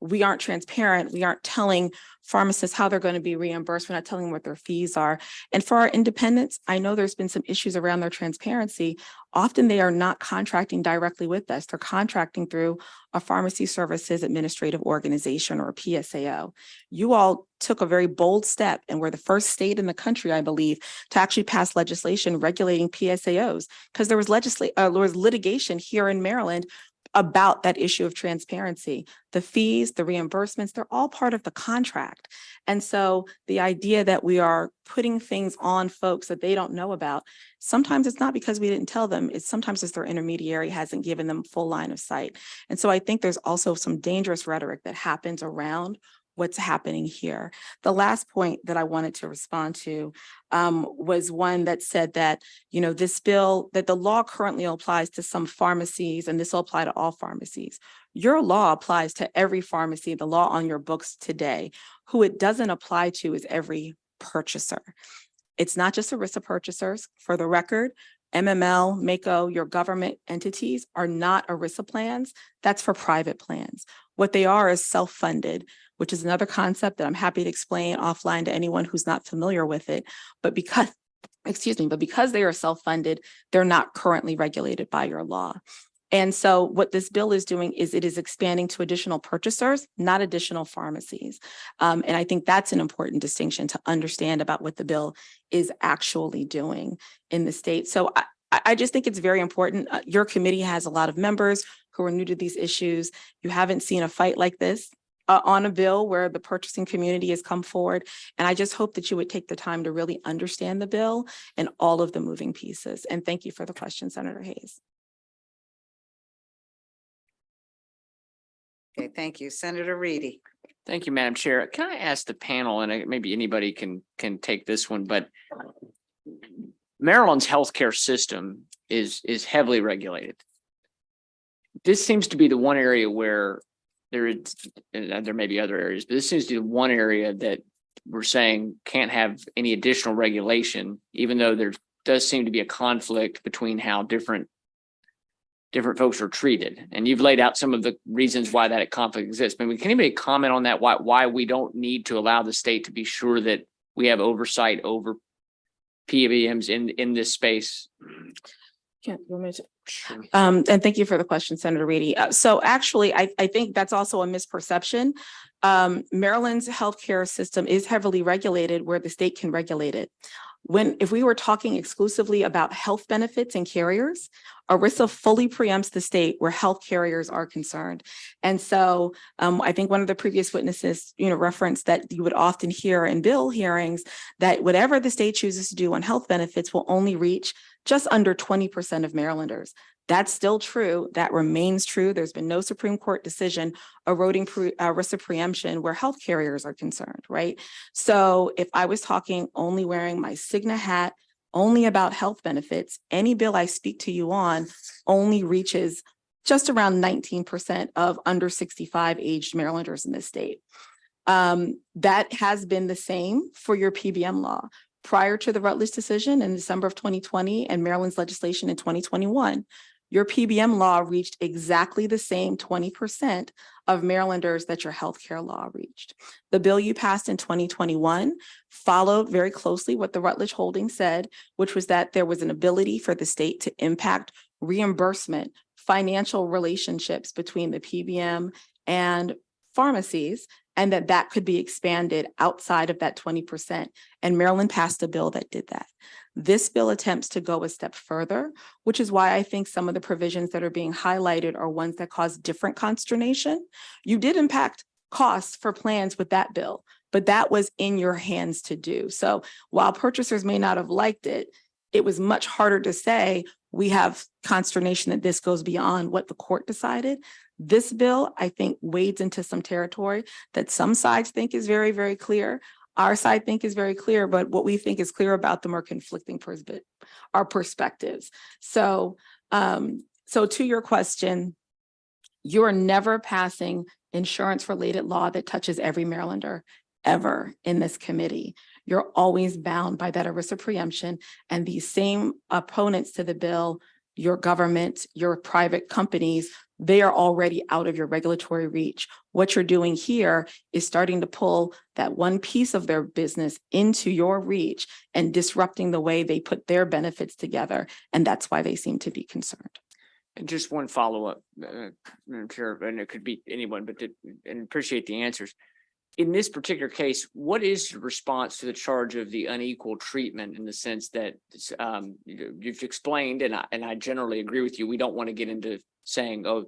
we aren't transparent. We aren't telling pharmacists how they're going to be reimbursed. We're not telling them what their fees are. And for our independents, I know there's been some issues around their transparency. Often they are not contracting directly with us. They're contracting through a pharmacy services administrative organization or a PSAO. You all took a very bold step and were the first state in the country, I believe, to actually pass legislation regulating PSAOs because there was litigation here in Maryland about that issue of transparency. The fees, the reimbursements, they're all part of the contract. And so the idea that we are putting things on folks that they don't know about, sometimes it's not because we didn't tell them, sometimes it's their intermediary hasn't given them full line of sight. And so I think there's also some dangerous rhetoric that happens around what's happening here. The last point that I wanted to respond to was one that said that, you know, this bill, that the law currently applies to some pharmacies, and this will apply to all pharmacies. Your law applies to every pharmacy, the law on your books today. Who it doesn't apply to is every purchaser. It's not just ERISA purchasers. For the record, MML, MACO, your government entities are not ERISA plans. That's for private plans. What they are is self-funded, which is another concept that I'm happy to explain offline to anyone who's not familiar with it. But because they are self-funded, they're not currently regulated by your law. And so what this bill is doing is it is expanding to additional purchasers, not additional pharmacies. And I think that's an important distinction to understand about what the bill is actually doing in the state. So I just think it's very important. Your committee has a lot of members who are new to these issues. You haven't seen a fight like this on a bill where the purchasing community has come forward. And I just hope that you would take the time to really understand the bill and all of the moving pieces. And thank you for the question, Senator Hayes. Okay, thank you. Senator Reedy. Thank you, Madam Chair. Can I ask the panel, and maybe anybody can take this one, but Maryland's healthcare system is heavily regulated. This seems to be the one area where there is, and there may be other areas, but this seems to be the one area that we're saying can't have any additional regulation, even though there does seem to be a conflict between how different folks are treated. And you've laid out some of the reasons why that conflict exists. Maybe can anybody comment on that? Why we don't need to allow the state to be sure that we have oversight over PBMs in this space? And thank you for the question, Senator Reedy. So actually, I think that's also a misperception. Maryland's healthcare system is heavily regulated where the state can regulate it. If we were talking exclusively about health benefits and carriers, ERISA fully preempts the state where health carriers are concerned. And so I think one of the previous witnesses, referenced that you would often hear in bill hearings that whatever the state chooses to do on health benefits will only reach just under 20% of Marylanders. That's still true. That remains true. There's been no Supreme Court decision eroding ERISA preemption where health carriers are concerned, right? So if I was talking only wearing my Cigna hat, only about health benefits, any bill I speak to you on only reaches just around 19% of under 65 aged Marylanders in this state. That has been the same for your PBM law. Prior to the Rutledge decision in December of 2020 and Maryland's legislation in 2021, your PBM law reached exactly the same 20% of Marylanders that your healthcare law reached. The bill you passed in 2021 followed very closely what the Rutledge holding said, which was that there was an ability for the state to impact reimbursement, financial relationships between the PBM and pharmacies, and that could be expanded outside of that 20%. And Maryland passed a bill that did that. This bill attempts to go a step further, which is why I think some of the provisions that are being highlighted are ones that cause different consternation. You did impact costs for plans with that bill, but that was in your hands to do. So while purchasers may not have liked it, it was much harder to say, we have consternation that this goes beyond what the court decided. This bill, I think, wades into some territory that some sides think is very, very clear. Our side think is very clear, but what we think is clear about them are conflicting our perspectives. So to your question, you are never passing insurance-related law that touches every Marylander ever in this committee. You're always bound by that ERISA preemption, and these same opponents to the bill, your government, your private companies, they are already out of your regulatory reach. What you're doing here is starting to pull that one piece of their business into your reach and disrupting the way they put their benefits together. And that's why they seem to be concerned. And just one follow-up, Madam Chair, and it could be anyone, but and appreciate the answers. In this particular case, what is your response to the charge of the unequal treatment in the sense that you've explained, and I generally agree with you, we don't want to get into saying, oh,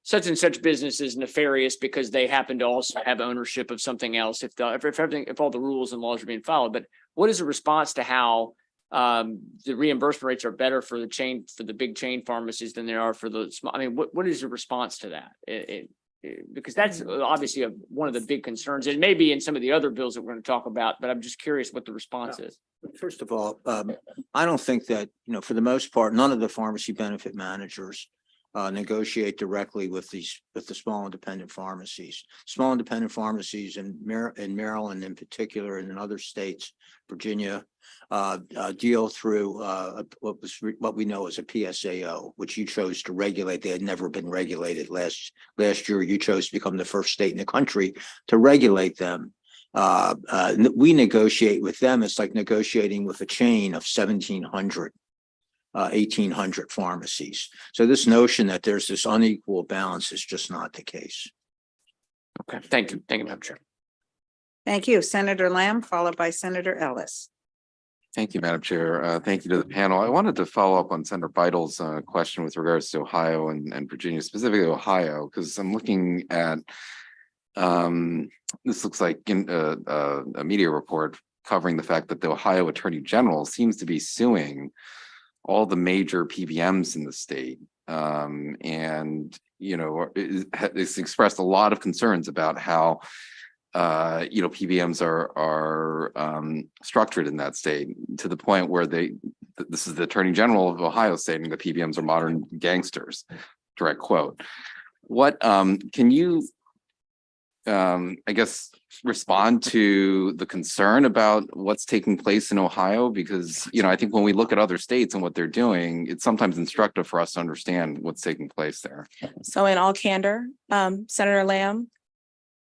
such and such business is nefarious because they happen to also have ownership of something else if all the rules and laws are being followed. But what is the response to how the reimbursement rates are better for the big chain pharmacies than they are for the small? I mean, what is your response to that? Because that's obviously one of the big concerns. It may be in some of the other bills that we're going to talk about, but I'm just curious what the response is. First of all, I don't think that, for the most part, none of the pharmacy benefit managers negotiate directly with the small independent pharmacies. Small independent pharmacies in Maryland in particular, and in other states, Virginia, deal through what we know as a PSAO, which you chose to regulate. They had never been regulated. Last year, you chose to become the first state in the country to regulate them. We negotiate with them. It's like negotiating with a chain of 1,800 pharmacies. So this notion that there's this unequal balance is just not the case. Okay, thank you. Thank you, Madam Chair. Thank you. Senator Lamb, followed by Senator Ellis. Thank you, Madam Chair. Thank you to the panel. I wanted to follow up on Senator Beidel's question with regards to Ohio and Virginia, specifically Ohio, because I'm looking at this looks like a media report covering the fact that the Ohio Attorney General seems to be suing all the major PBMs in the state And, it's expressed a lot of concerns about how, PBMs are structured in that state, to the point where this is the Attorney General of Ohio stating that PBMs are modern gangsters, direct quote. What, can you, I guess, respond to the concern about what's taking place in Ohio? Because, I think when we look at other states and what they're doing, it's sometimes instructive for us to understand what's taking place there. So in all candor, Senator Lamb,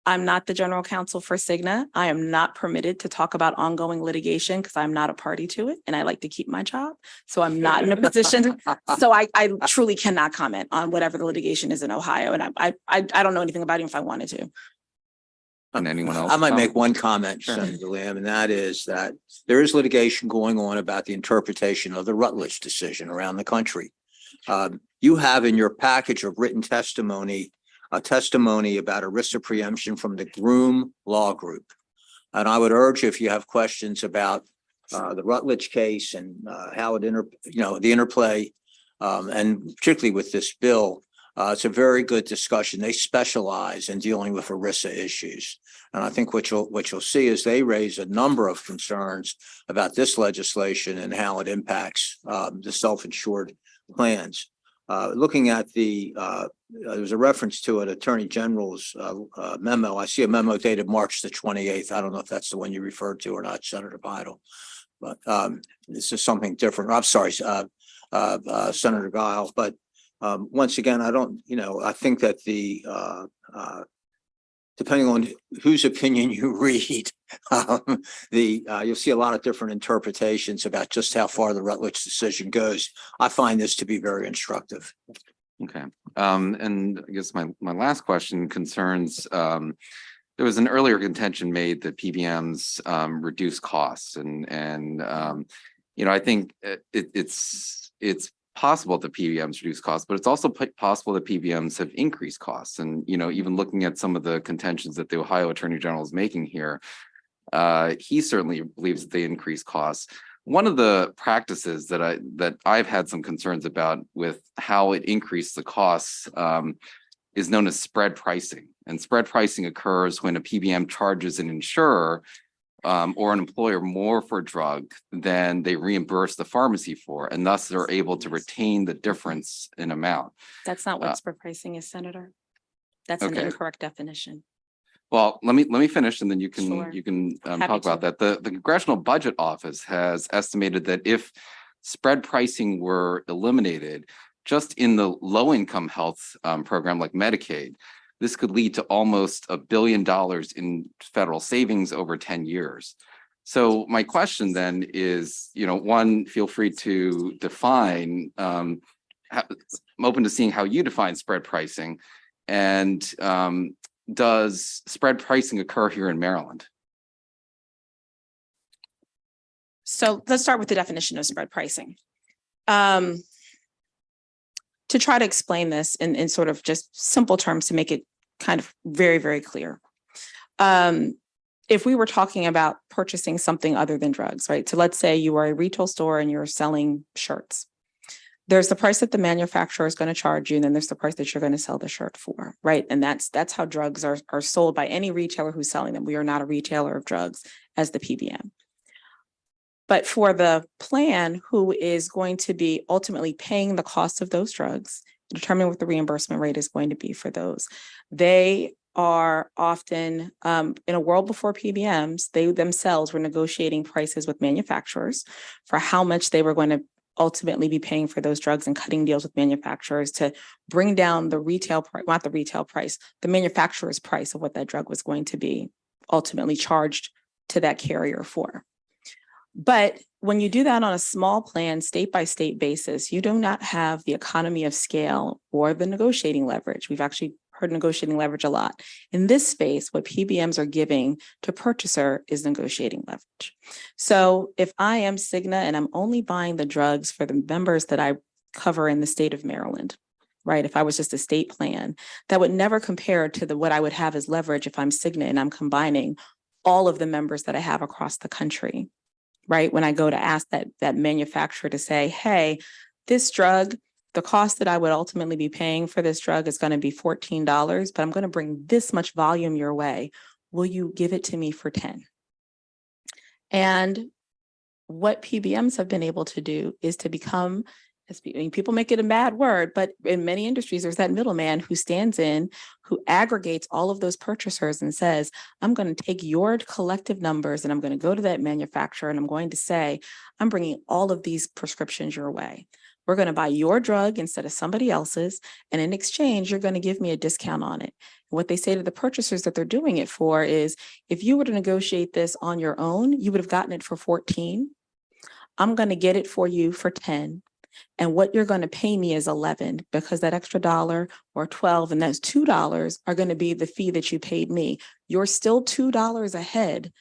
I'm not the general counsel for Cigna. I am not permitted to talk about ongoing litigation because I'm not a party to it and I like to keep my job. So I'm not in a position. So I truly cannot comment on whatever the litigation is in Ohio. And I don't know anything about it if I wanted to. And anyone else? I might make one comment, Senator Lamb, and that is that there is litigation going on about the interpretation of the Rutledge decision around the country. You have in your package of written testimony, a testimony about ERISA preemption from the Groom Law Group. And I would urge, if you have questions about the Rutledge case and how it the interplay, and particularly with this bill, it's a very good discussion. They specialize in dealing with ERISA issues. And I think what you'll see is they raise a number of concerns about this legislation and how it impacts the self-insured plans. Looking at there's a reference to an Attorney General's memo. I see a memo dated March the 28th. I don't know if that's the one you referred to or not, Senator Vidal. But this is something different. I'm sorry, Senator Giles. But once again, I think that depending on whose opinion you read, you'll see a lot of different interpretations about just how far the Rutledge decision goes. I find this to be very instructive. Okay. And I guess my last question concerns, there was an earlier contention made that PBMs reduce costs, and I think it's possible that PBMs reduce costs, but it's also possible that PBMs have increased costs. And, even looking at some of the contentions that the Ohio Attorney General is making here, he certainly believes that they increase costs. One of the practices that I've had some concerns about with how it increased the costs is known as spread pricing. And spread pricing occurs when a PBM charges an insurer or an employer more for a drug than they reimburse the pharmacy for, and thus they're able to retain the difference in amount. That's not what spread pricing is, Senator. That's an Okay. incorrect definition. Well, let me finish, and then you can Sure. talk Happy about that. The Congressional Budget Office has estimated that if spread pricing were eliminated just in the low-income health program like Medicaid, this could lead to almost $1 billion in federal savings over 10 years. So my question then is, one, feel free to define, I'm open to seeing how you define spread pricing, and does spread pricing occur here in Maryland? So let's start with the definition of spread pricing. To try to explain this in sort of just simple terms to make it kind of very, very clear. If we were talking about purchasing something other than drugs, right? So let's say you are a retail store and you're selling shirts. There's the price that the manufacturer is going to charge you, and then there's the price that you're going to sell the shirt for, right? And that's how drugs are sold by any retailer who's selling them. We are not a retailer of drugs as the PBM. But for the plan who is going to be ultimately paying the cost of those drugs, determine what the reimbursement rate is going to be for those. They are often, in a world before PBMs, they themselves were negotiating prices with manufacturers for how much they were going to ultimately be paying for those drugs, and cutting deals with manufacturers to bring down the retail price, not the retail price, the manufacturer's price of what that drug was going to be ultimately charged to that carrier for. But when you do that on a small plan, state by state basis, you do not have the economy of scale or the negotiating leverage. We've actually heard negotiating leverage a lot. In this space, what PBMs are giving to purchaser is negotiating leverage. So if I am Cigna and I'm only buying the drugs for the members that I cover in the state of Maryland, right? If I was just a state plan, that would never compare to what I would have as leverage if I'm Cigna and I'm combining all of the members that I have across the country. Right? When I go to ask that manufacturer to say, hey, this drug the cost that I would ultimately be paying for this drug is going to be $14, but I'm going to bring this much volume your way. Will you give it to me for 10? And what PBMs have been able to do is to become, people make it a bad word, but in many industries, there's that middleman who stands in, who aggregates all of those purchasers and says, I'm going to take your collective numbers and I'm going to go to that manufacturer and I'm going to say, I'm bringing all of these prescriptions your way. We're going to buy your drug instead of somebody else's. And in exchange, you're going to give me a discount on it. What they say to the purchasers that they're doing it for is, if you were to negotiate this on your own, you would have gotten it for 14. I'm going to get it for you for 10. And what you're going to pay me is 11, because that extra $1 or 12 and those $2 are going to be the fee that you paid me. You're still $2 ahead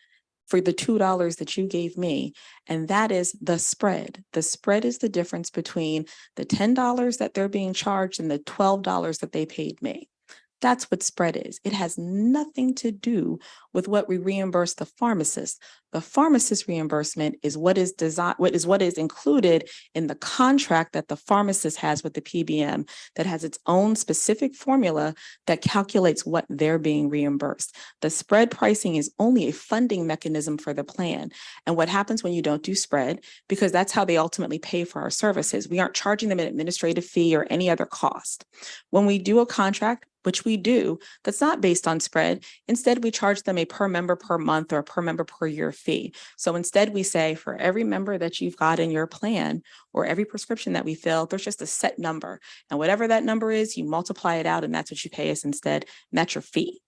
for the $2 that you gave me. And that is the spread. The spread is the difference between the $10 that they're being charged and the $12 that they paid me. That's what spread is. It has nothing to do with what we reimburse the pharmacist. The pharmacist reimbursement is what is included in the contract that the pharmacist has with the PBM, that has its own specific formula that calculates what they're being reimbursed. The spread pricing is only a funding mechanism for the plan. And what happens when you don't do spread, because that's how they ultimately pay for our services. We aren't charging them an administrative fee or any other cost. When we do a contract, which we do, that's not based on spread. Instead, we charge them a per member per month or per member per year fee. So instead we say, for every member that you've got in your plan or every prescription that we fill, there's just a set number. And whatever that number is, you multiply it out and that's what you pay us instead. And that's your fee.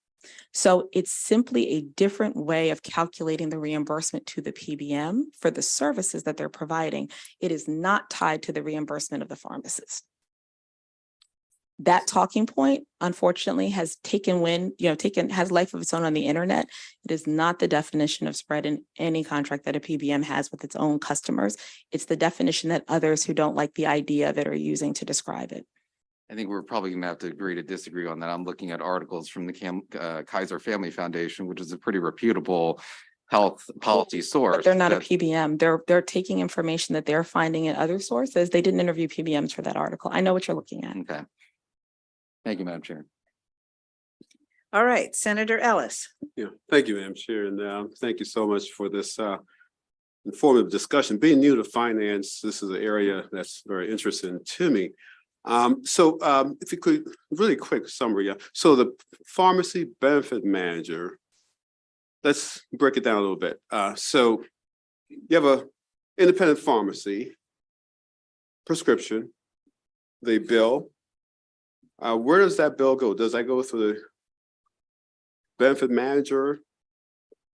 So it's simply a different way of calculating the reimbursement to the PBM for the services that they're providing. It is not tied to the reimbursement of the pharmacist. That talking point, unfortunately, has has life of its own on the internet. It is not the definition of spread in any contract that a PBM has with its own customers. It's the definition that others who don't like the idea of it are using to describe it. I think we're probably gonna have to agree to disagree on that. I'm looking at articles from the Kaiser Family Foundation, which is a pretty reputable health policy source. But they're not a that- PBM. They're taking information that they're finding in other sources. They didn't interview PBMs for that article. I know what you're looking at. Okay. Thank you, Madam Chair. All right, Senator Ellis. Yeah, thank you, Madam Chair, and thank you so much for this informative discussion. Being new to finance, this is an area that's very interesting to me. If you could, really quick summary. So the pharmacy benefit manager, let's break it down a little bit. So you have a independent pharmacy, prescription, they bill. Where does that bill go? Does that go through the benefit manager?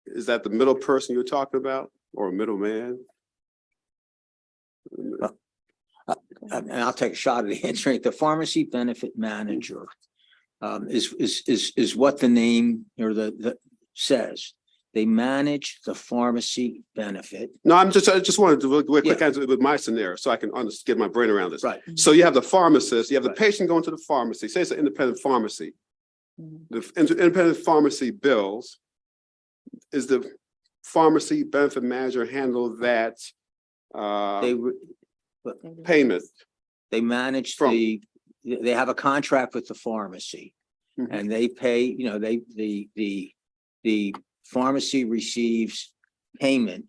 Is that the middle person you're talking about, or a middleman? And I'll take a shot at answering. The pharmacy benefit manager is what the name or the says. They manage the pharmacy benefit. No, I just wanted to really quick answer with my scenario so I can get my brain around this. Right. So you have the pharmacist, you have the patient going to the pharmacy, say it's an independent pharmacy. The independent pharmacy bills. Is the pharmacy benefit manager handle that payment? They manage they have a contract with the pharmacy and they pay, the pharmacy receives payment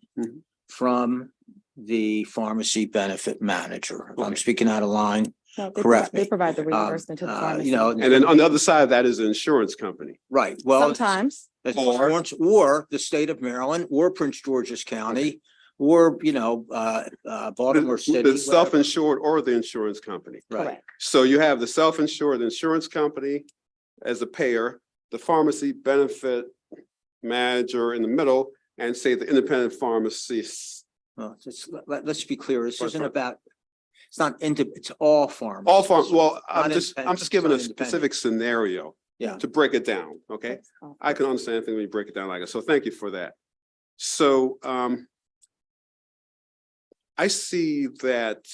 from the pharmacy benefit manager. If I'm speaking out of line, No, correct They me. provide the reimbursement to the pharmacy. And then on the other side of that is the insurance company. Right, well. Sometimes. Or the state of Maryland, or Prince George's County, or, Baltimore City. The self-insured or the insurance company. Right. So you have the self-insured insurance company as a payer, the pharmacy benefit manager in the middle, and say the independent pharmacist. Well, let's be clear, this isn't about, it's all pharmacies. All farm, well, I'm Not just independent, giving a it's not independent. specific scenario. Yeah. To break it down, okay? I can understand anything when you break it down like that, so thank you for that. So, I see that,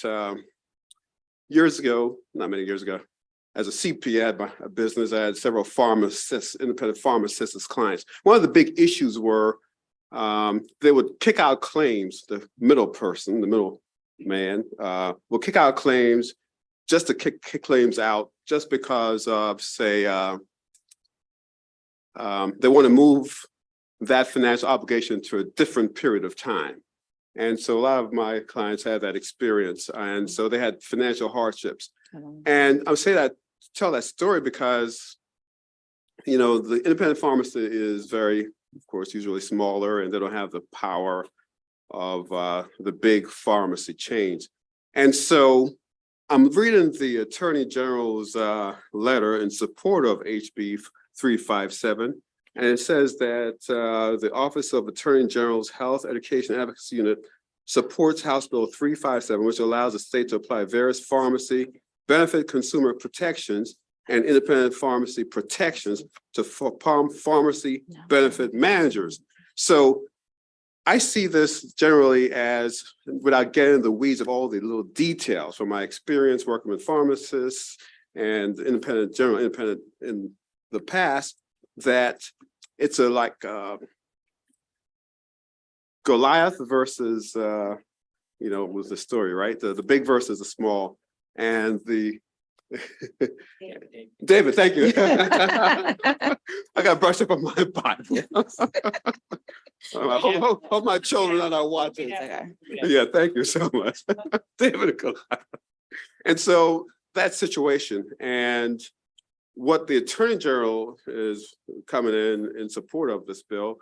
years ago, not many years ago, as a CP, I had a business, I had several pharmacists, independent pharmacists as clients. One of the big issues were, they would kick out claims, the middle person, the middle man, will kick out claims just to kick claims out just because of, say, they want to move that financial obligation to a different period of time. And so a lot of my clients had that experience, and so they had financial hardships. And I'm saying that, tell that story because, you know, the independent pharmacy is very, of course, usually smaller, and they don't have the power of the big pharmacy chains. And so I'm reading the Attorney General's letter in support of HB 357. And it says that the Office of Attorney General's Health Education Advocacy Unit supports House Bill 357, which allows the state to apply various pharmacy benefit consumer protections and independent pharmacy protections to pharmacy benefit managers. So I see this generally as, without getting the weeds of all the little details from my experience working with pharmacists and general independent in the past, that it's a like Goliath versus, was the story, right? The big versus the small, and the David, thank you. I got brushed up on my Bible. Hope my children are not watching. Yeah, thank you so much. David. And so that situation, and what the Attorney General is coming in support of this bill,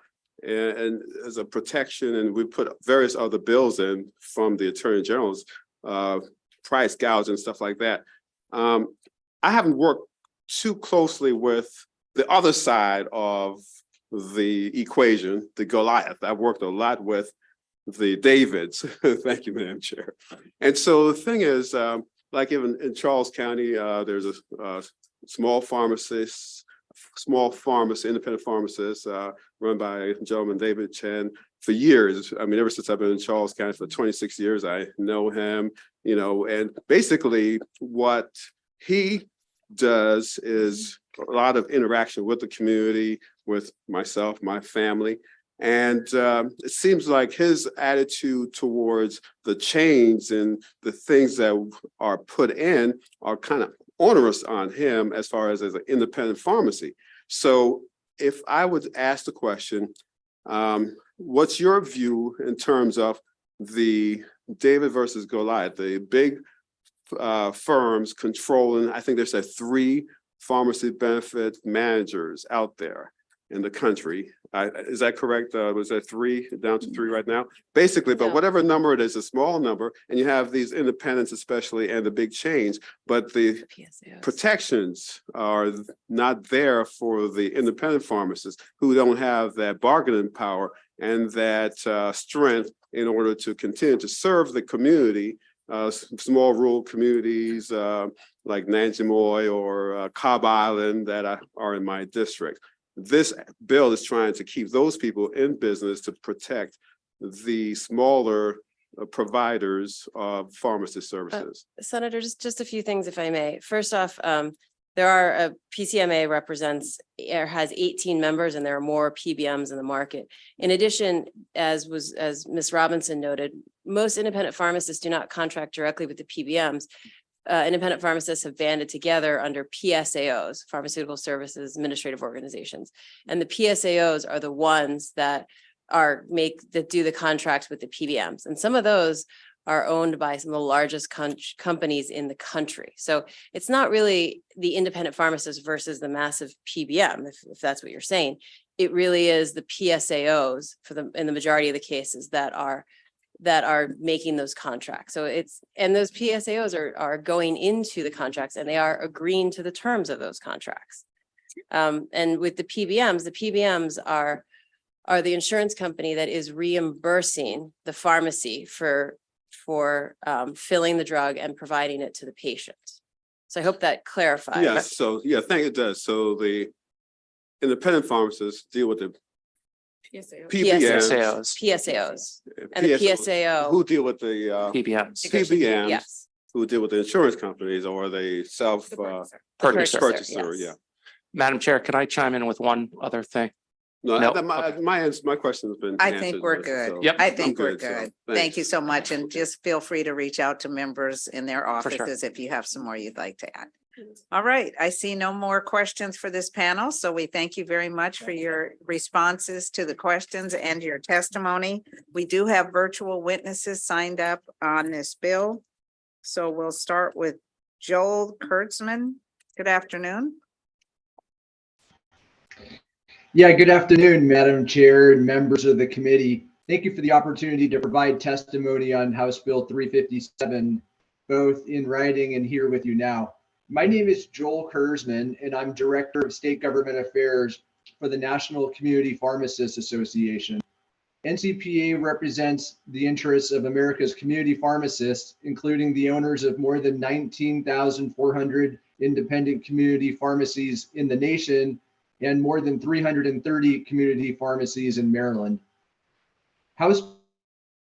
and as a protection, and we put various other bills in from the Attorney General's price gouge and stuff like that. I haven't worked too closely with the other side of the equation, the Goliath. I've worked a lot with the Davids. Thank you, Madam Chair. And so the thing is, like even in Charles County, there's a small pharmacist, independent pharmacist run by a gentleman, David Chen, for years. I mean, ever since I've been in Charles County for 26 years, I know him, and basically what he does is a lot of interaction with the community, with myself, my family. And it seems like his attitude towards the change and the things that are put in are kind of onerous on him as far as an independent pharmacy. So if I would ask the question, what's your view in terms of the David versus Goliath, the big firms controlling, I think there's 3 pharmacy benefit managers out there in the country. Is that correct? Was that 3, down to 3 right now? Basically, but whatever number it is, a small number, and you have these independents especially and the big chains, but the protections are not there for the independent pharmacists who don't have that bargaining power and that strength in order to continue to serve the community, small rural communities like Nanjemoy or Cobb Island that are in my district. This bill is trying to keep those people in business to protect the smaller providers of pharmacy services. Senator, just a few things, if I may. First off, there are PCMA represents or has 18 members, and there are more PBMs in the market. In addition, as Ms. Robinson noted, most independent pharmacists do not contract directly with the PBMs. Independent pharmacists have banded together under PSAOs, Pharmaceutical Services Administrative Organizations. And the PSAOs are the ones that do the contracts with the PBMs. And some of those are owned by some of the largest companies in the country. So it's not really the independent pharmacist versus the massive PBM, if that's what you're saying. It really is the PSAOs in the majority of the cases that are making those contracts. So and those PSAOs are going into the contracts, and they are agreeing to the terms of those contracts. And with the PBMs are the insurance company that is reimbursing the pharmacy for filling the drug and providing it to the patient. So I hope that clarifies. Yes, so yeah, thank it does. So the independent pharmacists deal with the PSAOs. And the PSAO. Who deal with the PBMs. Yes. Who deal with the insurance companies or the self purchaser. Yeah. Madam Chair, can I chime in with one other thing? No, No. my question has been I answered, think we're Melissa, good. so Yep. I I'm think we're so good. thanks. Thank you so much. And just feel free to reach out to members in their For sure. offices if you have some more you'd like to add. All right, I see no more questions for this panel, so we thank you very much for your responses to the questions and your testimony. We do have virtual witnesses signed up on this bill. So we'll start with Joel Kurtzman. Good afternoon. Yeah, good afternoon, Madam Chair and members of the committee. Thank you for the opportunity to provide testimony on House Bill 357, both in writing and here with you now. My name is Joel Kurzman, and I'm Director of State Government Affairs for the National Community Pharmacists Association. NCPA represents the interests of America's community pharmacists, including the owners of more than 19,400 independent community pharmacies in the nation and more than 330 community pharmacies in Maryland. House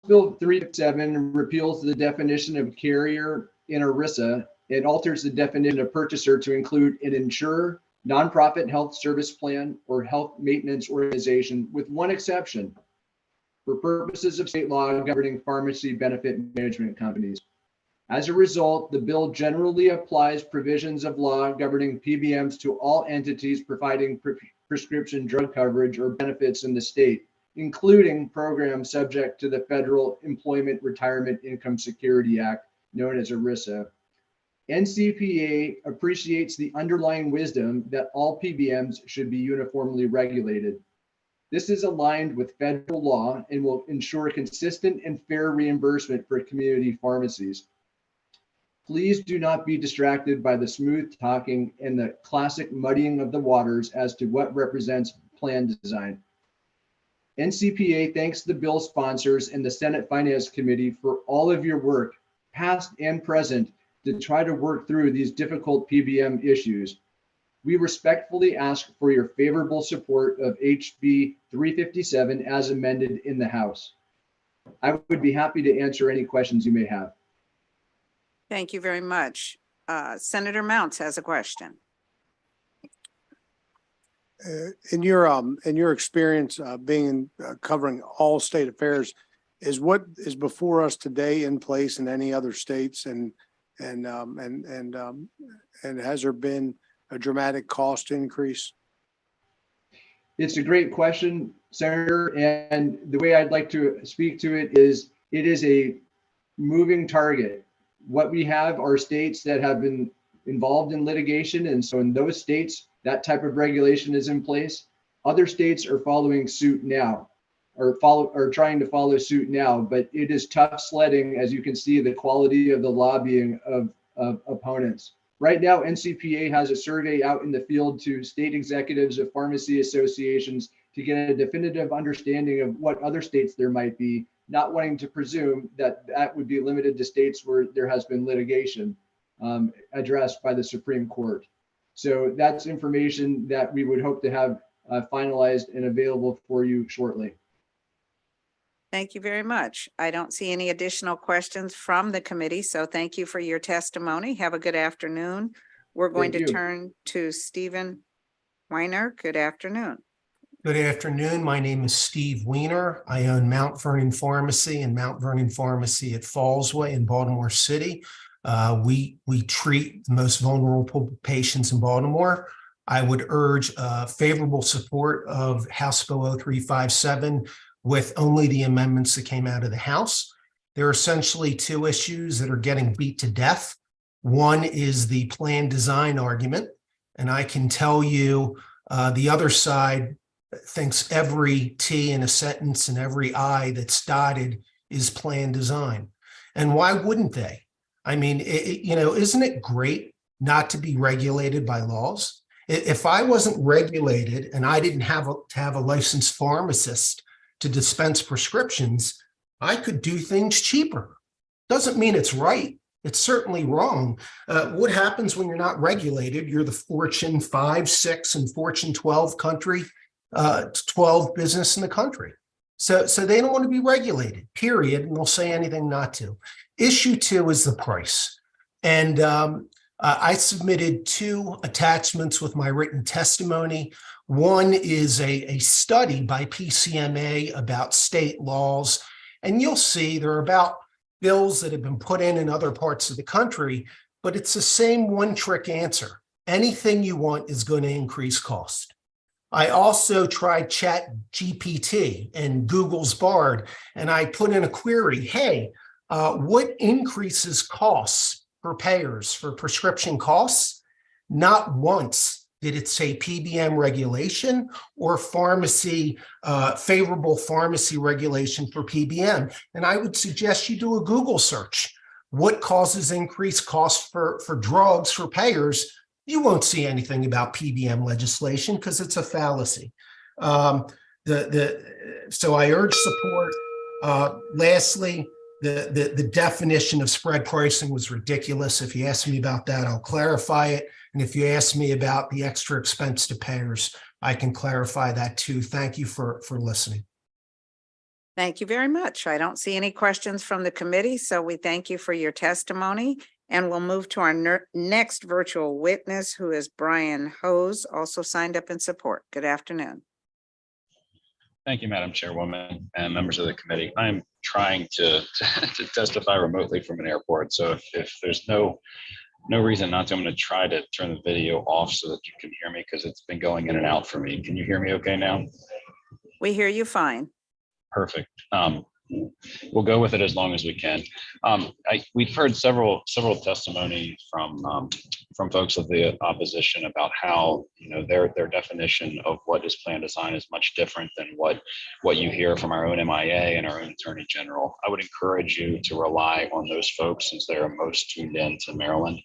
Bill 357 repeals the definition of carrier in ERISA. It alters the definition of purchaser to include an insurer, nonprofit health service plan, or health maintenance organization, with one exception, for purposes of state law governing pharmacy benefit management companies. As a result, the bill generally applies provisions of law governing PBMs to all entities providing prescription drug coverage or benefits in the state, including programs subject to the Federal Employment Retirement Income Security Act, known as ERISA. NCPA appreciates the underlying wisdom that all PBMs should be uniformly regulated. This is aligned with federal law and will ensure consistent and fair reimbursement for community pharmacies. Please do not be distracted by the smooth talking and the classic muddying of the waters as to what represents plan design. NCPA thanks the bill sponsors and the Senate Finance Committee for all of your work, past and present, to try to work through these difficult PBM issues. We respectfully ask for your favorable support of HB 357 as amended in the House. I would be happy to answer any questions you may have. Thank you very much. Senator Mounts has a question. In your experience being covering all state affairs, is what is before us today in place in any other states, and has there been a dramatic cost increase? It's a great question, Senator, and the way I'd like to speak to it is a moving target. What we have are states that have been involved in litigation, and so in those states, that type of regulation is in place. Other states are following suit now, or trying to follow suit now, but it is tough sledding, as you can see, the quality of the lobbying of opponents. Right now, NCPA has a survey out in the field to state executives of pharmacy associations to get a definitive understanding of what other states there might be, not wanting to presume that that would be limited to states where there has been litigation addressed by the Supreme Court. So that's information that we would hope to have finalized and available for you shortly. Thank you very much. I don't see any additional questions from the committee, so thank you for your testimony. Have a good afternoon. We're going Thank to you. turn to Stephen Weiner. Good afternoon. Good afternoon. My name is Steve Weiner. I own Mount Vernon Pharmacy and Mount Vernon Pharmacy at Fallsway in Baltimore City. We treat the most vulnerable patients in Baltimore. I would urge favorable support of House Bill 0357 with only the amendments that came out of the House. There are essentially two issues that are getting beat to death. One is the plan design argument, and I can tell you the other side thinks every T in a sentence and every I that's dotted is plan design. And why wouldn't they? I mean, isn't it great not to be regulated by laws? If I wasn't regulated and I didn't have to have a licensed pharmacist to dispense prescriptions, I could do things cheaper. Doesn't mean it's right. It's certainly wrong. What happens when you're not regulated? You're the Fortune 5, 6, and Fortune 12 country, 12 business in the country. So they don't want to be regulated, period, and they'll say anything not to. Issue two is the price. And I submitted 2 attachments with my written testimony. One is a study by PCMA about state laws. And you'll see there are about bills that have been put in other parts of the country, but it's the same one-trick answer. Anything you want is going to increase cost. I also tried Chat GPT and Google's Bard, and I put in a query, hey, what increases costs for payers for prescription costs? Not once did it say PBM regulation or pharmacy, favorable pharmacy regulation for PBM. And I would suggest you do a Google search. What causes increased costs for drugs for payers? You won't see anything about PBM legislation because it's a fallacy. So I urge support. Lastly, the definition of spread pricing was ridiculous. If you ask me about that, I'll clarify it. And if you ask me about the extra expense to payers, I can clarify that too. Thank you for listening. Thank you very much. I don't see any questions from the committee, so we thank you for your testimony. And we'll move to our next virtual witness, who is Brian Hose, also signed up in support. Good afternoon. Thank you, Madam Chairwoman and members of the committee. I'm trying to testify remotely from an airport. So if there's no reason not to, I'm going to try to turn the video off so that you can hear me, because it's been going in and out for me. Can you hear me okay now? We hear you fine. Perfect. We'll go with it as long as we can. We've heard several testimony from folks of the opposition about how, you know, their definition of what is plan design is much different than what you hear from our own MIA and our own Attorney General. I would encourage you to rely on those folks, since they are most tuned in to Maryland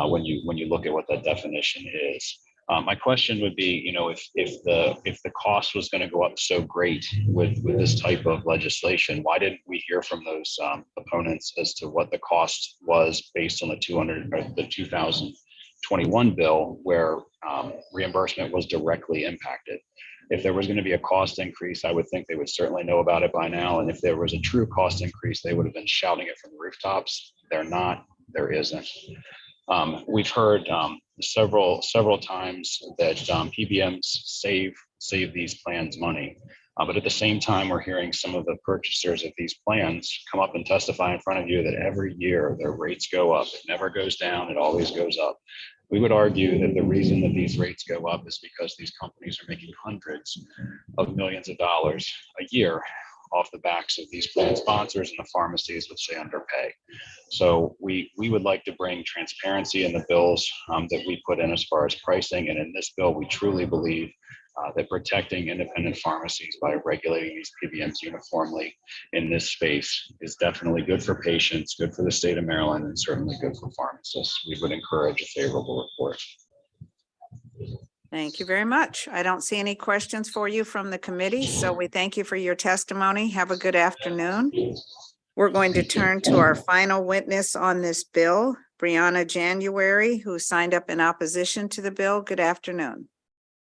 when you look at what that definition is. My question would be, you know, if the cost was going to go up so great with this type of legislation, why didn't we hear from those opponents as to what the cost was based on the 2021 bill, where reimbursement was directly impacted? If there was going to be a cost increase, I would think they would certainly know about it by now. And if there was a true cost increase, they would have been shouting it from the rooftops. They're not. There isn't. We've heard several times that PBMs save these plans money, but at the same time, we're hearing some of the purchasers of these plans come up and testify in front of you that every year their rates go up. It never goes down. It always goes up. We would argue that the reason that these rates go up is because these companies are making hundreds of millions of dollars a year off the backs of these plan sponsors and the pharmacies, which they underpay. So we would like to bring transparency in the bills that we put in as far as pricing. And in this bill, we truly believe that protecting independent pharmacies by regulating these PBMs uniformly in this space is definitely good for patients, good for the state of Maryland, and certainly good for pharmacists. We would encourage a favorable report. Thank you very much. I don't see any questions for you from the committee, so we thank you for your testimony. Have a good afternoon. We're going to turn to our final witness on this bill, Brianna January, who signed up in opposition to the bill. Good afternoon.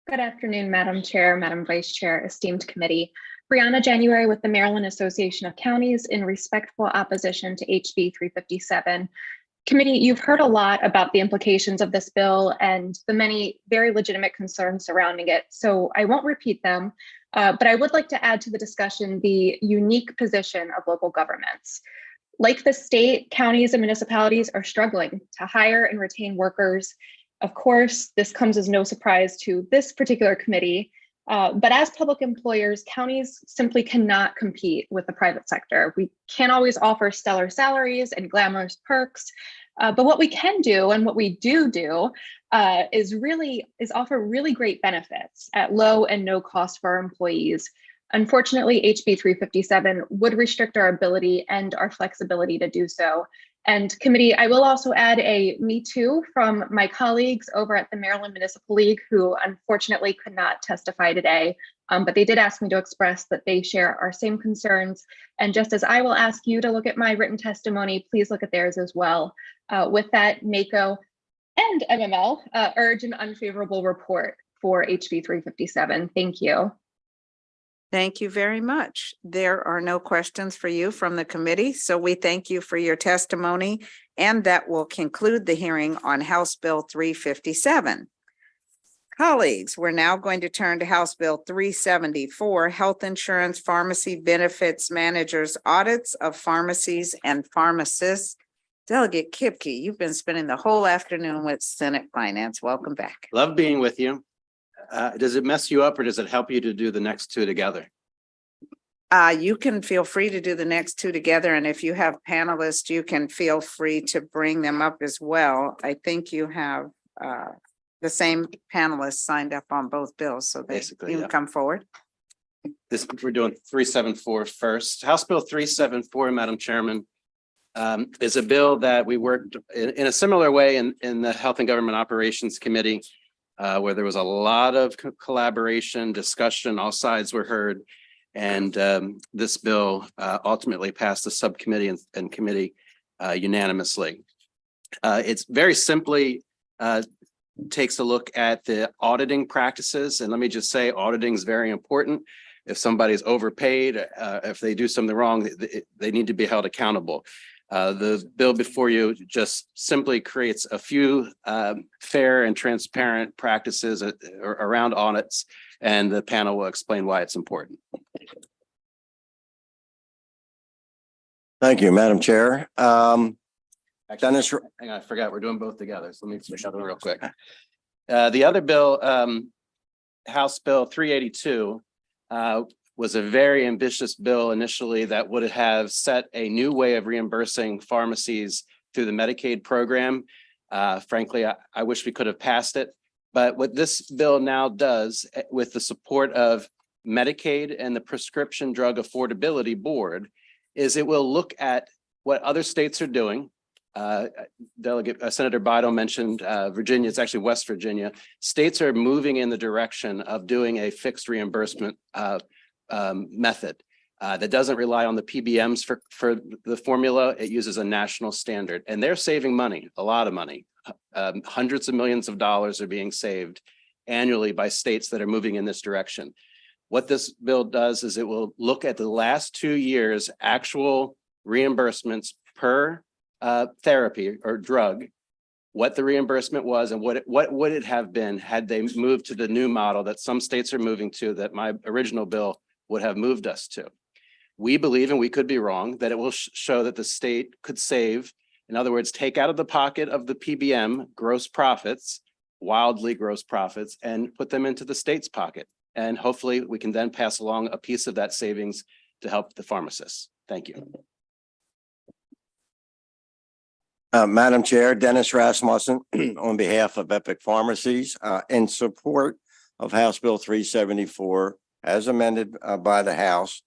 Good afternoon, Madam Chair, Madam Vice Chair, esteemed committee. Brianna January with the Maryland Association of Counties in respectful opposition to HB 357. Committee, you've heard a lot about the implications of this bill and the many very legitimate concerns surrounding it, so I won't repeat them, but I would like to add to the discussion the unique position of local governments. Like the state, counties and municipalities are struggling to hire and retain workers. Of course, this comes as no surprise to this particular committee, but as public employers, counties simply cannot compete with the private sector. We can't always offer stellar salaries and glamorous perks, but what we can do and what we do is offer really great benefits at low and no cost for our employees. Unfortunately, HB 357 would restrict our ability and our flexibility to do so. And committee, I will also add a me too from my colleagues over at the Maryland Municipal League, who unfortunately could not testify today, but they did ask me to express that they share our same concerns. And just as I will ask you to look at my written testimony, please look at theirs as well. With that, NACO and MML urge an unfavorable report for HB 357. Thank you. Thank you very much. There are no questions for you from the committee, so we thank you for your testimony And that will conclude the hearing on House Bill 357. Colleagues, we're now going to turn to House Bill 374, Health Insurance Pharmacy Benefits Managers Audits of Pharmacies and Pharmacists. Delegate Kipke, you've been spending the whole afternoon with Senate Finance. Welcome back. Love being with you. Does it mess you up or does it help you to do the next two together? You can feel free to do the next two together, and if you have panelists, you can feel free to bring them up as well. I think you have the same panelists signed up on both bills, so Basically, you yeah. can come forward. We're doing 374 first. House Bill 374, Madam Chairman, is a bill that we worked in a similar way in the Health and Government Operations Committee, where there was a lot of collaboration, discussion, all sides were heard. And this bill ultimately passed the subcommittee and committee unanimously. It's very simply takes a look at the auditing practices. And let me just say, auditing is very important. If somebody's overpaid, if they do something wrong, they need to be held accountable. The bill before you just simply creates a few fair and transparent practices around audits, and the panel will explain why it's important. Thank you, Madam Chair. Dennis, hang on, I forgot, we're doing both together, so let me switch out real quick. The other bill, House Bill 382, was a very ambitious bill initially that would have set a new way of reimbursing pharmacies through the Medicaid program. Frankly, I wish we could have passed it. But what this bill now does, with the support of Medicaid and the Prescription Drug Affordability Board, is it will look at what other states are doing. Delegate Senator Bido mentioned Virginia, it's actually West Virginia. States are moving in the direction of doing a fixed reimbursement method that doesn't rely on the PBMs for the formula. It uses a national standard, and they're saving money, a lot of money. Hundreds of millions of dollars are being saved annually by states that are moving in this direction. What this bill does is it will look at the last 2 years' actual reimbursements per therapy or drug, what the reimbursement was and what would it have been had they moved to the new model that some states are moving to, that my original bill would have moved us to. We believe, and we could be wrong, that it will show that the state could save, in other words, take out of the pocket of the PBM gross profits, wildly gross profits, and put them into the state's pocket. And hopefully we can then pass along a piece of that savings to help the pharmacists. Thank you. Madam Chair, Dennis Rasmussen on behalf of Epic Pharmacies, in support of House Bill 374 as amended by the House,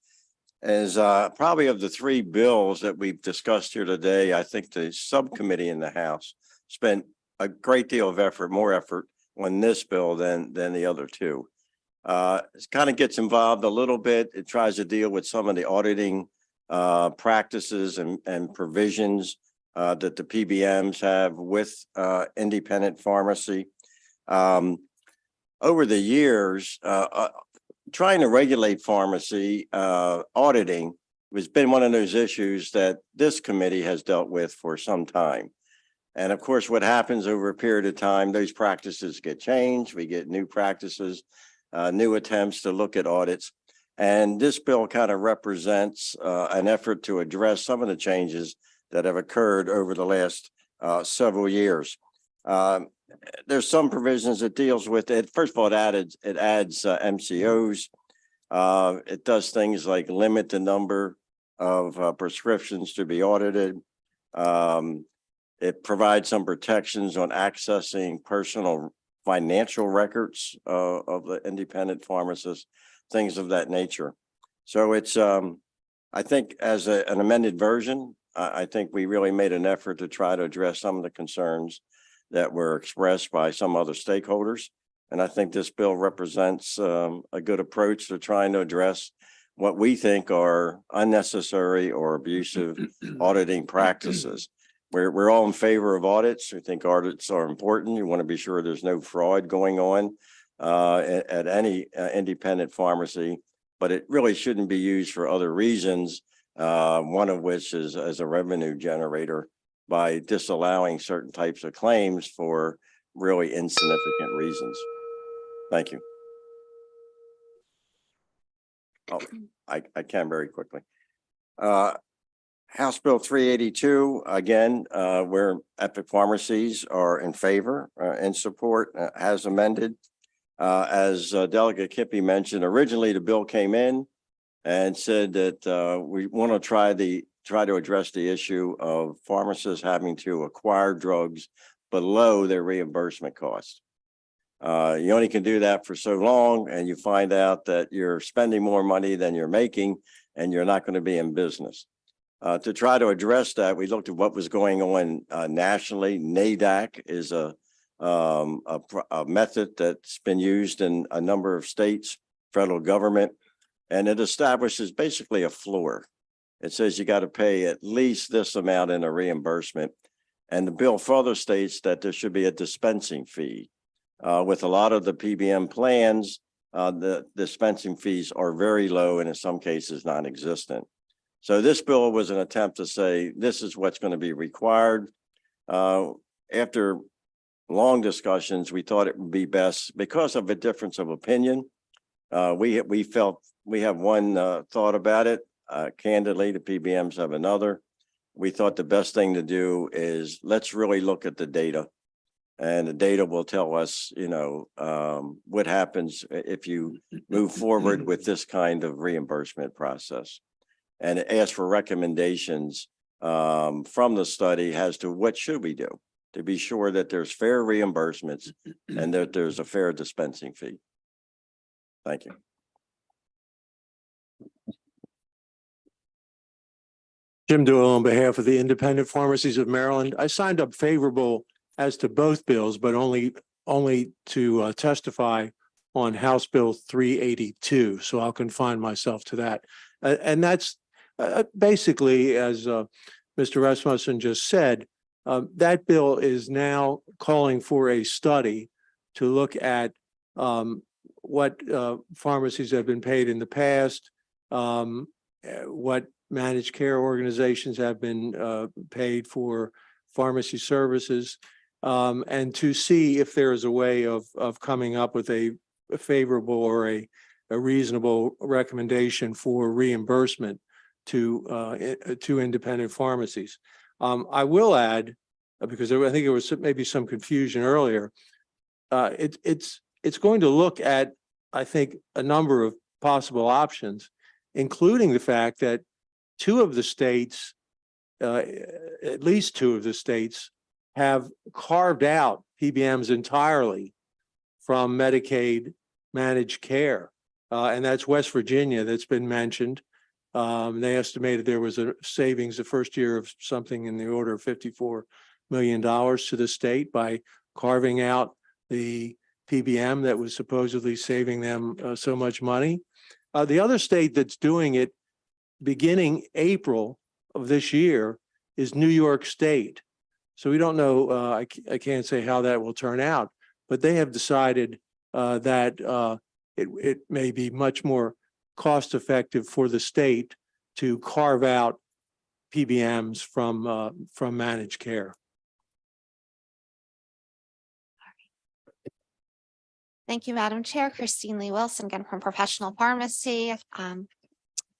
is probably of the three bills that we've discussed here today. I think the subcommittee in the House spent a great deal of effort, more effort on this bill than the other two. It kind of gets involved a little bit. It tries to deal with some of the auditing practices and provisions that the PBMs have with independent pharmacy. Over the years, trying to regulate pharmacy auditing has been one of those issues that this committee has dealt with for some time. And of course, what happens over a period of time, those practices get changed. We get new practices, new attempts to look at audits. And this bill kind of represents an effort to address some of the changes that have occurred over the last several years. There's some provisions that deals with it. First of all, it adds MCOs. It does things like limit the number of prescriptions to be audited. It provides some protections on accessing personal financial records of the independent pharmacists, things of that nature. So it's, I think as an amended version, I think we really made an effort to try to address some of the concerns that were expressed by some other stakeholders. And I think this bill represents a good approach to trying to address what we think are unnecessary or abusive auditing practices. We're all in favor of audits. We think audits are important. You want to be sure there's no fraud going on at any independent pharmacy, but it really shouldn't be used for other reasons. One of which is as a revenue generator. by disallowing certain types of claims for really insignificant reasons. Thank you. Oh, I can very quickly. House Bill 382, again, where Epic Pharmacies are in favor and support, has amended. As Delegate Kippy mentioned, originally the bill came in and said that we want to try to address the issue of pharmacists having to acquire drugs below their reimbursement cost. You only can do that for so long, and you find out that you're spending more money than you're making, and you're not going to be in business. To try to address that, we looked at what was going on nationally. NADAC is a method that's been used in a number of states, federal government, and it establishes basically a floor. It says you got to pay at least this amount in a reimbursement. And the bill further states that there should be a dispensing fee. With a lot of the PBM plans, the dispensing fees are very low and in some cases non-existent. So this bill was an attempt to say, this is what's going to be required. After long discussions, we thought it would be best because of a difference of opinion. We felt we have one thought about it. Candidly, the PBMs have another. We thought the best thing to do is let's really look at the data, and the data will tell us, what happens if you move forward with this kind of reimbursement process, and ask for recommendations from the study as to what should we do to be sure that there's fair reimbursements and that there's a fair dispensing fee. Thank you. Jim Doyle on behalf of the Independent Pharmacies of Maryland. I signed up favorable as to both bills, but only to testify on House Bill 382. So I'll confine myself to that. And that's basically, as Mr. Rasmussen just said, that bill is now calling for a study to look at what pharmacies have been paid in the past, what managed care organizations have been paid for pharmacy services, and to see if there is a way of coming up with a favorable or a reasonable recommendation for reimbursement to independent pharmacies. I will add, because I think there was maybe some confusion earlier, it's going to look at, I think, a number of possible options, including the fact that two of the states, at least two of the states, have carved out PBMs entirely from Medicaid managed care. And that's West Virginia that's been mentioned. They estimated there was a savings the first year of something in the order of $54 million to the state by carving out the PBM that was supposedly saving them so much money. The other state that's doing it beginning April of this year is New York State. So we don't know, I can't say how that will turn out, but they have decided that it may be much more cost effective for the state to carve out PBMs from managed care. Thank you, Madam Chair. Christine Lee Wilson, again from Professional Pharmacy,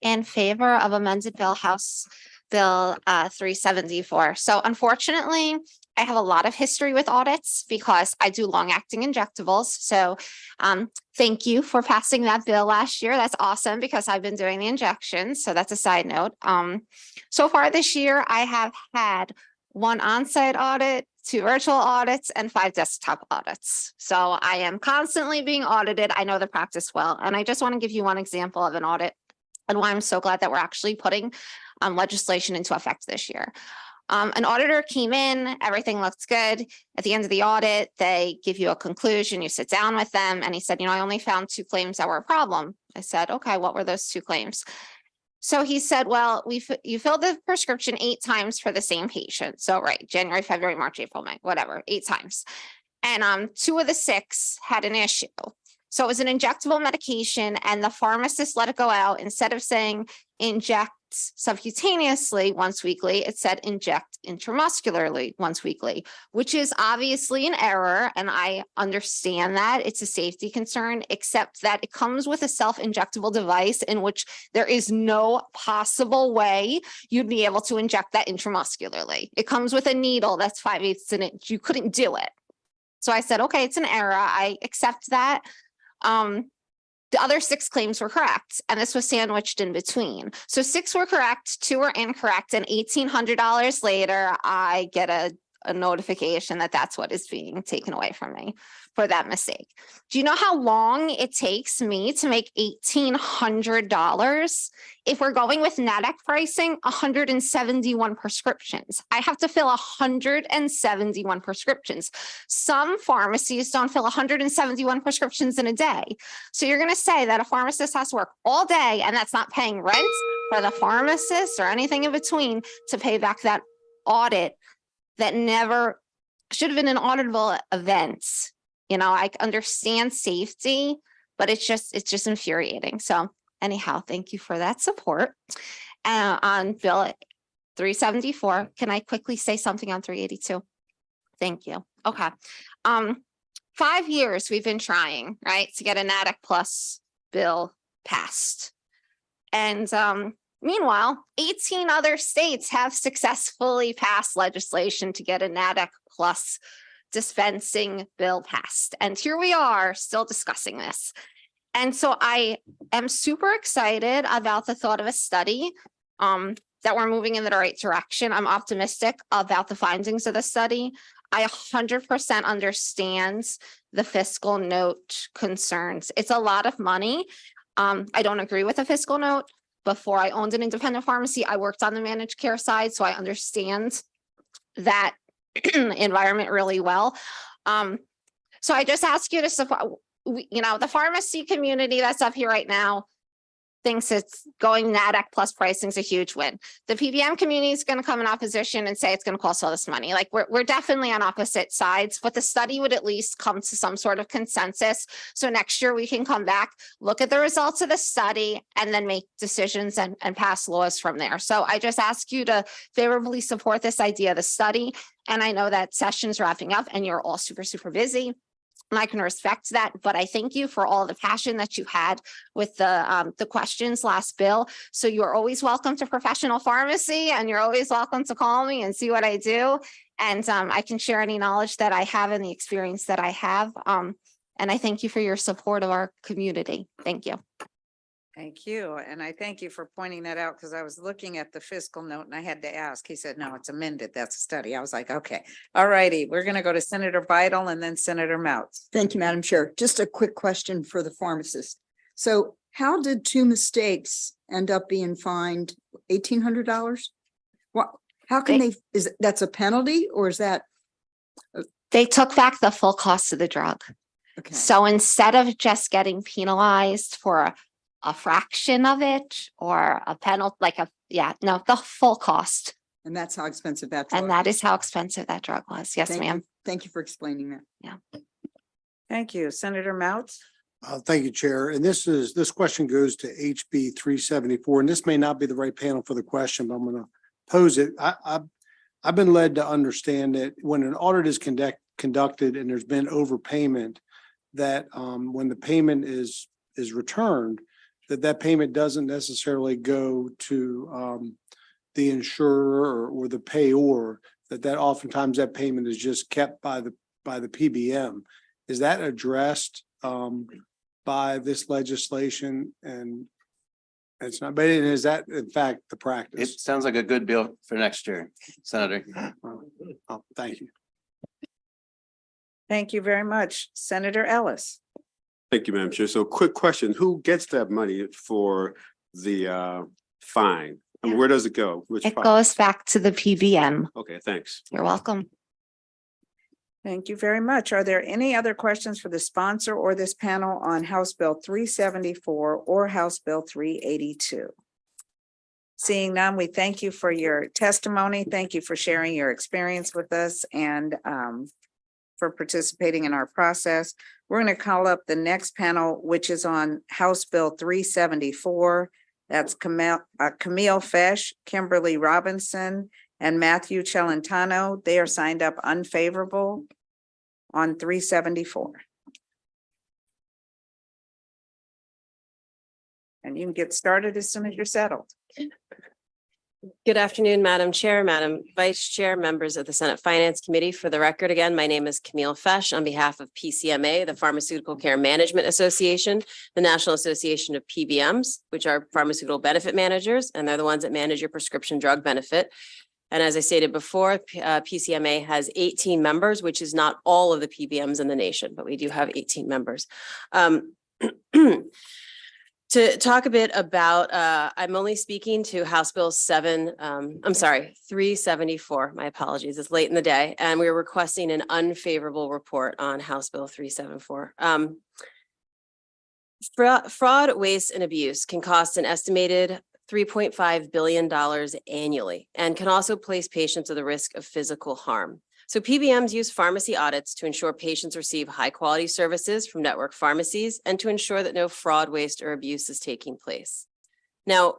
in favor of amended bill House Bill 374. So unfortunately, I have a lot of history with audits because I do long-acting injectables. So thank you for passing that bill last year. That's awesome because I've been doing the injections. So that's a side note. So far this year, I have had 1 on-site audit, 2 virtual audits, and 5 desktop audits. So I am constantly being audited. I know the practice well. And I just want to give you one example of an audit and why I'm so glad that we're actually putting legislation into effect this year. An auditor came in, everything looked good. At the end of the audit, they give you a conclusion, you sit down with them, and he said, I only found 2 claims that were a problem. I said, okay, what were those 2 claims? So he said, well, you filled the prescription 8 times for the same patient. So right, January, February, March, April, May, whatever, 8 times. And 2 of the 6 had an issue. So it was an injectable medication and the pharmacist let it go out instead of saying, inject subcutaneously once weekly. It said inject intramuscularly once weekly, which is obviously an error. And I understand that it's a safety concern, except that it comes with a self-injectable device in which there is no possible way you'd be able to inject that intramuscularly. It comes with a needle that's 5/8 an inch. You couldn't do it. So I said, okay, it's an error. I accept that. The other 6 claims were correct, and this was sandwiched in between. So 6 were correct, 2 were incorrect, and $1,800 later, I get a notification that that's what is being taken away from me for that mistake. Do you know how long it takes me to make $1,800? If we're going with NADAC pricing, 171 prescriptions. I have to fill 171 prescriptions. Some pharmacies don't fill 171 prescriptions in a day. So you're going to say that a pharmacist has to work all day, and that's not paying rent for the pharmacist or anything in between to pay back that audit that never should have been an auditable event. You know, I understand safety, but it's just infuriating. So anyhow, thank you for that support. On Bill 374, can I quickly say something on 382? Thank you. Okay. 5 years we've been trying, right, to get a NADAC Plus bill passed. And meanwhile, 18 other states have successfully passed legislation to get a NADAC Plus dispensing bill passed. And here we are still discussing this. And so I am super excited about the thought of a study, that we're moving in the right direction. I'm optimistic about the findings of the study. I 100% understand the fiscal note concerns. It's a lot of money. I don't agree with the fiscal note. Before I owned an independent pharmacy, I worked on the managed care side, so I understand that environment really well. So I just ask you to support, you know, the pharmacy community that's up here right now thinks it's going NADAC Plus pricing is a huge win. The PBM community is going to come in opposition and say it's going to cost all this money. Like we're definitely on opposite sides, but the study would at least come to some sort of consensus. So next year we can come back, look at the results of the study, and then make decisions and pass laws from there. So I just ask you to favorably support this idea of the study. And I know that session's wrapping up and you're all super, super busy. And I can respect that, but I thank you for all the passion that you had with the questions last bill. So you're always welcome to Professional Pharmacy, and you're always welcome to call me and see what I do. And I can share any knowledge that I have and the experience that I have. And I thank you for your support of our community. Thank you. Thank you. And I thank you for pointing that out, because I was looking at the fiscal note and I had to ask. He said, no, it's amended. That's a study. I was like, okay, all righty. We're going to go to Senator Vital and then Senator Mouts. Thank you, Madam Chair. Just a quick question for the pharmacist. So how did 2 mistakes end up being fined $1,800? What, how can they, that's a penalty, or is that? They took back the full cost of the drug. Okay. So instead of just getting penalized for a fraction of it or a penalty, the full cost. And that's how expensive that drug. And that is how expensive that drug was. Yes, Thank ma'am. you. Thank you for explaining that. Yeah. Thank you. Senator Mouts. Thank you, Chair. And this question goes to HB 374, and this may not be the right panel for the question, but I'm going to pose it. I've been led to understand that when an audit is conducted and there's been overpayment, that when the payment is returned, that payment doesn't necessarily go to the insurer or the payor, that oftentimes that payment is just kept by the PBM. Is that addressed by this legislation? And it's not, but is that in fact the practice? It sounds like a good bill for next year, Senator. Oh, thank you. Thank you very much. Senator Ellis. Thank you, Madam Chair. So quick question, who gets that money for the fine? And where does it go? Which It file? goes back to the PBM. Okay, thanks. You're welcome. Thank you very much. Are there any other questions for the sponsor or this panel on House Bill 374 or House Bill 382? Seeing none, we thank you for your testimony. Thank you for sharing your experience with us and for participating in our process. We're going to call up the next panel, which is on House Bill 374. That's Camille Fesh, Kimberly Robinson, and Matthew Celentano. They are signed up unfavorable on 374. And you can get started as soon as you're settled. Good afternoon, Madam Chair, Madam Vice Chair, members of the Senate Finance Committee. For the record, again, my name is Camille Fesh on behalf of PCMA, the Pharmaceutical Care Management Association, the National Association of PBMs, which are pharmaceutical benefit managers, and they're the ones that manage your prescription drug benefit. And as I stated before, PCMA has 18 members, which is not all of the PBMs in the nation, but we do have 18 members. To talk a bit about, I'm only speaking to House Bill 374. My apologies, it's late in the day, and we're requesting an unfavorable report on House Bill 374. Fraud, waste, and abuse can cost an estimated $3.5 billion annually and can also place patients at the risk of physical harm. So PBMs use pharmacy audits to ensure patients receive high quality services from network pharmacies and to ensure that no fraud, waste, or abuse is taking place. Now,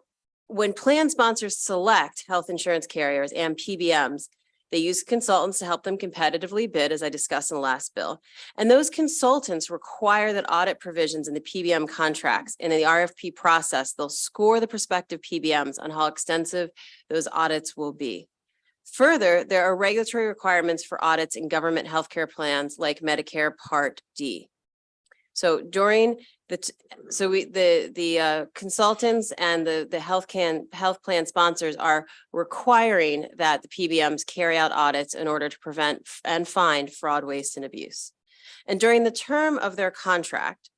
when plan sponsors select health insurance carriers and PBMs, they use consultants to help them competitively bid, as I discussed in the last bill. And those consultants require that audit provisions in the PBM contracts and in the RFP process, they'll score the prospective PBMs on how extensive those audits will be. Further, there are regulatory requirements for audits in government healthcare plans like Medicare Part D. So during the consultants and the health plan sponsors are requiring that the PBMs carry out audits in order to prevent and find fraud, waste, and abuse. And during the term of their contract,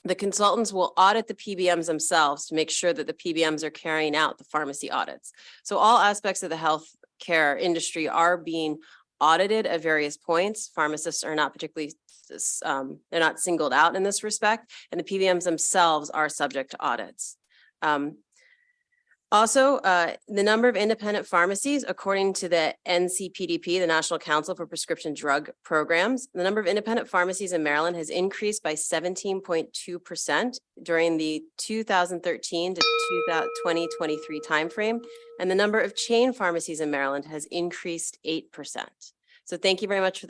the consultants will audit the PBMs themselves to make sure that the PBMs are carrying out the pharmacy audits. So all aspects of the healthcare industry are being audited at various points. Pharmacists are not particularly, they're not singled out in this respect, and the PBMs themselves are subject to audits. Also, the number of independent pharmacies, according to the NCPDP, the National Council for Prescription Drug Programs, the number of independent pharmacies in Maryland has increased by 17.2% during the 2013 to 2023 timeframe, and the number of chain pharmacies in Maryland has increased 8%. So thank you very much for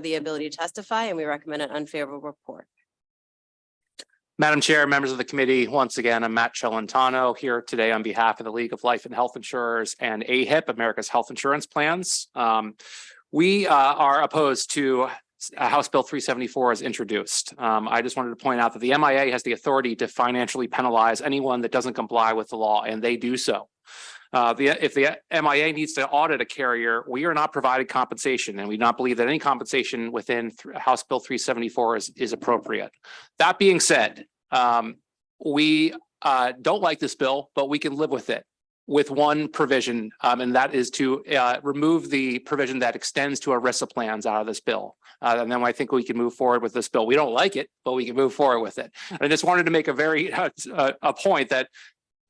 the ability to testify, and we recommend an unfavorable report. Madam Chair, members of the committee, once again, I'm Matt Celentano here today on behalf of the League of Life and Health Insurers and AHIP, America's Health Insurance Plans. We are opposed to House Bill 374 as introduced. I just wanted to point out that the MIA has the authority to financially penalize anyone that doesn't comply with the law, and they do so. If the MIA needs to audit a carrier, we are not provided compensation, and we do not believe that any compensation within House Bill 374 is appropriate. That being said, we don't like this bill, but we can live with it with one provision, and that is to remove the provision that extends to ERISA plans out of this bill. And then I think we can move forward with this bill. We don't like it, but we can move forward with it. I just wanted to make a very a point that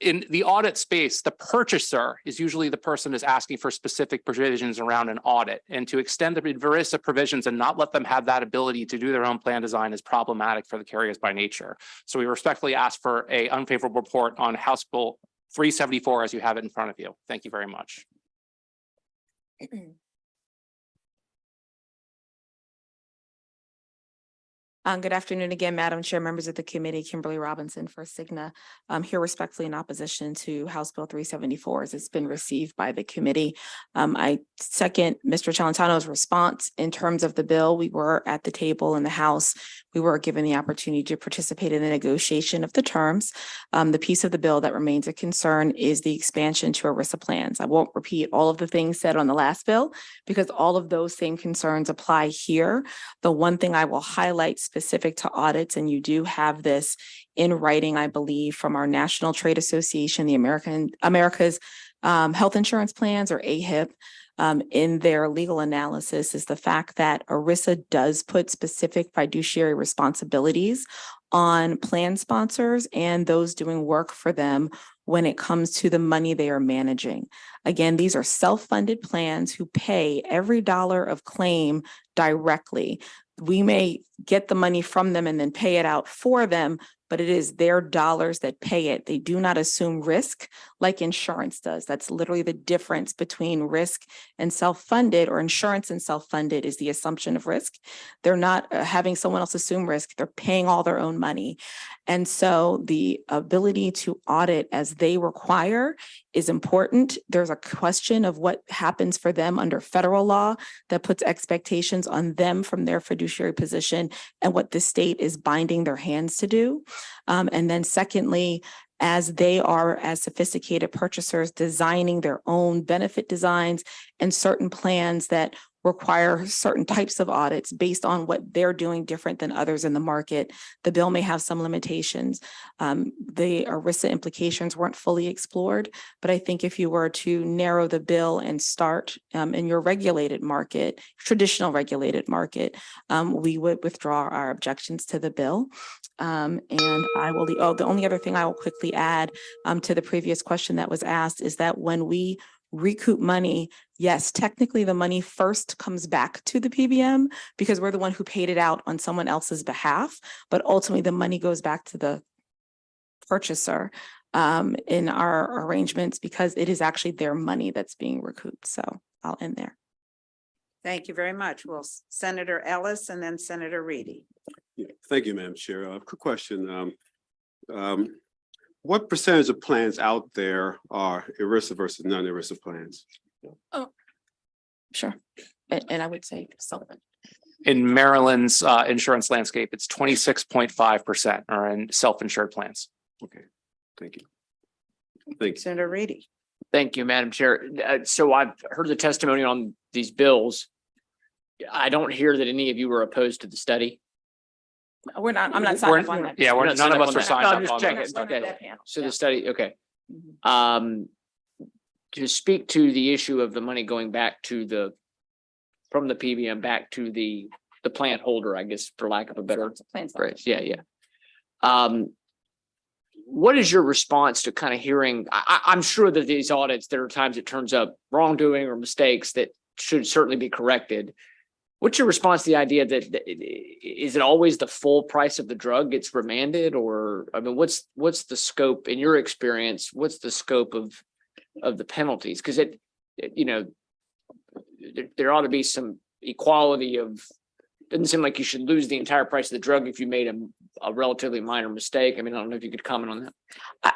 in the audit space, the purchaser is usually the person who's asking for specific provisions around an audit, and to extend the ERISA provisions and not let them have that ability to do their own plan design is problematic for the carriers by nature. So we respectfully ask for an unfavorable report on House Bill 374 as you have it in front of you. Thank you very much. Good afternoon again, Madam Chair, members of the committee, Kimberly Robinson for Cigna. I'm here respectfully in opposition to House Bill 374 as it's been received by the committee. I second Mr. Celentano's response in terms of the bill. We were at the table in the House. We were given the opportunity to participate in the negotiation of the terms. The piece of the bill that remains a concern is the expansion to ERISA plans. I won't repeat all of the things said on the last bill because all of those same concerns apply here. The one thing I will highlight specific to audits, and you do have this in writing, I believe, from our National Trade Association, the America's Health Insurance Plans, or AHIP, in their legal analysis, is the fact that ERISA does put specific fiduciary responsibilities on plan sponsors and those doing work for them when it comes to the money they are managing. Again, these are self-funded plans who pay every dollar of claim directly. We may get the money from them and then pay it out for them, but it is their dollars that pay it. They do not assume risk like insurance does. That's literally the difference between risk and self-funded, or insurance and self-funded is the assumption of risk. They're not having someone else assume risk. They're paying all their own money. And so the ability to audit as they require is important. There's a question of what happens for them under federal law that puts expectations on them from their fiduciary position and what the state is binding their hands to do. And then secondly, as they are, as sophisticated purchasers, designing their own benefit designs and certain plans that require certain types of audits based on what they're doing different than others in the market. The bill may have some limitations. The ERISA implications weren't fully explored, but I think if you were to narrow the bill and start in your regulated market, traditional regulated market, we would withdraw our objections to the bill. And I will, the only other thing I will quickly add to the previous question that was asked is that when we recoup money, yes, technically the money first comes back to the PBM because we're the one who paid it out on someone else's behalf, but ultimately the money goes back to the purchaser in our arrangements because it is actually their money that's being recouped. So I'll end there. Thank you very much. Well, Senator Ellis and then Senator Reedy. Yeah, thank you, Madam Chair. Quick question. What percentage of plans out there are ERISA versus non-ERISA plans? Oh, sure. And I would say Sullivan. In Maryland's insurance landscape, it's 26.5% are in self-insured plans. Okay, thank you. Thank you. Senator Reedy. Thank you, Madam Chair. So I've heard the testimony on these bills. I don't hear that any of you were opposed to the study. We're not, I'm not signed up on that. Yeah, None none of us on are that. signed No, up I'm just on checking. that. Okay. So the study, okay. To speak to the issue of the money going back to from the PBM back to the plant holder, I guess, for lack of a better phrase. Yeah. What is your response to kind of hearing, I'm sure that these audits, there are times it turns up wrongdoing or mistakes that should certainly be corrected. What's your response to the idea that is it always the full price of the drug gets remanded, or I mean, what's the scope in your experience? What's the scope of the penalties? Because there ought to be some equality of. Doesn't seem like you should lose the entire price of the drug if you made a relatively minor mistake. I mean, I don't know if you could comment on that.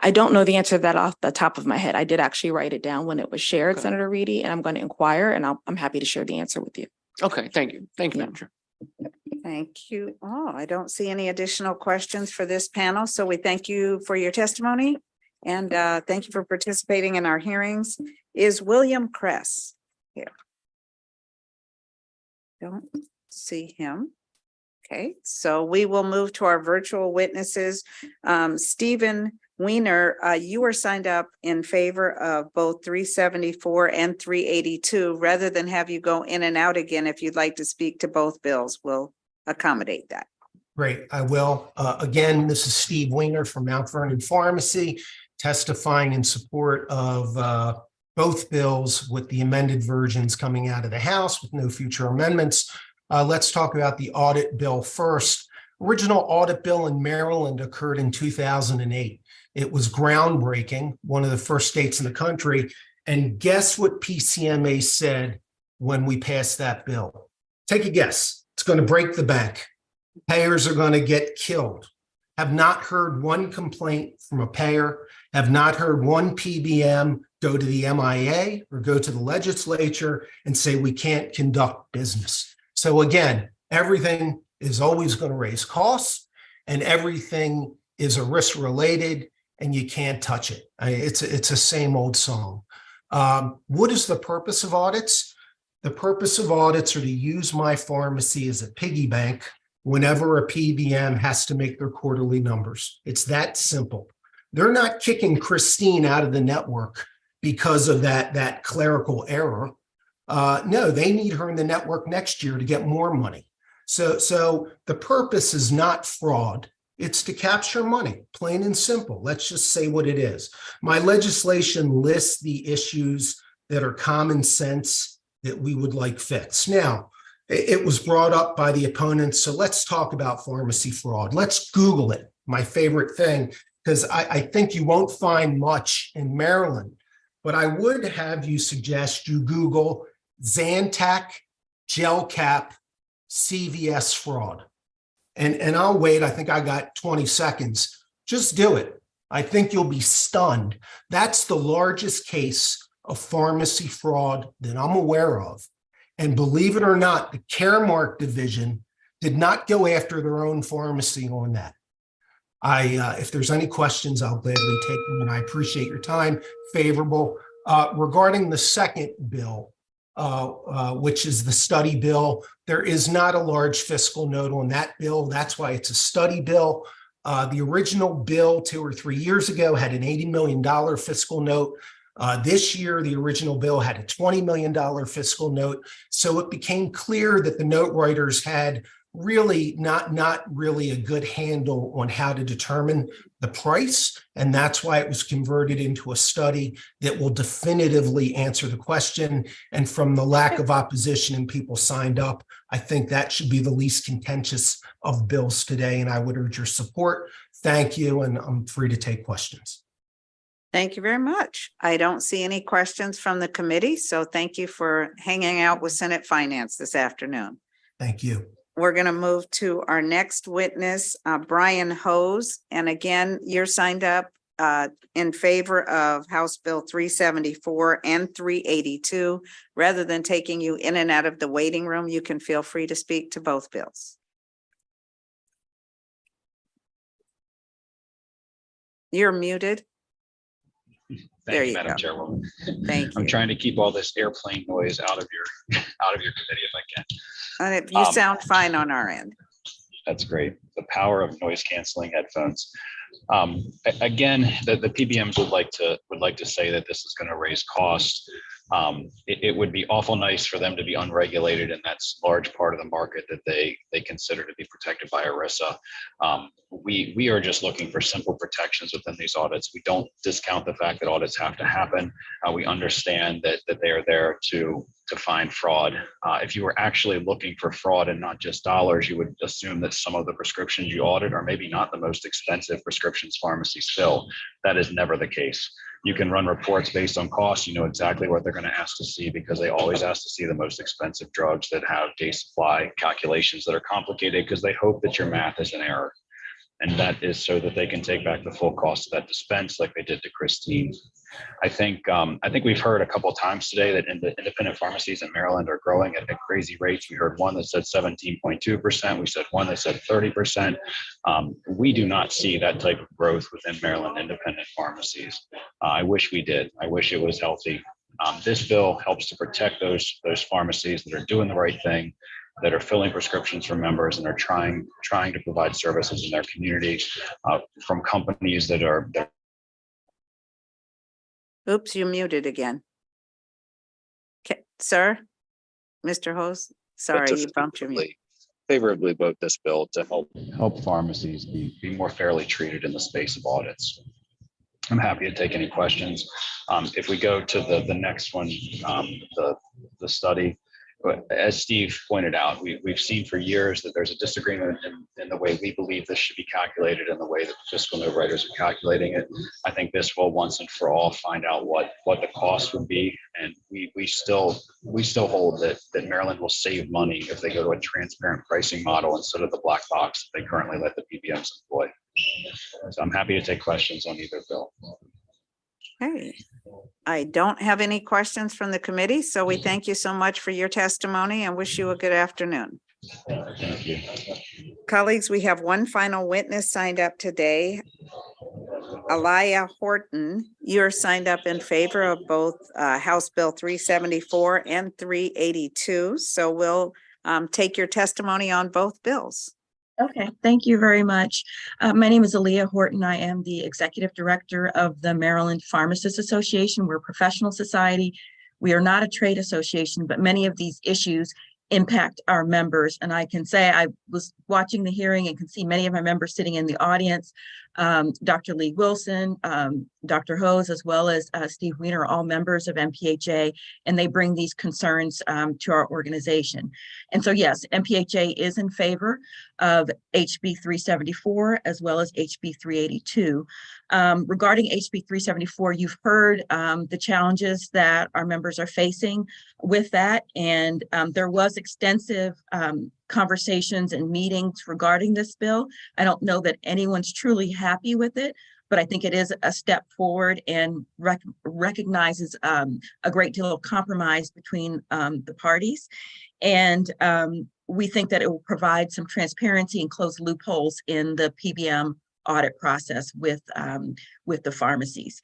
I don't know the answer to that off the top of my head. I did actually write it down when it was shared, Okay. Senator Reedy, and I'm going to inquire and I'm happy to share the answer with you. Okay, thank you. Thank you, Yeah. Madam Chair. Thank you. Oh, I don't see any additional questions for this panel. So we thank you for your testimony and thank you for participating in our hearings. Is William Kress here? Don't see him. Okay, so we will move to our virtual witnesses. Stephen Weiner, you were signed up in favor of both 374 and 382. Rather than have you go in and out again, if you'd like to speak to both bills, we'll accommodate that. Great, I will. Again, this is Steve Weiner from Mount Vernon Pharmacy, testifying in support of both bills with the amended versions coming out of the House with no future amendments. Let's talk about the audit bill first. Original audit bill in Maryland occurred in 2008. It was groundbreaking, one of the first states in the country. And guess what PCMA said when we passed that bill? Take a guess. It's going to break the bank. Payers are going to get killed. Have not heard one complaint from a payer, have not heard one PBM go to the MIA or go to the legislature and say we can't conduct business. So again, everything is always going to raise costs and everything is ERISA related and you can't touch it. It's a same old song. What is the purpose of audits? The purpose of audits are to use my pharmacy as a piggy bank whenever a PBM has to make their quarterly numbers. It's that simple. They're not kicking Christine out of the network because of that clerical error. No, they need her in the network next year to get more money. So the purpose is not fraud. It's to capture money, plain and simple. Let's just say what it is. My legislation lists the issues that are common sense that we would like fixed. Now, it was brought up by the opponents, so let's talk about pharmacy fraud. Let's Google it. my favorite thing, because I think you won't find much in Maryland. But I would have you suggest you Google Zantac gel cap CVS fraud. And I'll wait. I think I got 20 seconds. Just do it. I think you'll be stunned. That's the largest case of pharmacy fraud that I'm aware of. And believe it or not, the Caremark division did not go after their own pharmacy on that. If there's any questions, I'll gladly take them, and I appreciate your time. Favorable. Regarding the second bill, which is the study bill, there is not a large fiscal note on that bill. That's why it's a study bill. The original bill 2 or 3 years ago had an $80 million fiscal note. This year, the original bill had a $20 million fiscal note. So it became clear that the note writers had really not really a good handle on how to determine the price. And that's why it was converted into a study that will definitively answer the question. And from the lack of opposition and people signed up, I think that should be the least contentious of bills today. And I would urge your support. Thank you. And I'm free to take questions. Thank you very much. I don't see any questions from the committee, so thank you for hanging out with Senate Finance this afternoon. Thank you. We're going to move to our next witness, Brian Hose. And again, you're signed up in favor of House Bill 374 and 382. Rather than taking you in and out of the waiting room, you can feel free to speak to both bills. You're muted. There Thank you, you Madam go. Chairwoman. Thank I'm you. trying to keep all this airplane noise out of your committee if I can. And you sound fine on our end. That's great. The power of noise canceling headphones. Again, the PBMs would like to say that this is going to raise costs. It would be awful nice for them to be unregulated, and that's a large part of the market that they consider to be protected by ERISA. We are just looking for simple protections within these audits. We don't discount the fact that audits have to happen. We understand that they are there to find fraud. If you were actually looking for fraud and not just dollars, you would assume that some of the prescriptions you audit are maybe not the most expensive prescriptions pharmacies fill. That is never the case. You can run reports based on cost. You know exactly what they're going to ask to see, because they always ask to see the most expensive drugs that have day supply calculations that are complicated, because they hope that your math is in error. And that is so that they can take back the full cost of that dispense, like they did to Christine. I think we've heard a couple of times today that the independent pharmacies in Maryland are growing at crazy rates. We heard one that said 17.2%. We said one that said 30%. We do not see that type of growth within Maryland independent pharmacies. I wish we did. I wish it was healthy. This bill helps to protect those pharmacies that are doing the right thing, that are filling prescriptions for members and are trying to provide services in their community from companies that are. Oops, you muted again. Okay, sir, Mr. Hose, sorry, you bumped your mute. Favorably vote this bill to help pharmacies be more fairly treated in the space of audits. I'm happy to take any questions. If we go to the next one, the study. As Steve pointed out, we've seen for years that there's a disagreement in the way we believe this should be calculated and the way that the fiscal note writers are calculating it. I think this will once and for all find out what the cost would be. And we still hold that Maryland will save money if they go to a transparent pricing model instead of the black box that they currently let the PBMs employ. So I'm happy to take questions on either bill. Okay, I don't have any questions from the committee, so we thank you so much for your testimony and wish you a good afternoon. Thank you. Colleagues, we have one final witness signed up today. Aliyah Horton, you're signed up in favor of both House Bill 374 and 382. So we'll take your testimony on both bills. Okay, thank you very much. My name is Aliyah Horton. I am the Executive Director of the Maryland Pharmacists Association. We're a professional society. We are not a trade association, but many of these issues impact our members. And I can say I was watching the hearing and can see many of my members sitting in the audience. Dr. Lee Wilson, Dr. Hose, as well as Steve Weiner are all members of MPHA, and they bring these concerns to our organization. And so, yes, MPHA is in favor of HB 374 as well as HB 382. Regarding HB 374, you've heard the challenges that our members are facing with that. And there was extensive conversations and meetings regarding this bill. I don't know that anyone's truly happy with it, but I think it is a step forward and recognizes a great deal of compromise between the parties. And we think that it will provide some transparency and close loopholes in the PBM audit process with the pharmacies.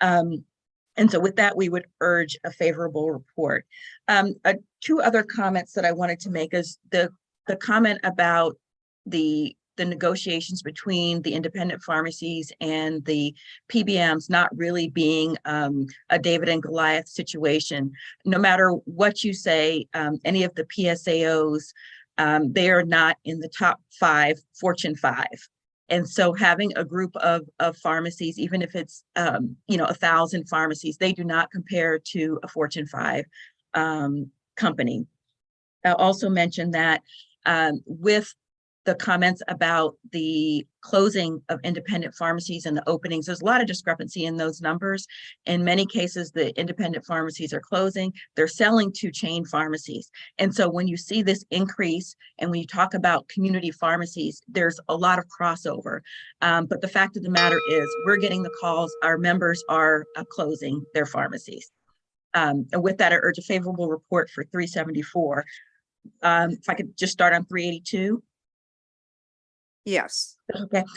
And so with that, we would urge a favorable report. Two other comments that I wanted to make is the comment about the negotiations between the independent pharmacies and the PBMs not really being a David and Goliath situation. No matter what you say, any of the PSAOs, they are not in the top 5 Fortune 5. And so having a group of pharmacies, even if it's 1,000 pharmacies, they do not compare to a Fortune 5 company. I'll also mention that with the comments about the closing of independent pharmacies and the openings, there's a lot of discrepancy in those numbers. In many cases, the independent pharmacies are closing, they're selling to chain pharmacies. And so when you see this increase and when you talk about community pharmacies, there's a lot of crossover. But the fact of the matter is we're getting the calls, our members are closing their pharmacies. And with that, I urge a favorable report for 374. If I could just start on 382. Yes.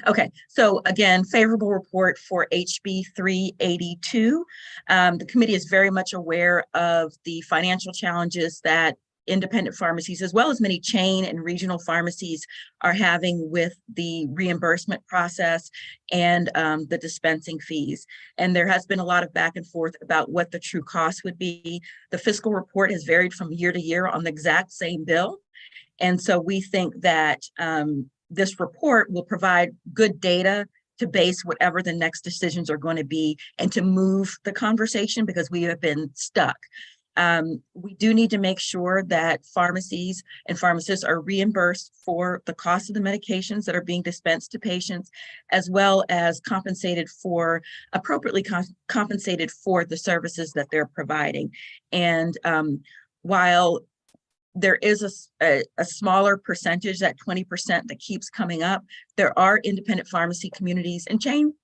Okay. So again, favorable report for HB 382. The committee is very much aware of the financial challenges that independent pharmacies, as well as many chain and regional pharmacies, are having with the reimbursement process and the dispensing fees. And there has been a lot of back and forth about what the true cost would be. The fiscal report has varied from year to year on the exact same bill. And so we think that this report will provide good data to base whatever the next decisions are going to be and to move the conversation because we have been stuck. We do need to make sure that pharmacies and pharmacists are reimbursed for the cost of the medications that are being dispensed to patients, as well as appropriately compensated for the services that they're providing. And while there is a smaller percentage, that 20% that keeps coming up, there are independent pharmacy communities and chain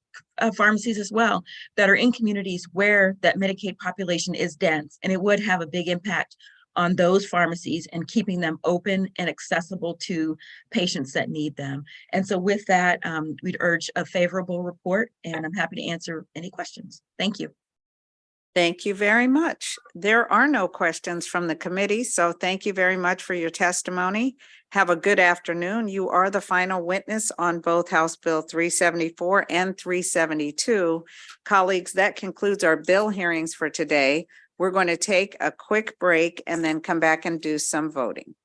pharmacies as well that are in communities where that Medicaid population is dense, and it would have a big impact on those pharmacies and keeping them open and accessible to patients that need them. And so with that, we'd urge a favorable report, and I'm happy to answer any questions. Thank you. Thank you very much. There are no questions from the committee, so thank you very much for your testimony. Have a good afternoon. You are the final witness on both House Bill 374 and 372. Colleagues, that concludes our bill hearings for today. We're going to take a quick break and then come back and do some voting.